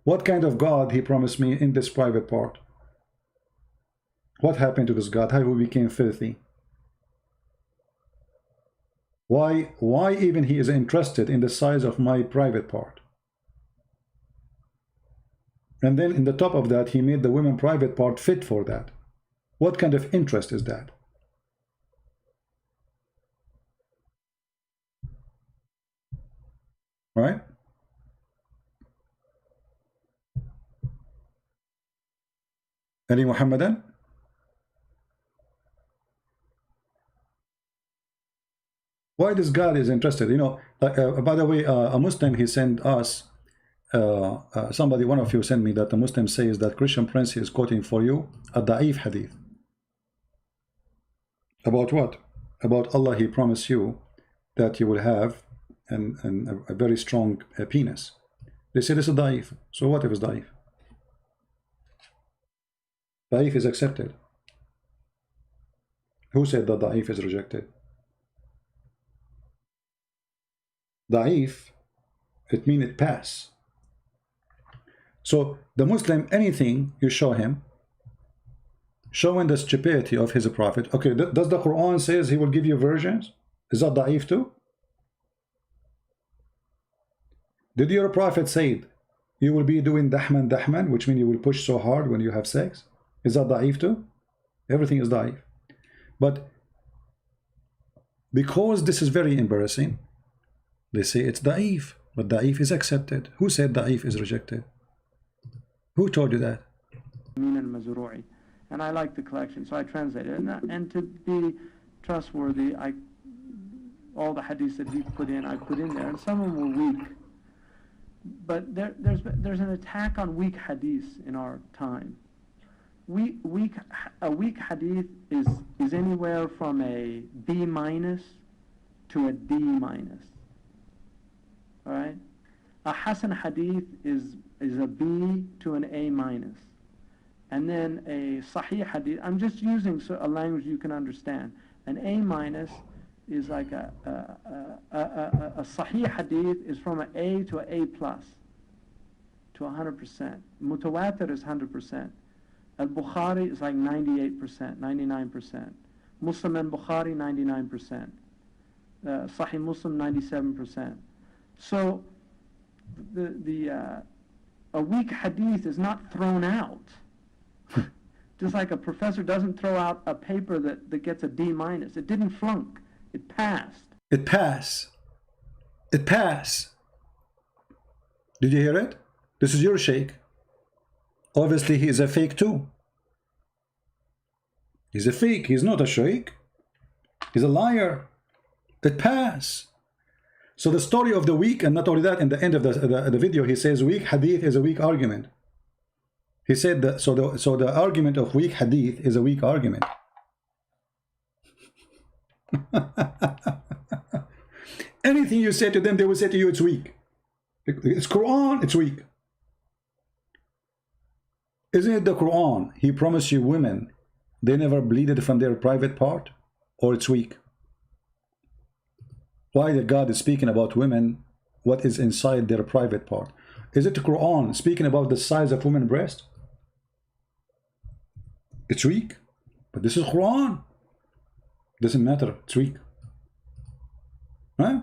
What kind of God he promised me in this private part? What happened to this God? How he became filthy? Why even he is interested in the size of my private part? And then in the top of that, he made the women private part fit for that. What kind of interest is that? Right? Any Muhammadan? Why this God is interested? By the way, a Muslim, he sent us, somebody, one of you sent me that the Muslim says that Christian Prince is quoting for you a da'if hadith. About what? About Allah, he promised you that you will have a very strong penis. They say this is da'if. So what if it's da'if? Da'if is accepted. Who said that da'if is rejected? Da'if, it means it pass. So the Muslim, anything you show him, showing the stupidity of his prophet. Okay, does the Quran says he will give you virgins? Is that da'if too? Did your prophet say you will be doing dahman, which means you will push so hard when you have sex? Is that da'if too? Everything is da'if. But because this is very embarrassing, they say it's da'if, but da'if is accepted. Who said da'if is rejected? Who told you that? And I like the collection, so I translated it. And to be trustworthy, all the hadiths that he put in, I put in there, and some of them were weak. But there's an attack on weak hadiths in our time. A weak hadith is anywhere from a B- to a D-. All right? A Hasan hadith is a B to an A-. And then a Sahih hadith, I'm just using a language you can understand. An A- is like a Sahih hadith is from an A to an A+, to 100%. Mutawatir is 100%. Al-Bukhari is like 98%, 99%. Muslim and Bukhari, 99%. Sahih Muslim, 97%. So a weak hadith is not thrown out. Just like a professor doesn't throw out a paper that gets a D-. It didn't flunk. It passed. It passed. It passed. Did you hear it? This is your sheikh. Obviously, he is a fake too. He's a fake. He's not a sheikh. He's a liar. It passed. So the story of the weak, and not only that, in the end of the video, he says weak hadith is a weak argument. He said that, so the argument of weak hadith is a weak argument. Anything you say to them, they will say to you it's weak. It's Quran, it's weak. Isn't it the Quran? He promised you women, they never bleeded from their private part, or it's weak. Why the God is speaking about women, what is inside their private part? Is it the Quran speaking about the size of women's breast? It's weak. But this is Quran. Doesn't matter, it's weak. Huh?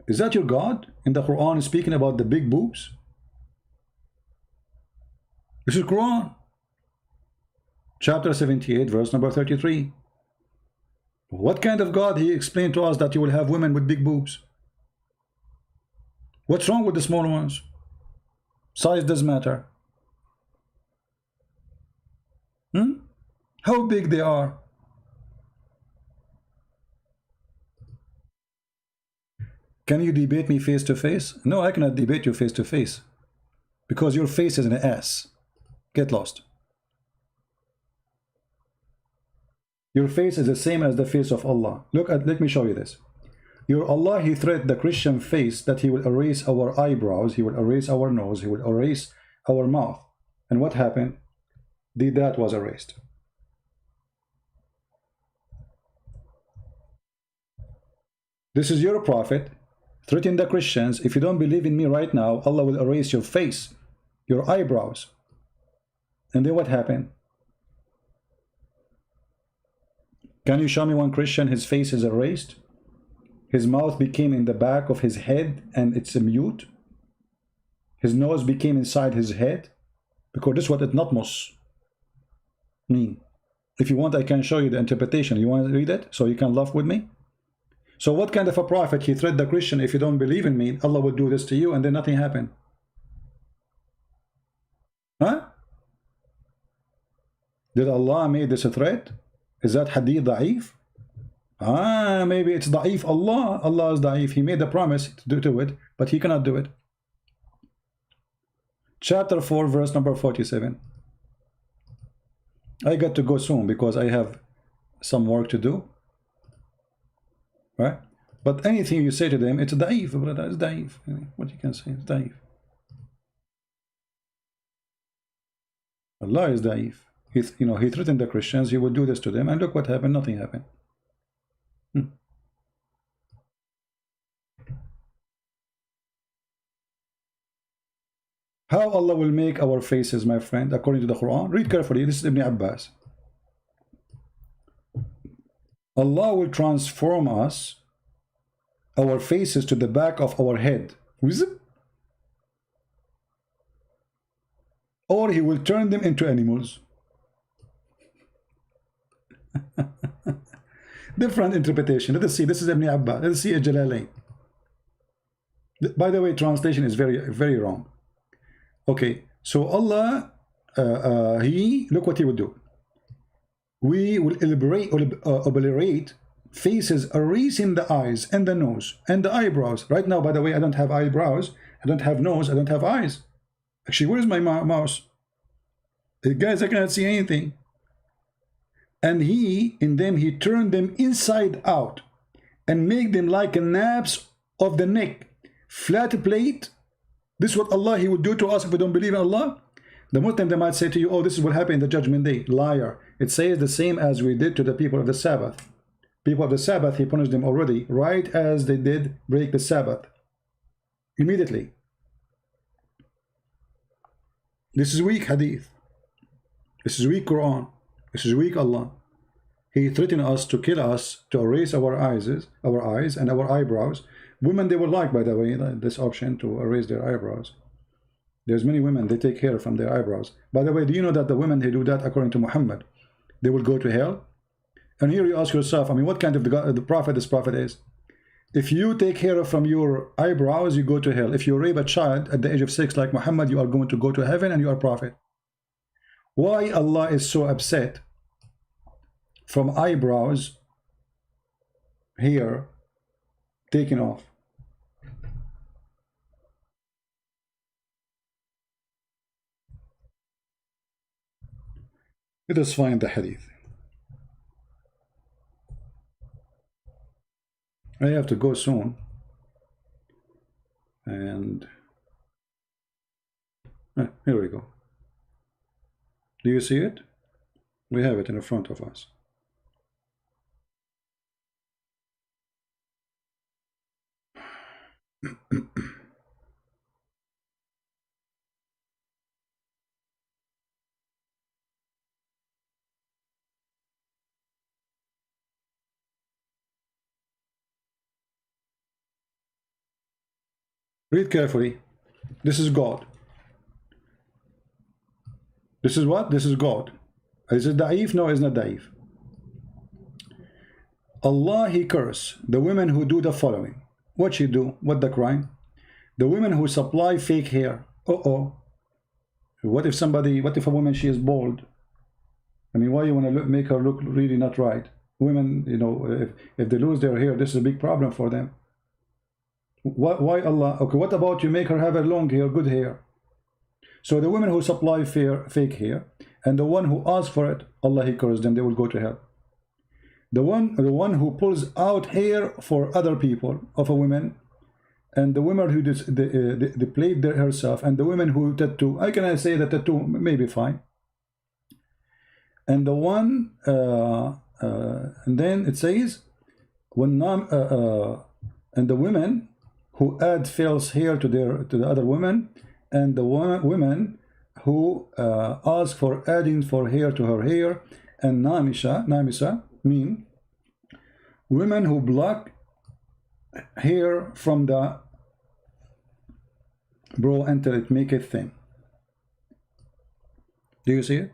Is that your God in the Quran speaking about the big boobs? This is Quran. Chapter 78, verse number 33. What kind of God he explained to us that you will have women with big boobs? What's wrong with the small ones? Size does matter. How big they are. Can you debate me face to face? No, I cannot debate you face to face. Because your face is an ass. Get lost. Your face is the same as the face of Allah. Let me show you this. Your Allah, he threatened the Christian face that he will erase our eyebrows, he will erase our nose, he will erase our mouth. And what happened? That was erased. This is your prophet threatening the Christians. If you don't believe in me right now, Allah will erase your face, your eyebrows. And then what happened? Can you show me one Christian, his face is erased? His mouth became in the back of his head and it's a mute. His nose became inside his head. Because this is what itnatmos mean. If you want, I can show you the interpretation. You want to read it so you can laugh with me? So what kind of a prophet he threatened the Christian, if you don't believe in me, Allah will do this to you, and then nothing happened? Huh? Did Allah make this a threat? Is that hadith da'if? Maybe it's da'if. Allah is da'if. He made the promise to do it, but he cannot do it. Chapter 4, verse number 47. I got to go soon because I have some work to do. Right? But anything you say to them, it's da'if, brother. It's da'if. What you can say, it's da'if. Allah is da'if. He threatened the Christians, he would do this to them, and look what happened, nothing happened. How Allah will make our faces, my friend, according to the Quran? Read carefully. This is Ibn Abbas. Allah will transform us, our faces, to the back of our head. Zip. Or he will turn them into animals. Different interpretation. Let us see. This is Ibn Abbas. Let us see a Jalalain. By the way, translation is very wrong. Okay, so Allah, look what he would do. We will obliterate faces, erasing the eyes and the nose and the eyebrows. Right now, by the way, I don't have eyebrows, I don't have nose, I don't have eyes. Actually, where's my mouse? Guys, I cannot see anything. And in them, he turned them inside out and make them like a naps of the neck, flat plate. This is what Allah, he would do to us if we don't believe in Allah. The Muslim, they might say to you, oh, this is what happened in the judgment day. Liar. It says the same as we did to the people of the Sabbath. People of the Sabbath, he punished them already, right as they did break the Sabbath. Immediately. This is weak hadith. This is weak Quran. This is weak Allah. He threatened us to kill us, to erase our eyes and our eyebrows. Women, they would like, by the way, this option to erase their eyebrows. There's many women, they take hair from their eyebrows. By the way, do you know that the women who do that, according to Muhammad, they will go to hell? And here you ask yourself, I mean, what kind of the prophet this prophet is? If you take hair from your eyebrows, you go to hell. If you rape a child at the age of 6 like Muhammad, you are going to go to heaven and you are prophet. Why Allah is so upset from eyebrows, hair taken off? Let us find the hadith. I have to go soon. And here we go. Do you see it? We have it in front of us. Read carefully. This is God. This is what? This is God. Is it da'if? No, it's not da'if. Allah, he curse the women who do the following. What she do? What the crime? The women who supply fake hair. What if a woman, she is bald? I mean, why you want to make her look really not right? Women, you know, if they lose their hair, this is a big problem for them. Why Allah? Okay, what about you make her have a long hair, good hair? So the women who supply fake hair, and the one who asks for it, Allah, he curses them, they will go to hell. The one who pulls out hair for other people, of a woman, and the women who they plait herself, and the women who tattoo, I can say that tattoo may be fine. And the one, and then it says, and the women who add false hair to the other women, and the women who ask for adding for hair to her hair, and namisa mean women who block hair from the brow until it make it thin. Do you see it?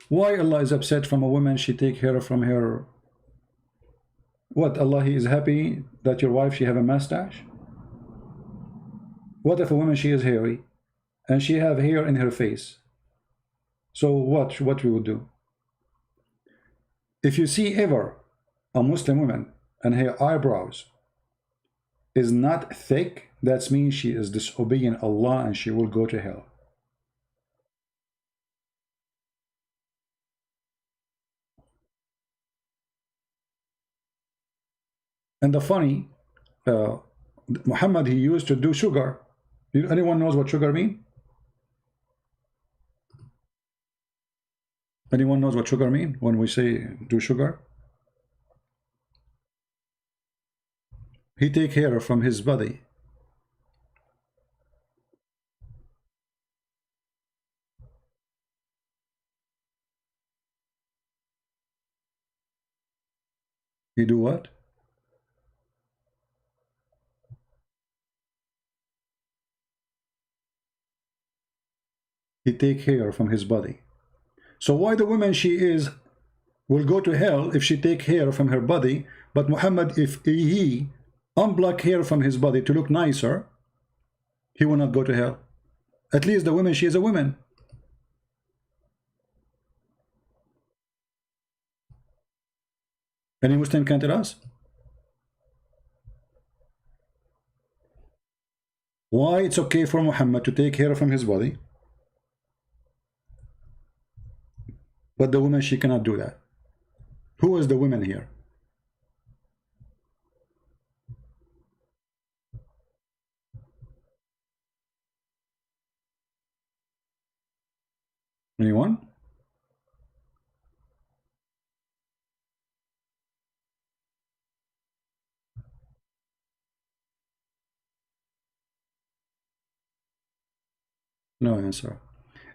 Why Allah is upset from a woman she take hair from her? What, Allah, he is happy that your wife, she have a mustache? What if a woman, she is hairy and she have hair in her face? So what we would do? If you see ever a Muslim woman and her eyebrows is not thick, that means she is disobeying Allah and she will go to hell. And the funny, Muhammad, he used to do sugar. Anyone knows what sugar mean? Anyone knows what sugar mean when we say do sugar? He take hair from his body. He do what? he take hair from his body. So why the woman she is will go to hell if she take hair from her body, but Muhammad, if he unblock hair from his body to look nicer, he will not go to hell. At least the woman, she is a woman. Any Muslim can tell us? Why it's okay for Muhammad to take hair from his body, but the woman, she cannot do that? Who is the woman here? Anyone? No answer.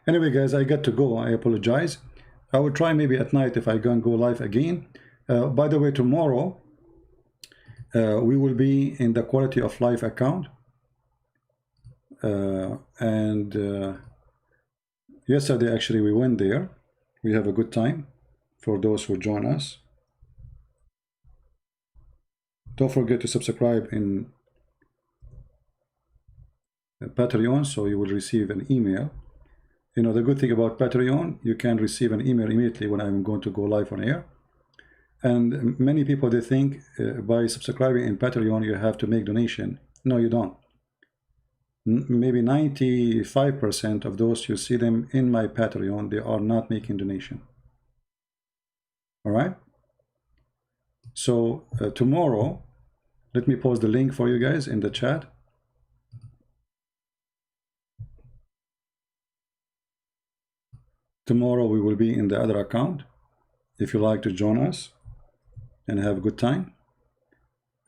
Anyway, guys, I got to go. I apologize. I will try maybe at night if I can go live again. By the way, tomorrow we will be in the quality of life account. Yesterday, actually, we went there. We have a good time for those who join us. Don't forget to subscribe in Patreon so you will receive an email. You know, the good thing about Patreon, you can receive an email immediately when I'm going to go live on air. And many people, they think by subscribing in Patreon you have to make donation. No, you don't. Maybe 95% of those you see them in my Patreon, they are not making donation. All right. So tomorrow, let me post the link for you guys in the chat. Tomorrow we will be in the other account. If you like to join us and have a good time,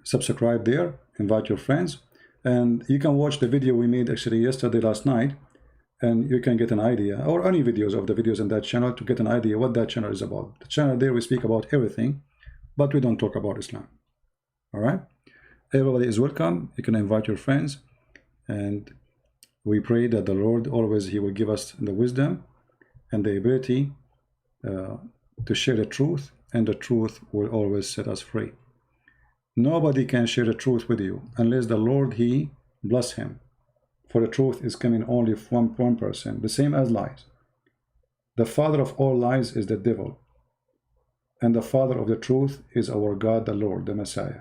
subscribe there, invite your friends, and you can watch the video we made actually yesterday, last night, and you can get an idea, or any videos of the videos in that channel, to get an idea what that channel is about. The channel there, we speak about everything, but we don't talk about Islam. All right, everybody is welcome. You can invite your friends, and we pray that the Lord always, he will give us the wisdom and the ability to share the truth, and the truth will always set us free. Nobody can share the truth with you unless the Lord, he bless him. For the truth is coming only from one person, the same as lies. The father of all lies is the devil, and the father of the truth is our God, the Lord, the Messiah.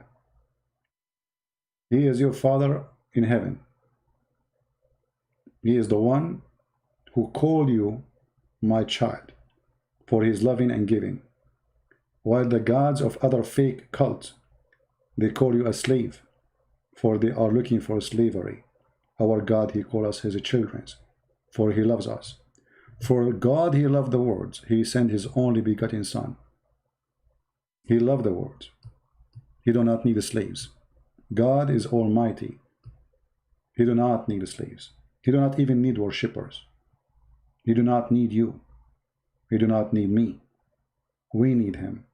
He is your Father in heaven. He is the one who called you my child, for his loving and giving, while the gods of other fake cults, they call you a slave, for they are looking for slavery. Our God, he calls us his children, for he loves us. For God, he loved the world. He sent his only begotten Son. He loved the world. He do not need slaves. God is almighty. He do not need slaves. He do not even need worshippers. He do not need you. He do not need me. We need him.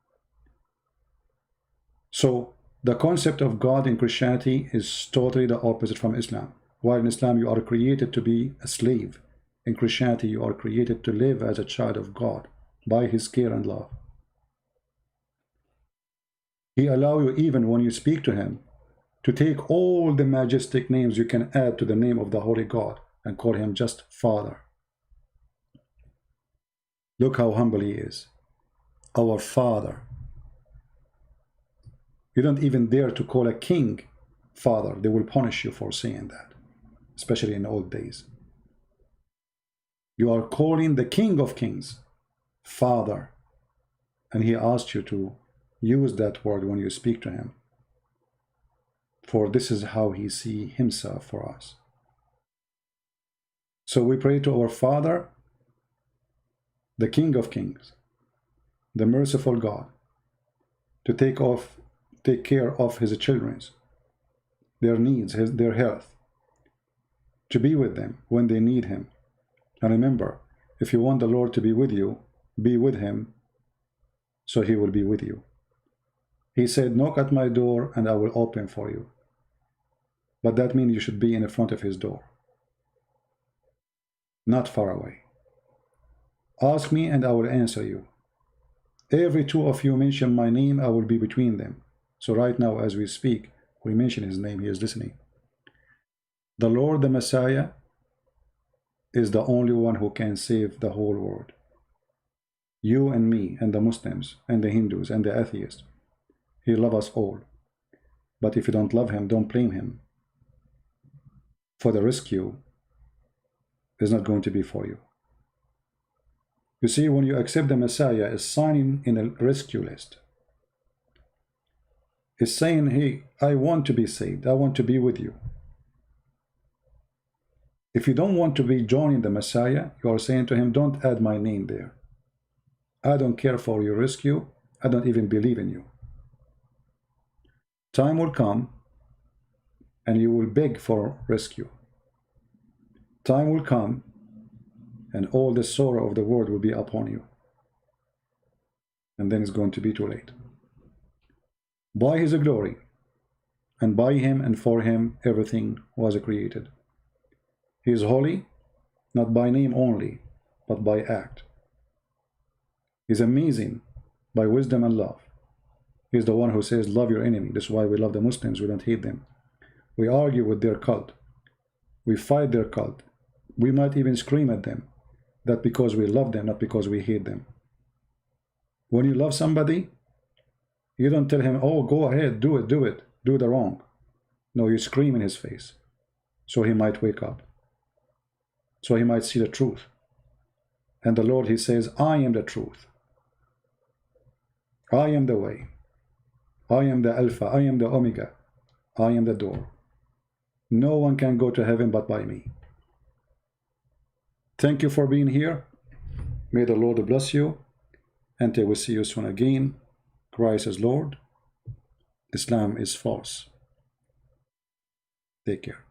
So the concept of God in Christianity is totally the opposite from Islam. While in Islam you are created to be a slave, in Christianity you are created to live as a child of God by his care and love. He allows you, even when you speak to him, to take all the majestic names you can add to the name of the Holy God and call him just Father. Look how humble he is. Our Father. You don't even dare to call a king Father. They will punish you for saying that, especially in old days. You are calling the King of Kings Father, and he asked you to use that word when you speak to him, for this is how he sees himself for us. So we pray to our Father, the King of Kings, the merciful God, to take care of his children, their needs, their health, to be with them when they need him. And remember, if you want the Lord to be with you, be with him, so he will be with you. He said, knock at my door and I will open for you. But that means you should be in the front of his door, not far away. Ask me and I will answer you. Every two of you mention my name, I will be between them. So right now as we speak, we mention his name, he is listening. The Lord, the Messiah, is the only one who can save the whole world. You and me and the Muslims and the Hindus and the atheists. He loves us all. But if you don't love him, don't blame him. For the rescue is not going to be for you. You see, when you accept the Messiah, is signing in a rescue list. It's saying, hey, I want to be saved. I want to be with you. If you don't want to be joining the Messiah, you are saying to him, don't add my name there. I don't care for your rescue. I don't even believe in you. Time will come and you will beg for rescue. Time will come and all the sorrow of the world will be upon you. And then it's going to be too late. By his glory, and by him and for him, everything was created. He is holy, not by name only, but by act. He is amazing by wisdom and love. He is the one who says, love your enemy. That's why we love the Muslims. We don't hate them. We argue with their cult. We fight their cult. We might even scream at them. That because we love them, not because we hate them. When you love somebody, you don't tell him, oh, go ahead, do it, do the wrong. No, you scream in his face. So he might wake up. So he might see the truth. And the Lord, he says, I am the truth. I am the way. I am the Alpha. I am the Omega. I am the door. No one can go to heaven but by me. Thank you for being here. May the Lord bless you. Until we see you soon again. Christ is Lord. Islam is false. Take care.